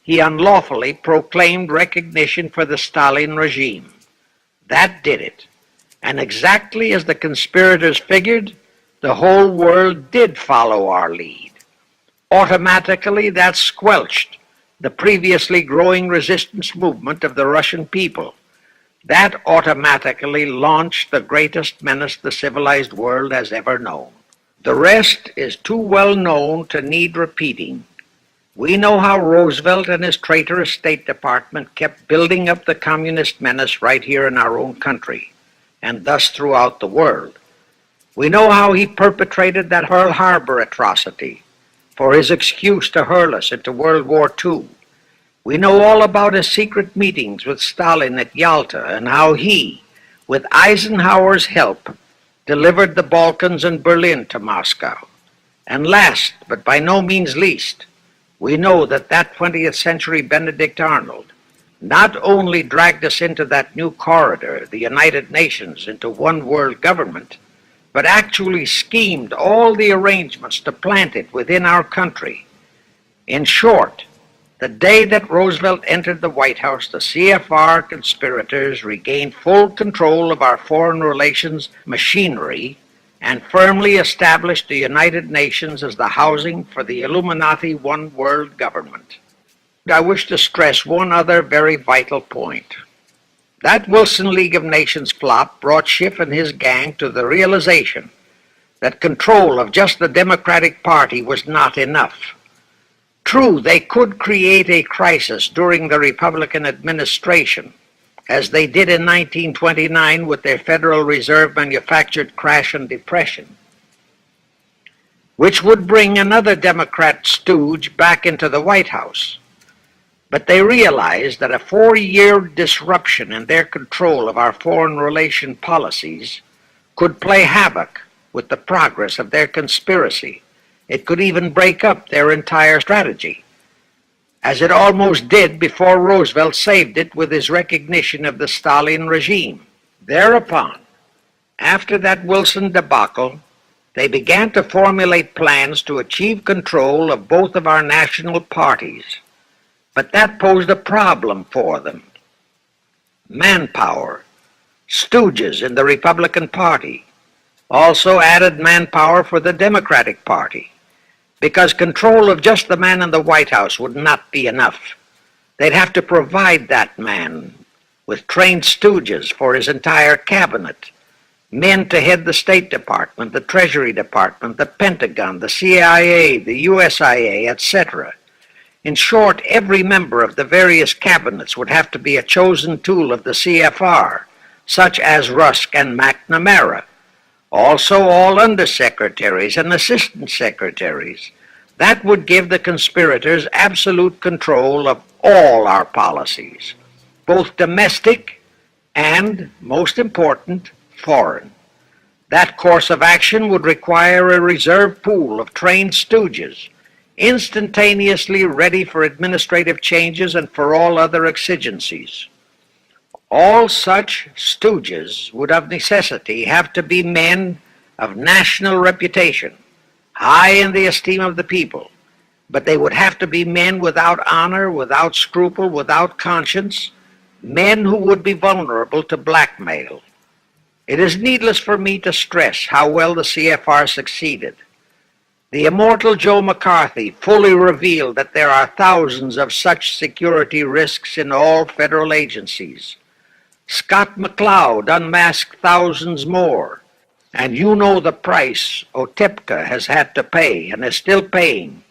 he unlawfully proclaimed recognition for the Stalin regime. That did it. And exactly as the conspirators figured, the whole world did follow our lead. Automatically, that squelched the previously growing resistance movement of the Russian people. That automatically launched the greatest menace the civilized world has ever known. The rest is too well known to need repeating. We know how Roosevelt and his traitorous State Department kept building up the communist menace right here in our own country, and thus throughout the world. We know how he perpetrated that Pearl Harbor atrocity for his excuse to hurl us into World War II. We know all about his secret meetings with Stalin at Yalta and how he, with Eisenhower's help, delivered the Balkans and Berlin to Moscow. And last, but by no means least, we know that 20th century Benedict Arnold not only dragged us into that new corridor, the United Nations, into one world government, but actually schemed all the arrangements to plant it within our country. In short, the day that Roosevelt entered the White House, the C.F.R. conspirators regained full control of our foreign relations machinery and firmly established the United Nations as the housing for the Illuminati one world government. I wish to stress one other very vital point. That Wilson League of Nations flop brought Schiff and his gang to the realization that control of just the Democratic Party was not enough. True, they could create a crisis during the Republican administration, as they did in 1929 with their Federal Reserve manufactured crash and depression, which would bring another Democrat stooge back into the White House. But they realized that a 4-year disruption in their control of our foreign relation policies could play havoc with the progress of their conspiracy. It could even break up their entire strategy, as it almost did before Roosevelt saved it with his recognition of the Stalin regime. Thereupon, after that Wilson debacle, they began to formulate plans to achieve control of both of our national parties. But that posed a problem for them. Manpower. Stooges in the Republican Party also added manpower for the Democratic Party, because control of just the man in the White House would not be enough. They'd have to provide that man with trained stooges for his entire cabinet, men to head the State Department, the Treasury Department, the Pentagon, the CIA, the USIA, etc. In short, every member of the various cabinets would have to be a chosen tool of the C.F.R., such as Rusk and McNamara. Also all undersecretaries and assistant secretaries. That would give the conspirators absolute control of all our policies, both domestic and, most important, foreign. That course of action would require a reserve pool of trained stooges, instantaneously ready for administrative changes and for all other exigencies. All such stooges would of necessity have to be men of national reputation, high in the esteem of the people, but they would have to be men without honor, without scruple, without conscience, men who would be vulnerable to blackmail. It is needless for me to stress how well the C.F.R. succeeded. The immortal Joe McCarthy fully revealed that there are thousands of such security risks in all federal agencies. Scott McCloud unmasked thousands more, and you know the price Otepka has had to pay and is still paying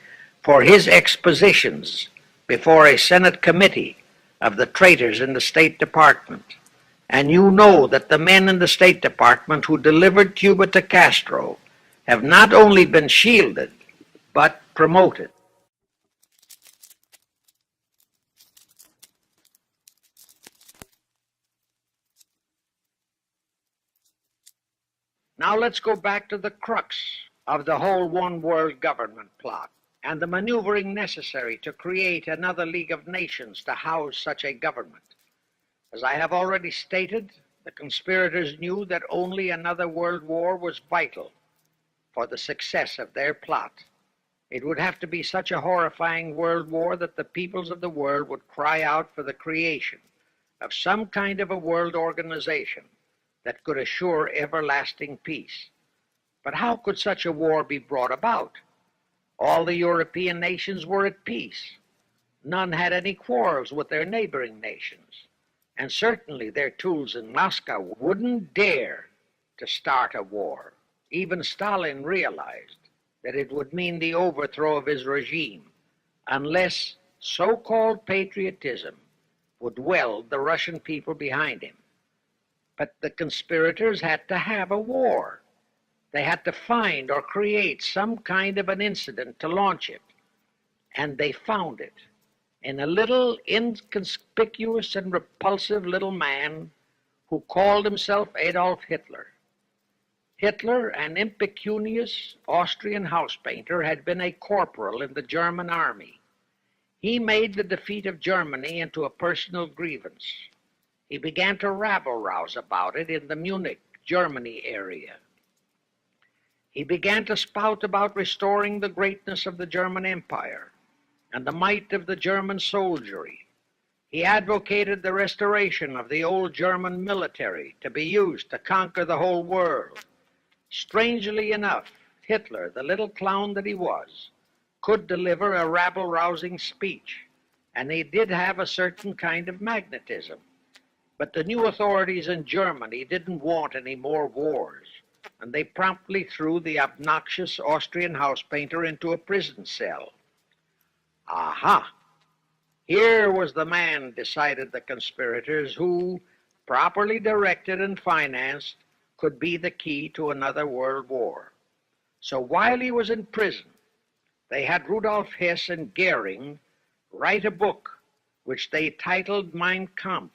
for his expositions before a Senate committee of the traitors in the State Department. And you know that the men in the State Department who delivered Cuba to Castro have not only been shielded, but promoted. Now let's go back to the crux of the whole one world government plot and the maneuvering necessary to create another League of Nations to house such a government. As I have already stated, the conspirators knew that only another world war was vital for the success of their plot. It would have to be such a horrifying world war that the peoples of the world would cry out for the creation of some kind of a world organization that could assure everlasting peace. But how could such a war be brought about? All the European nations were at peace. None had any quarrels with their neighboring nations, and certainly their tools in Moscow wouldn't dare to start a war. Even Stalin realized that it would mean the overthrow of his regime unless so-called patriotism would weld the Russian people behind him. But the conspirators had to have a war. They had to find or create some kind of an incident to launch it. And they found it in a little inconspicuous and repulsive little man who called himself Adolf Hitler. Hitler, an impecunious Austrian house painter, had been a corporal in the German army. He made the defeat of Germany into a personal grievance. He began to rabble-rouse about it in the Munich, Germany area. He began to spout about restoring the greatness of the German Empire and the might of the German soldiery. He advocated the restoration of the old German military to be used to conquer the whole world. Strangely enough, Hitler, the little clown that he was, could deliver a rabble-rousing speech, and he did have a certain kind of magnetism. But the new authorities in Germany didn't want any more wars, and they promptly threw the obnoxious Austrian house painter into a prison cell. Aha! Here was the man, decided the conspirators, who, properly directed and financed, could be the key to another world war. So while he was in prison, they had Rudolf Hess and Goering write a book which they titled Mein Kampf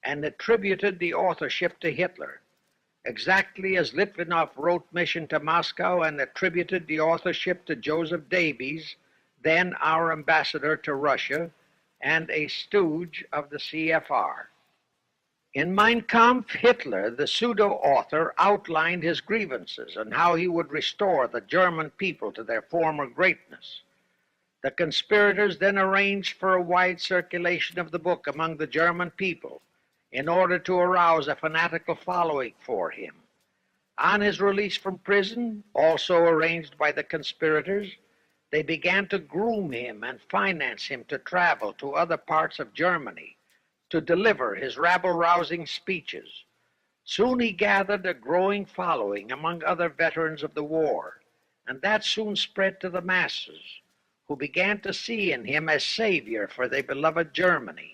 and attributed the authorship to Hitler, exactly as Litvinov wrote Mission to Moscow and attributed the authorship to Joseph Davies, then our ambassador to Russia and a stooge of the C.F.R. In Mein Kampf, Hitler, the pseudo-author, outlined his grievances and how he would restore the German people to their former greatness. The conspirators then arranged for a wide circulation of the book among the German people in order to arouse a fanatical following for him. On his release from prison, also arranged by the conspirators, they began to groom him and finance him to travel to other parts of Germany to deliver his rabble-rousing speeches. Soon he gathered a growing following among other veterans of the war, and that soon spread to the masses, who began to see in him a savior for their beloved Germany.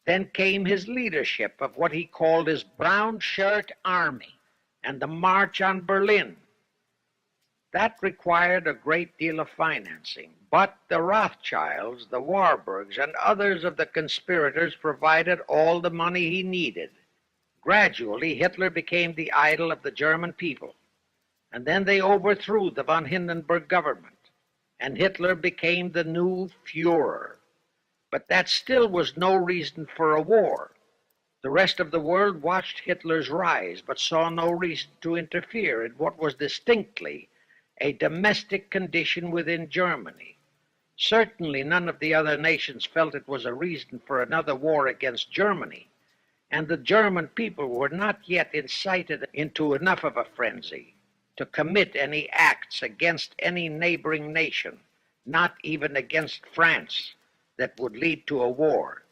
Then came his leadership of what he called his Brown Shirt Army and the March on Berlin. That required a great deal of financing, but the Rothschilds, the Warburgs, and others of the conspirators provided all the money he needed. Gradually, Hitler became the idol of the German people, and then they overthrew the von Hindenburg government, and Hitler became the new Führer. But that still was no reason for a war. The rest of the world watched Hitler's rise, but saw no reason to interfere in what was distinctly a domestic condition within Germany. Certainly none of the other nations felt it was a reason for another war against Germany, and the German people were not yet incited into enough of a frenzy to commit any acts against any neighboring nation, not even against France, that would lead to a war.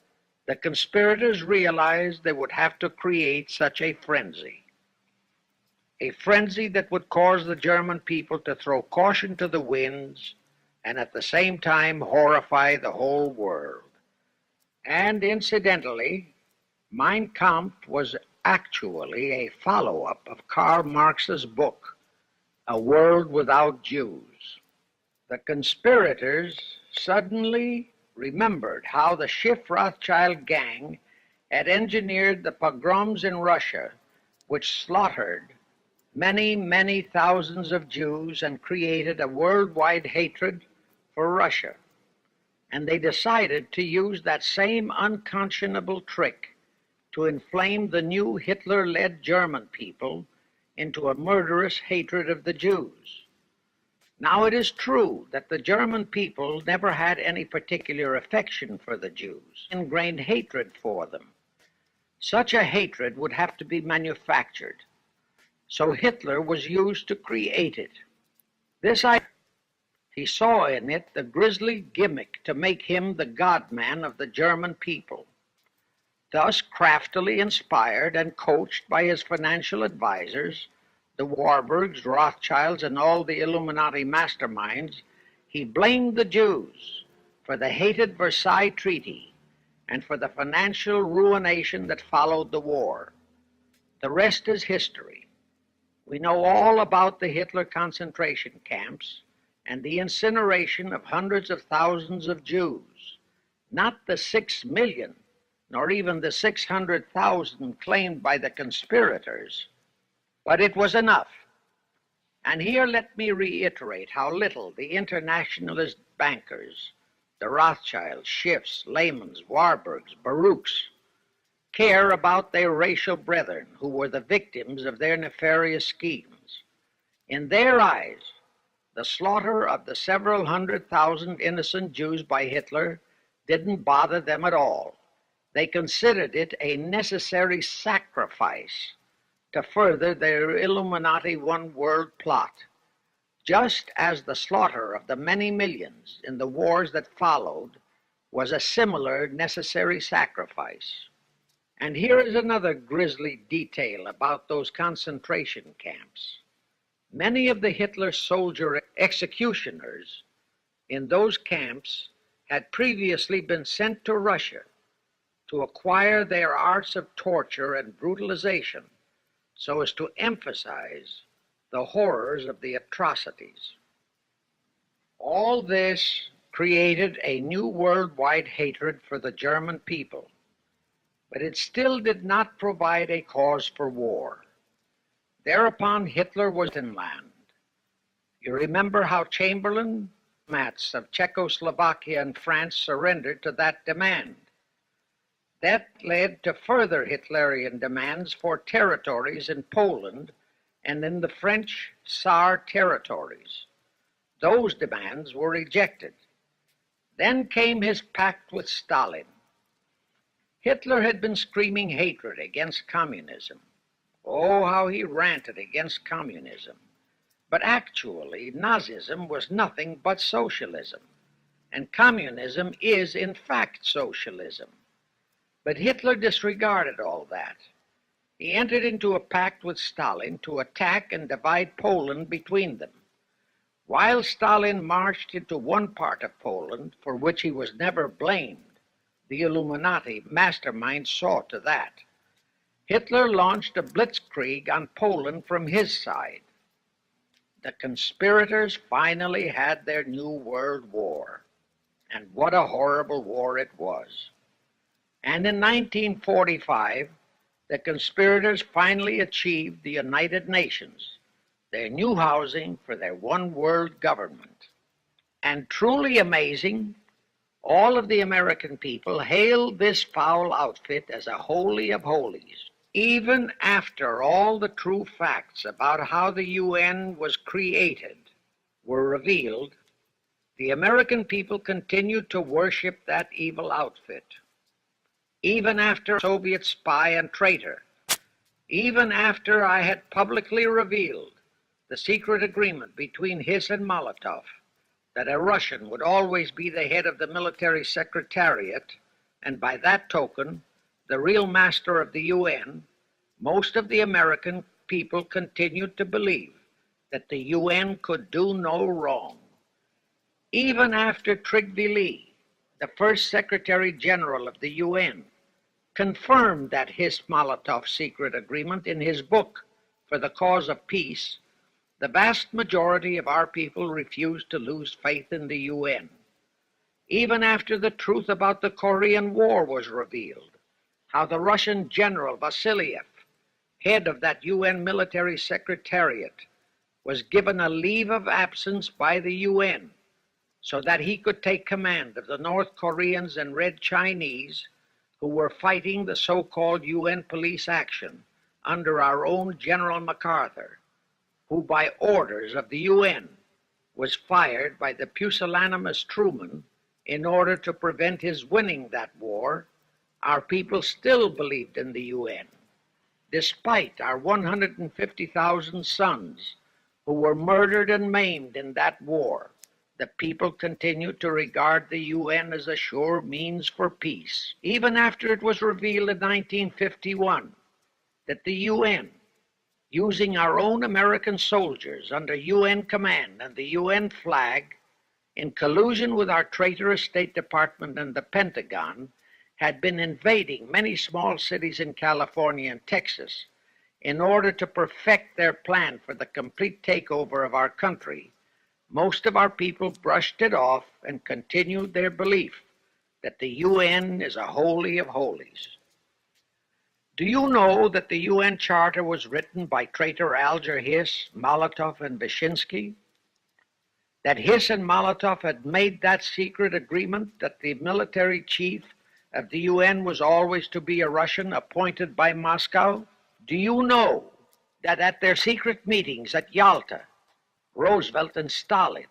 The conspirators realized they would have to create such a frenzy that would cause the German people to throw caution to the winds and at the same time horrify the whole world. And incidentally, Mein Kampf was actually a follow-up of Karl Marx's book, A World Without Jews. The conspirators suddenly remembered how the Schiff-Rothschild gang had engineered the pogroms in Russia, which slaughtered many, many thousands of Jews and created a worldwide hatred for Russia. And they decided to use that same unconscionable trick to inflame the new Hitler-led German people into a murderous hatred of the Jews. Now it is true that the German people never had any particular affection for the Jews, ingrained hatred for them. Such a hatred would have to be manufactured. So Hitler was used to create it. He saw in it the grisly gimmick to make him the God-man of the German people. Thus, craftily inspired and coached by his financial advisors, the Warburgs, Rothschilds, and all the Illuminati masterminds, he blamed the Jews for the hated Versailles Treaty and for the financial ruination that followed the war. The rest is history. We know all about the Hitler concentration camps and the incineration of hundreds of thousands of Jews, not the 6 million, nor even the 600,000 claimed by the conspirators, but it was enough. And here let me reiterate how little the internationalist bankers, the Rothschilds, Schiffs, Lehmans, Warburgs, Baruchs, care about their racial brethren who were the victims of their nefarious schemes. In their eyes, the slaughter of the several 100,000 innocent Jews by Hitler didn't bother them at all. They considered it a necessary sacrifice to further their Illuminati one-world plot, just as the slaughter of the many millions in the wars that followed was a similar necessary sacrifice. And here is another grisly detail about those concentration camps. Many of the Hitler soldier executioners in those camps had previously been sent to Russia to acquire their arts of torture and brutalization so as to emphasize the horrors of the atrocities. All this created a new worldwide hatred for the German people, but it still did not provide a cause for war. Thereupon Hitler was in land. You remember how Chamberlain, diplomats of Czechoslovakia and France surrendered to that demand. That led to further Hitlerian demands for territories in Poland and in the French Saar territories. Those demands were rejected. Then came his pact with Stalin. Hitler had been screaming hatred against communism. Oh, how he ranted against communism. But actually, Nazism was nothing but socialism, and communism is, in fact, socialism. But Hitler disregarded all that. He entered into a pact with Stalin to attack and divide Poland between them. While Stalin marched into one part of Poland, for which he was never blamed, the Illuminati mastermind saw to that. Hitler launched a blitzkrieg on Poland from his side. The conspirators finally had their new world war, and what a horrible war it was. And in 1945, the conspirators finally achieved the United Nations, their new housing for their one world government. And truly amazing, all of the American people hailed this foul outfit as a holy of holies. Even after all the true facts about how the UN was created were revealed, the American people continued to worship that evil outfit. Even after a Soviet spy and traitor, even after I had publicly revealed the secret agreement between Hiss and Molotov that a Russian would always be the head of the military secretariat, and by that token, the real master of the UN, most of the American people continued to believe that the UN could do no wrong. Even after Tryggvi, the first Secretary General of the UN, confirmed that Hiss-Molotov secret agreement in his book For the Cause of Peace, the vast majority of our people refused to lose faith in the UN. Even after the truth about the Korean War was revealed, how the Russian General Vasiliev head of that UN military secretariat, was given a leave of absence by the UN so that he could take command of the North Koreans and Red Chinese who were fighting the so-called UN police action under our own General MacArthur, who by orders of the UN was fired by the pusillanimous Truman in order to prevent his winning that war. Our people still believed in the UN. Despite our 150,000 sons who were murdered and maimed in that war, the people continued to regard the UN as a sure means for peace, even after it was revealed in 1951 that the UN, using our own American soldiers under UN command and the UN flag, in collusion with our traitorous State Department and the Pentagon, had been invading many small cities in California and Texas in order to perfect their plan for the complete takeover of our country. Most of our people brushed it off and continued their belief that the UN is a holy of holies. Do you know that the UN Charter was written by traitor Alger Hiss, Molotov, and Vyshinsky? That Hiss and Molotov had made that secret agreement that the military chief of the UN was always to be a Russian appointed by Moscow? Do you know that at their secret meetings at Yalta, Roosevelt and Stalin,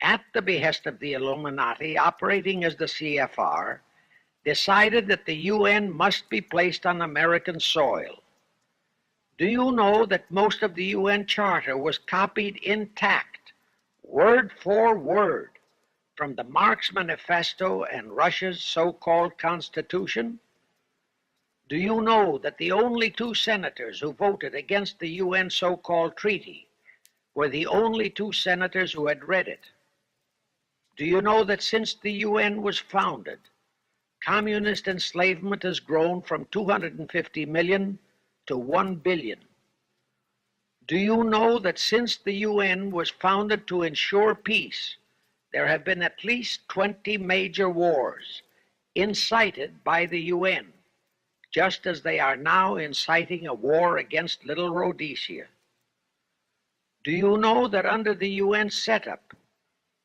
at the behest of the Illuminati operating as the C.F.R., decided that the UN must be placed on American soil? Do you know that most of the UN Charter was copied intact, word for word, from the Marx Manifesto and Russia's so-called Constitution? Do you know that the only two senators who voted against the UN so-called treaty were the only two senators who had read it? Do you know that since the UN was founded, communist enslavement has grown from 250 million to 1 billion? Do you know that since the UN was founded to ensure peace, there have been at least 20 major wars incited by the UN, just as they are now inciting a war against Little Rhodesia? Do you know that under the UN setup,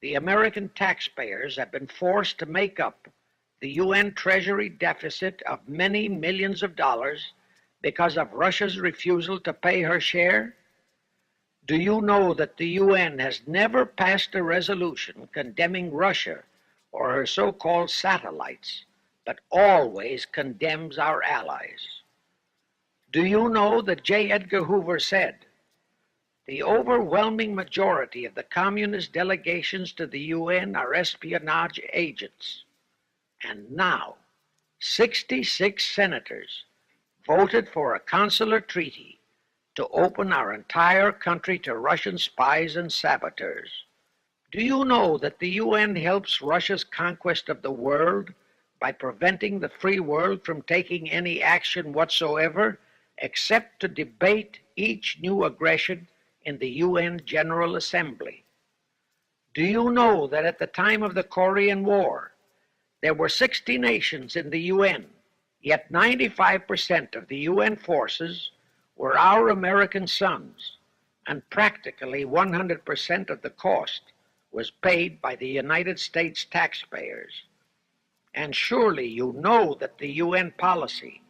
the American taxpayers have been forced to make up the UN Treasury deficit of many millions of dollars because of Russia's refusal to pay her share? Do you know that the UN has never passed a resolution condemning Russia or her so-called satellites, but always condemns our allies? Do you know that J. Edgar Hoover said, "The overwhelming majority of the communist delegations to the UN are espionage agents"? And now, 66 senators voted for a consular treaty to open our entire country to Russian spies and saboteurs. Do you know that the UN helps Russia's conquest of the world by preventing the free world from taking any action whatsoever except to debate each new aggression in the UN General Assembly? Do you know that at the time of the Korean War, there were 60 nations in the UN, yet 95% of the UN forces were our American sons, and practically 100% of the cost was paid by the United States taxpayers? And surely you know that the UN policy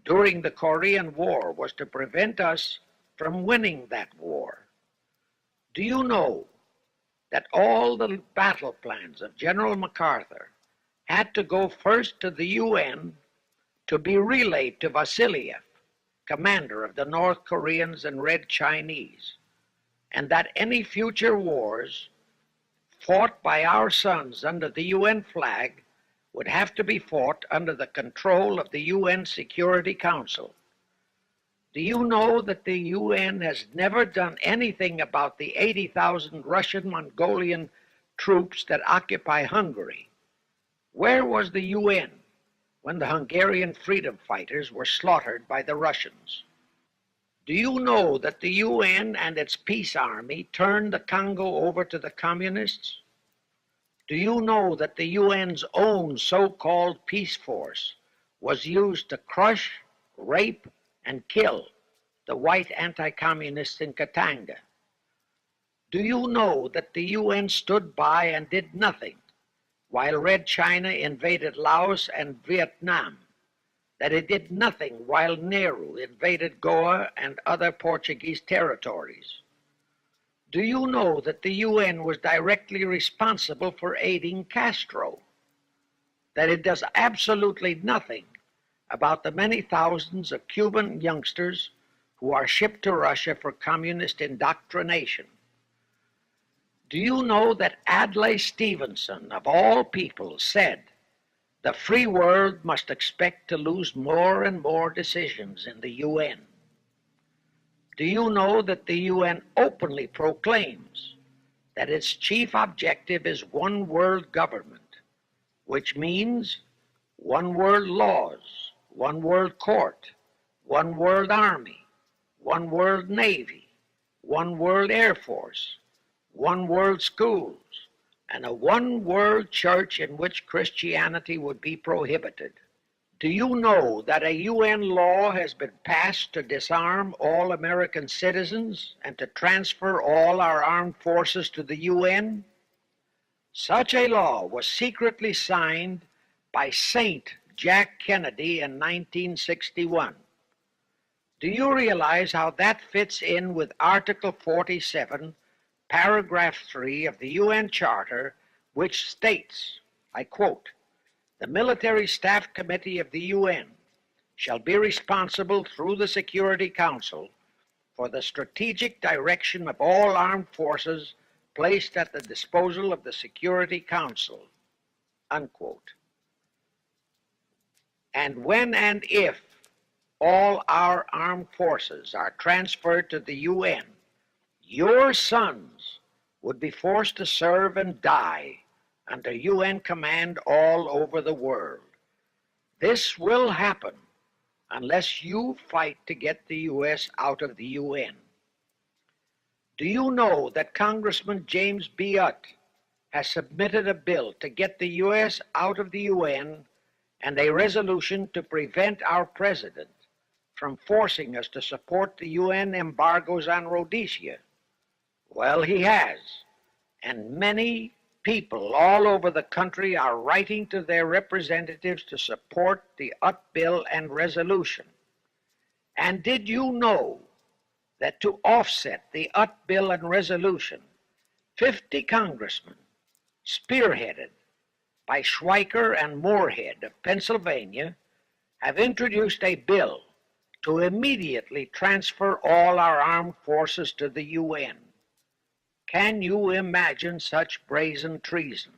during the Korean War was to prevent us from winning that war. Do you know that all the battle plans of General MacArthur had to go first to the UN to be relayed to Vasiliev, commander of the North Koreans and Red Chinese, and that any future wars fought by our sons under the UN flag would have to be fought under the control of the UN Security Council? Do you know that the UN has never done anything about the 80,000 Russian Mongolian troops that occupy Hungary? Where was the UN when the Hungarian freedom fighters were slaughtered by the Russians? Do you know that the UN and its peace army turned the Congo over to the communists? Do you know that the UN's own so-called peace force was used to crush, rape, and kill the white anti-communists in Katanga? Do you know that the UN stood by and did nothing while Red China invaded Laos and Vietnam? That it did nothing while Nehru invaded Goa and other Portuguese territories? Do you know that the UN was directly responsible for aiding Castro? That it does absolutely nothing about the many thousands of Cuban youngsters who are shipped to Russia for communist indoctrination? Do you know that Adlai Stevenson, of all people, said the free world must expect to lose more and more decisions in the UN? Do you know that the UN openly proclaims that its chief objective is one world government, which means one world laws, one world court, one world army, one world navy, one world air force, one world schools, and a one world church in which Christianity would be prohibited? Do you know that a UN law has been passed to disarm all American citizens and to transfer all our armed forces to the UN? Such a law was secretly signed by Saint Jack Kennedy in 1961. Do you realize how that fits in with Article 47, Paragraph 3 of the UN Charter, which states, I quote, "The Military Staff Committee of the UN shall be responsible through the Security Council for the strategic direction of all armed forces placed at the disposal of the Security Council," unquote. And when and if all our armed forces are transferred to the UN, your sons would be forced to serve and die under UN command all over the world. This will happen unless you fight to get the U.S. out of the UN. Do you know that Congressman James B. Utt has submitted a bill to get the U.S. out of the UN and a resolution to prevent our president from forcing us to support the UN embargoes on Rhodesia? Well, he has, and many people all over the country are writing to their representatives to support the Utt bill and resolution. And did you know that to offset the Utt bill and resolution, 50 congressmen, spearheaded by Schweiker and Moorhead of Pennsylvania, have introduced a bill to immediately transfer all our armed forces to the UN? Can you imagine such brazen treason?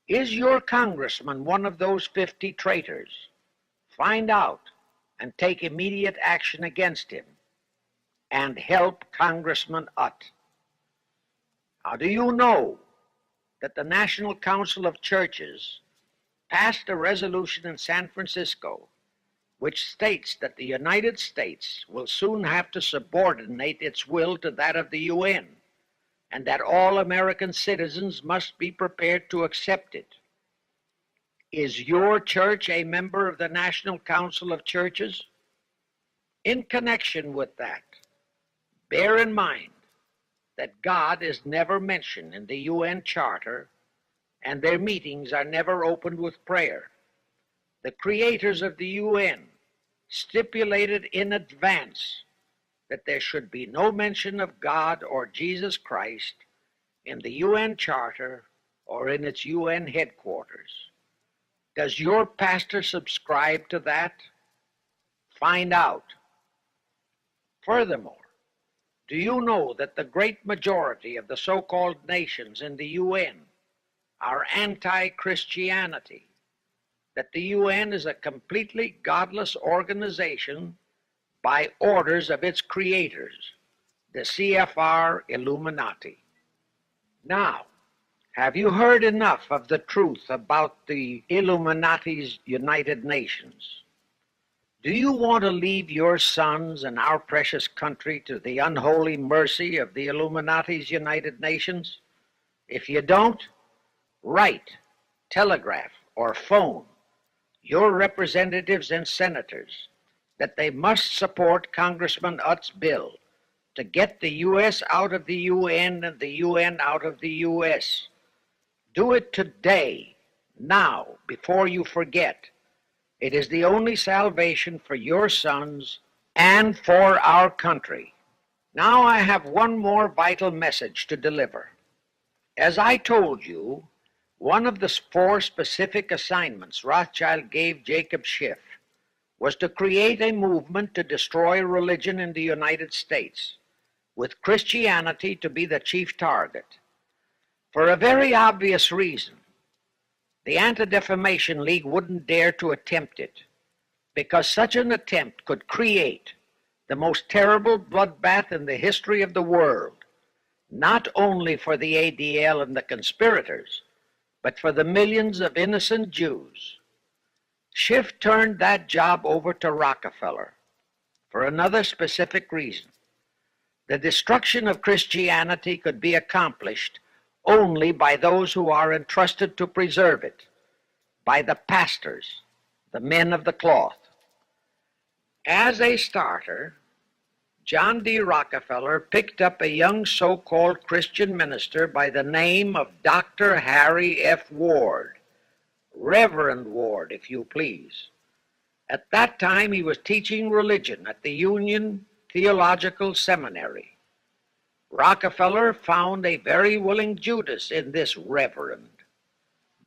Is your congressman one of those 50 traitors? Find out and take immediate action against him, and help Congressman Utt. Now, do you know that the National Council of Churches passed a resolution in San Francisco which states that the United States will soon have to subordinate its will to that of the UN, and that all American citizens must be prepared to accept it? Is your church a member of the National Council of Churches? In connection with that, bear in mind that God is never mentioned in the UN Charter, and their meetings are never opened with prayer. The creators of the UN stipulated in advance that there should be no mention of God or Jesus Christ in the UN Charter or in its UN headquarters. Does your pastor subscribe to that? Find out. Furthermore, do you know that the great majority of the so-called nations in the UN are anti-Christianity? That the UN is a completely godless organization by orders of its creators, the C.F.R. illuminati. Now, have you heard enough of the truth about the Illuminati's United Nations? Do you want to leave your sons and our precious country to the unholy mercy of the Illuminati's United Nations? If you don't, write, telegraph, or phone your representatives and senators that they must support Congressman Utt's bill to get the U.S. out of the UN and the UN out of the U.S. Do it today, now, before you forget. It is the only salvation for your sons and for our country. Now I have one more vital message to deliver. As I told you, one of the 4 specific assignments Rothschild gave Jacob Schiff was to create a movement to destroy religion in the United States, with Christianity to be the chief target. For a very obvious reason. The Anti-Defamation League wouldn't dare to attempt it, because such an attempt could create the most terrible bloodbath in the history of the world, not only for the ADL and the conspirators, but for the millions of innocent Jews. Schiff turned that job over to Rockefeller for another specific reason. The destruction of Christianity could be accomplished only by those who are entrusted to preserve it, by the pastors, the men of the cloth. As a starter, John D. Rockefeller picked up a young so-called Christian minister by the name of Dr. Harry F. Ward, Reverend Ward, if you please. At that time, he was teaching religion at the Union Theological Seminary. Rockefeller found a very willing Judas in this reverend.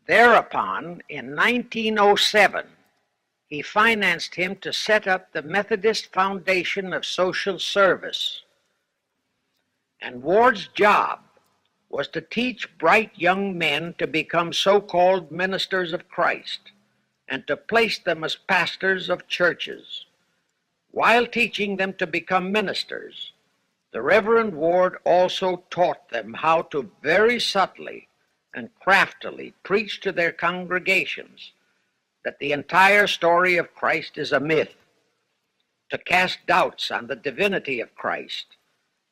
Thereupon, in 1907, he financed him to set up the Methodist Foundation of Social Service. And Ward's job was to teach bright young men to become so-called ministers of Christ and to place them as pastors of churches. While teaching them to become ministers, the Reverend Ward also taught them how to very subtly and craftily preach to their congregations that the entire story of Christ is a myth, to cast doubts on the divinity of Christ,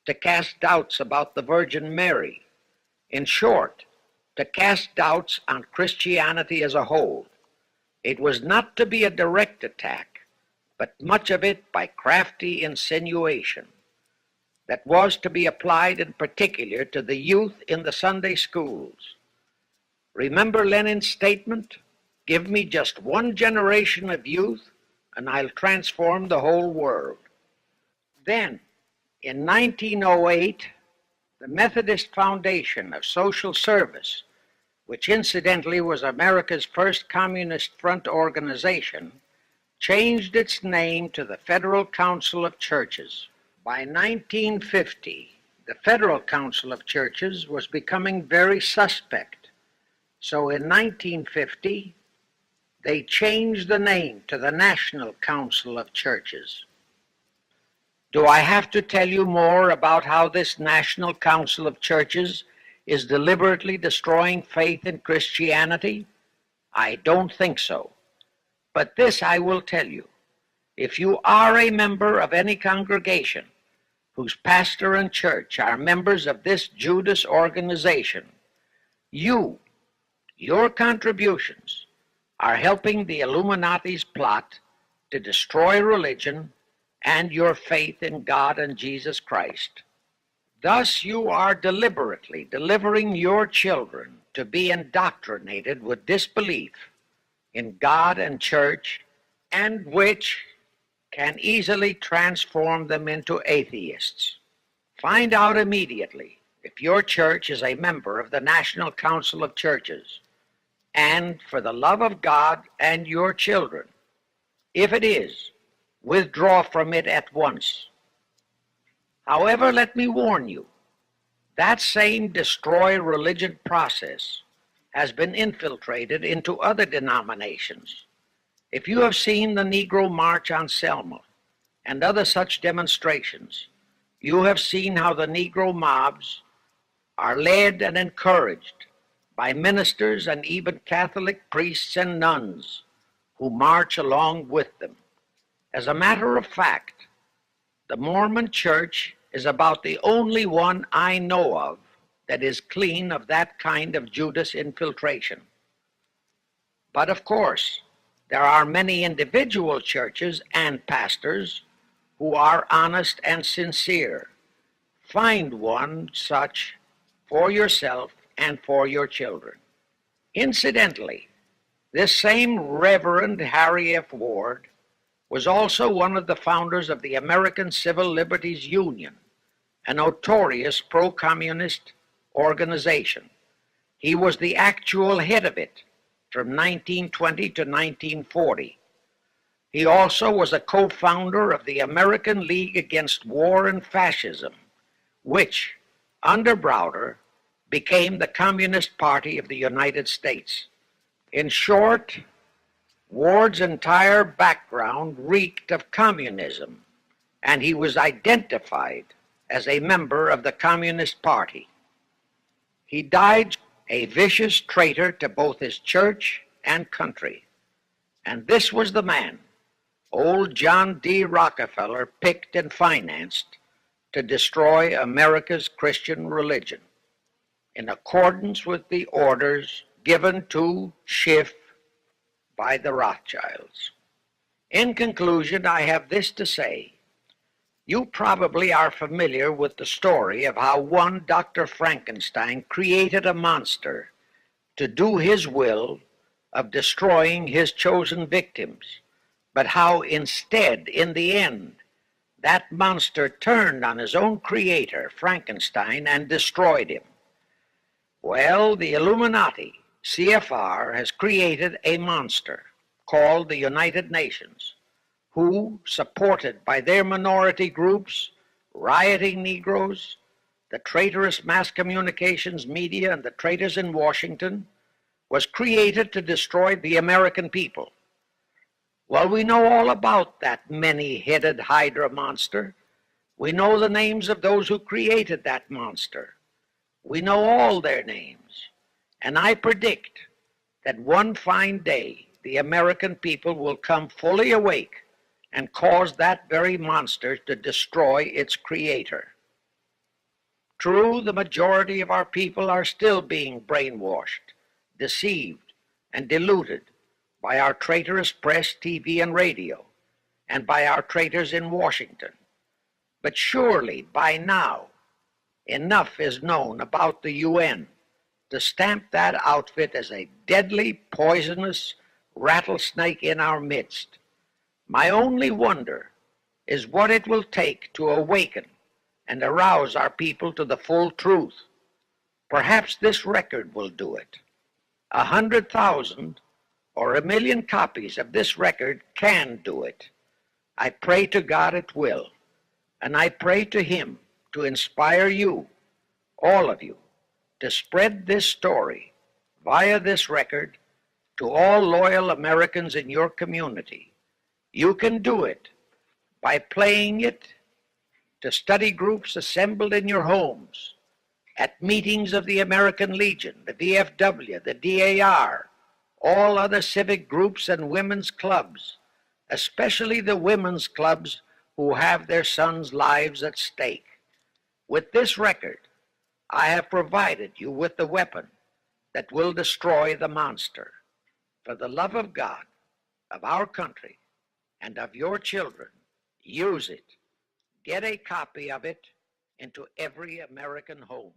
to cast doubts about the Virgin Mary. In short, to cast doubts on Christianity as a whole. It was not to be a direct attack, but much of it by crafty insinuation that was to be applied in particular to the youth in the Sunday schools. Remember Lenin's statement? Give me just one generation of youth and I'll transform the whole world. Then, in 1908, the Methodist Foundation of Social Service, which incidentally was America's first Communist Front organization, changed its name to the Federal Council of Churches. By 1950, the Federal Council of Churches was becoming very suspect. So in 1950, they changed the name to the National Council of Churches. Do I have to tell you more about how this National Council of Churches is deliberately destroying faith in Christianity? I don't think so. But this I will tell you. If you are a member of any congregation whose pastor and church are members of this Judas organization, your contributions are helping the Illuminati's plot to destroy religion and your faith in God and Jesus Christ. Thus you are deliberately delivering your children to be indoctrinated with disbelief in God and church, and which can easily transform them into atheists. Find out immediately if your church is a member of the National Council of Churches, and for the love of God and your children, if it is, withdraw from it at once. However, let me warn you, that same destroy religion process has been infiltrated into other denominations. If you have seen the Negro March on Selma and other such demonstrations, you have seen how the Negro mobs are led and encouraged by ministers and even Catholic priests and nuns who march along with them. As a matter of fact, the Mormon Church is about the only one I know of that is clean of that kind of Judas infiltration. But of course, There are many individual churches and pastors who are honest and sincere. Find one such for yourself and for your children. Incidentally, this same Reverend Harry F. Ward was also one of the founders of the American Civil Liberties Union, a notorious pro-communist organization. He was the actual head of it from 1920 to 1940. He also was a co-founder of the American League Against War and Fascism, which, under Browder, became the Communist Party of the United States. In short, Ward's entire background reeked of communism, and he was identified as a member of the Communist Party. He died a vicious traitor to both his church and country, and this was the man old John D. Rockefeller picked and financed to destroy America's Christian religion, in accordance with the orders given to Schiff by the Rothschilds. In conclusion, I have this to say. You probably are familiar with the story of how one Dr. Frankenstein created a monster to do his will of destroying his chosen victims, but how instead, in the end, that monster turned on his own creator, Frankenstein, and destroyed him. Well, the Illuminati, C.F.R, has created a monster called the United Nations, who, supported by their minority groups, rioting Negroes, the traitorous mass communications media, and the traitors in Washington, was created to destroy the American people. Well, we know all about that many-headed Hydra monster. We know the names of those who created that monster. We know all their names. And I predict that one fine day the American people will come fully awake and cause that very monster to destroy its creator. True, the majority of our people are still being brainwashed, deceived, and deluded by our traitorous press, TV, and radio, and by our traitors in Washington. But surely, by now, enough is known about the UN to stamp that outfit as a deadly, poisonous rattlesnake in our midst. My only wonder is what it will take to awaken and arouse our people to the full truth. Perhaps this record will do it. 100,000 or 1,000,000 copies of this record can do it. I pray to God it will, and I pray to Him to inspire you, all of you, to spread this story via this record to all loyal Americans in your community. You can do it by playing it to study groups assembled in your homes, at meetings of the American Legion, the VFW, the DAR, all other civic groups and women's clubs, especially the women's clubs who have their sons' lives at stake. With this record, I have provided you with the weapon that will destroy the monster. For the love of God, of our country, and of your children, use it. Get a copy of it into every American home.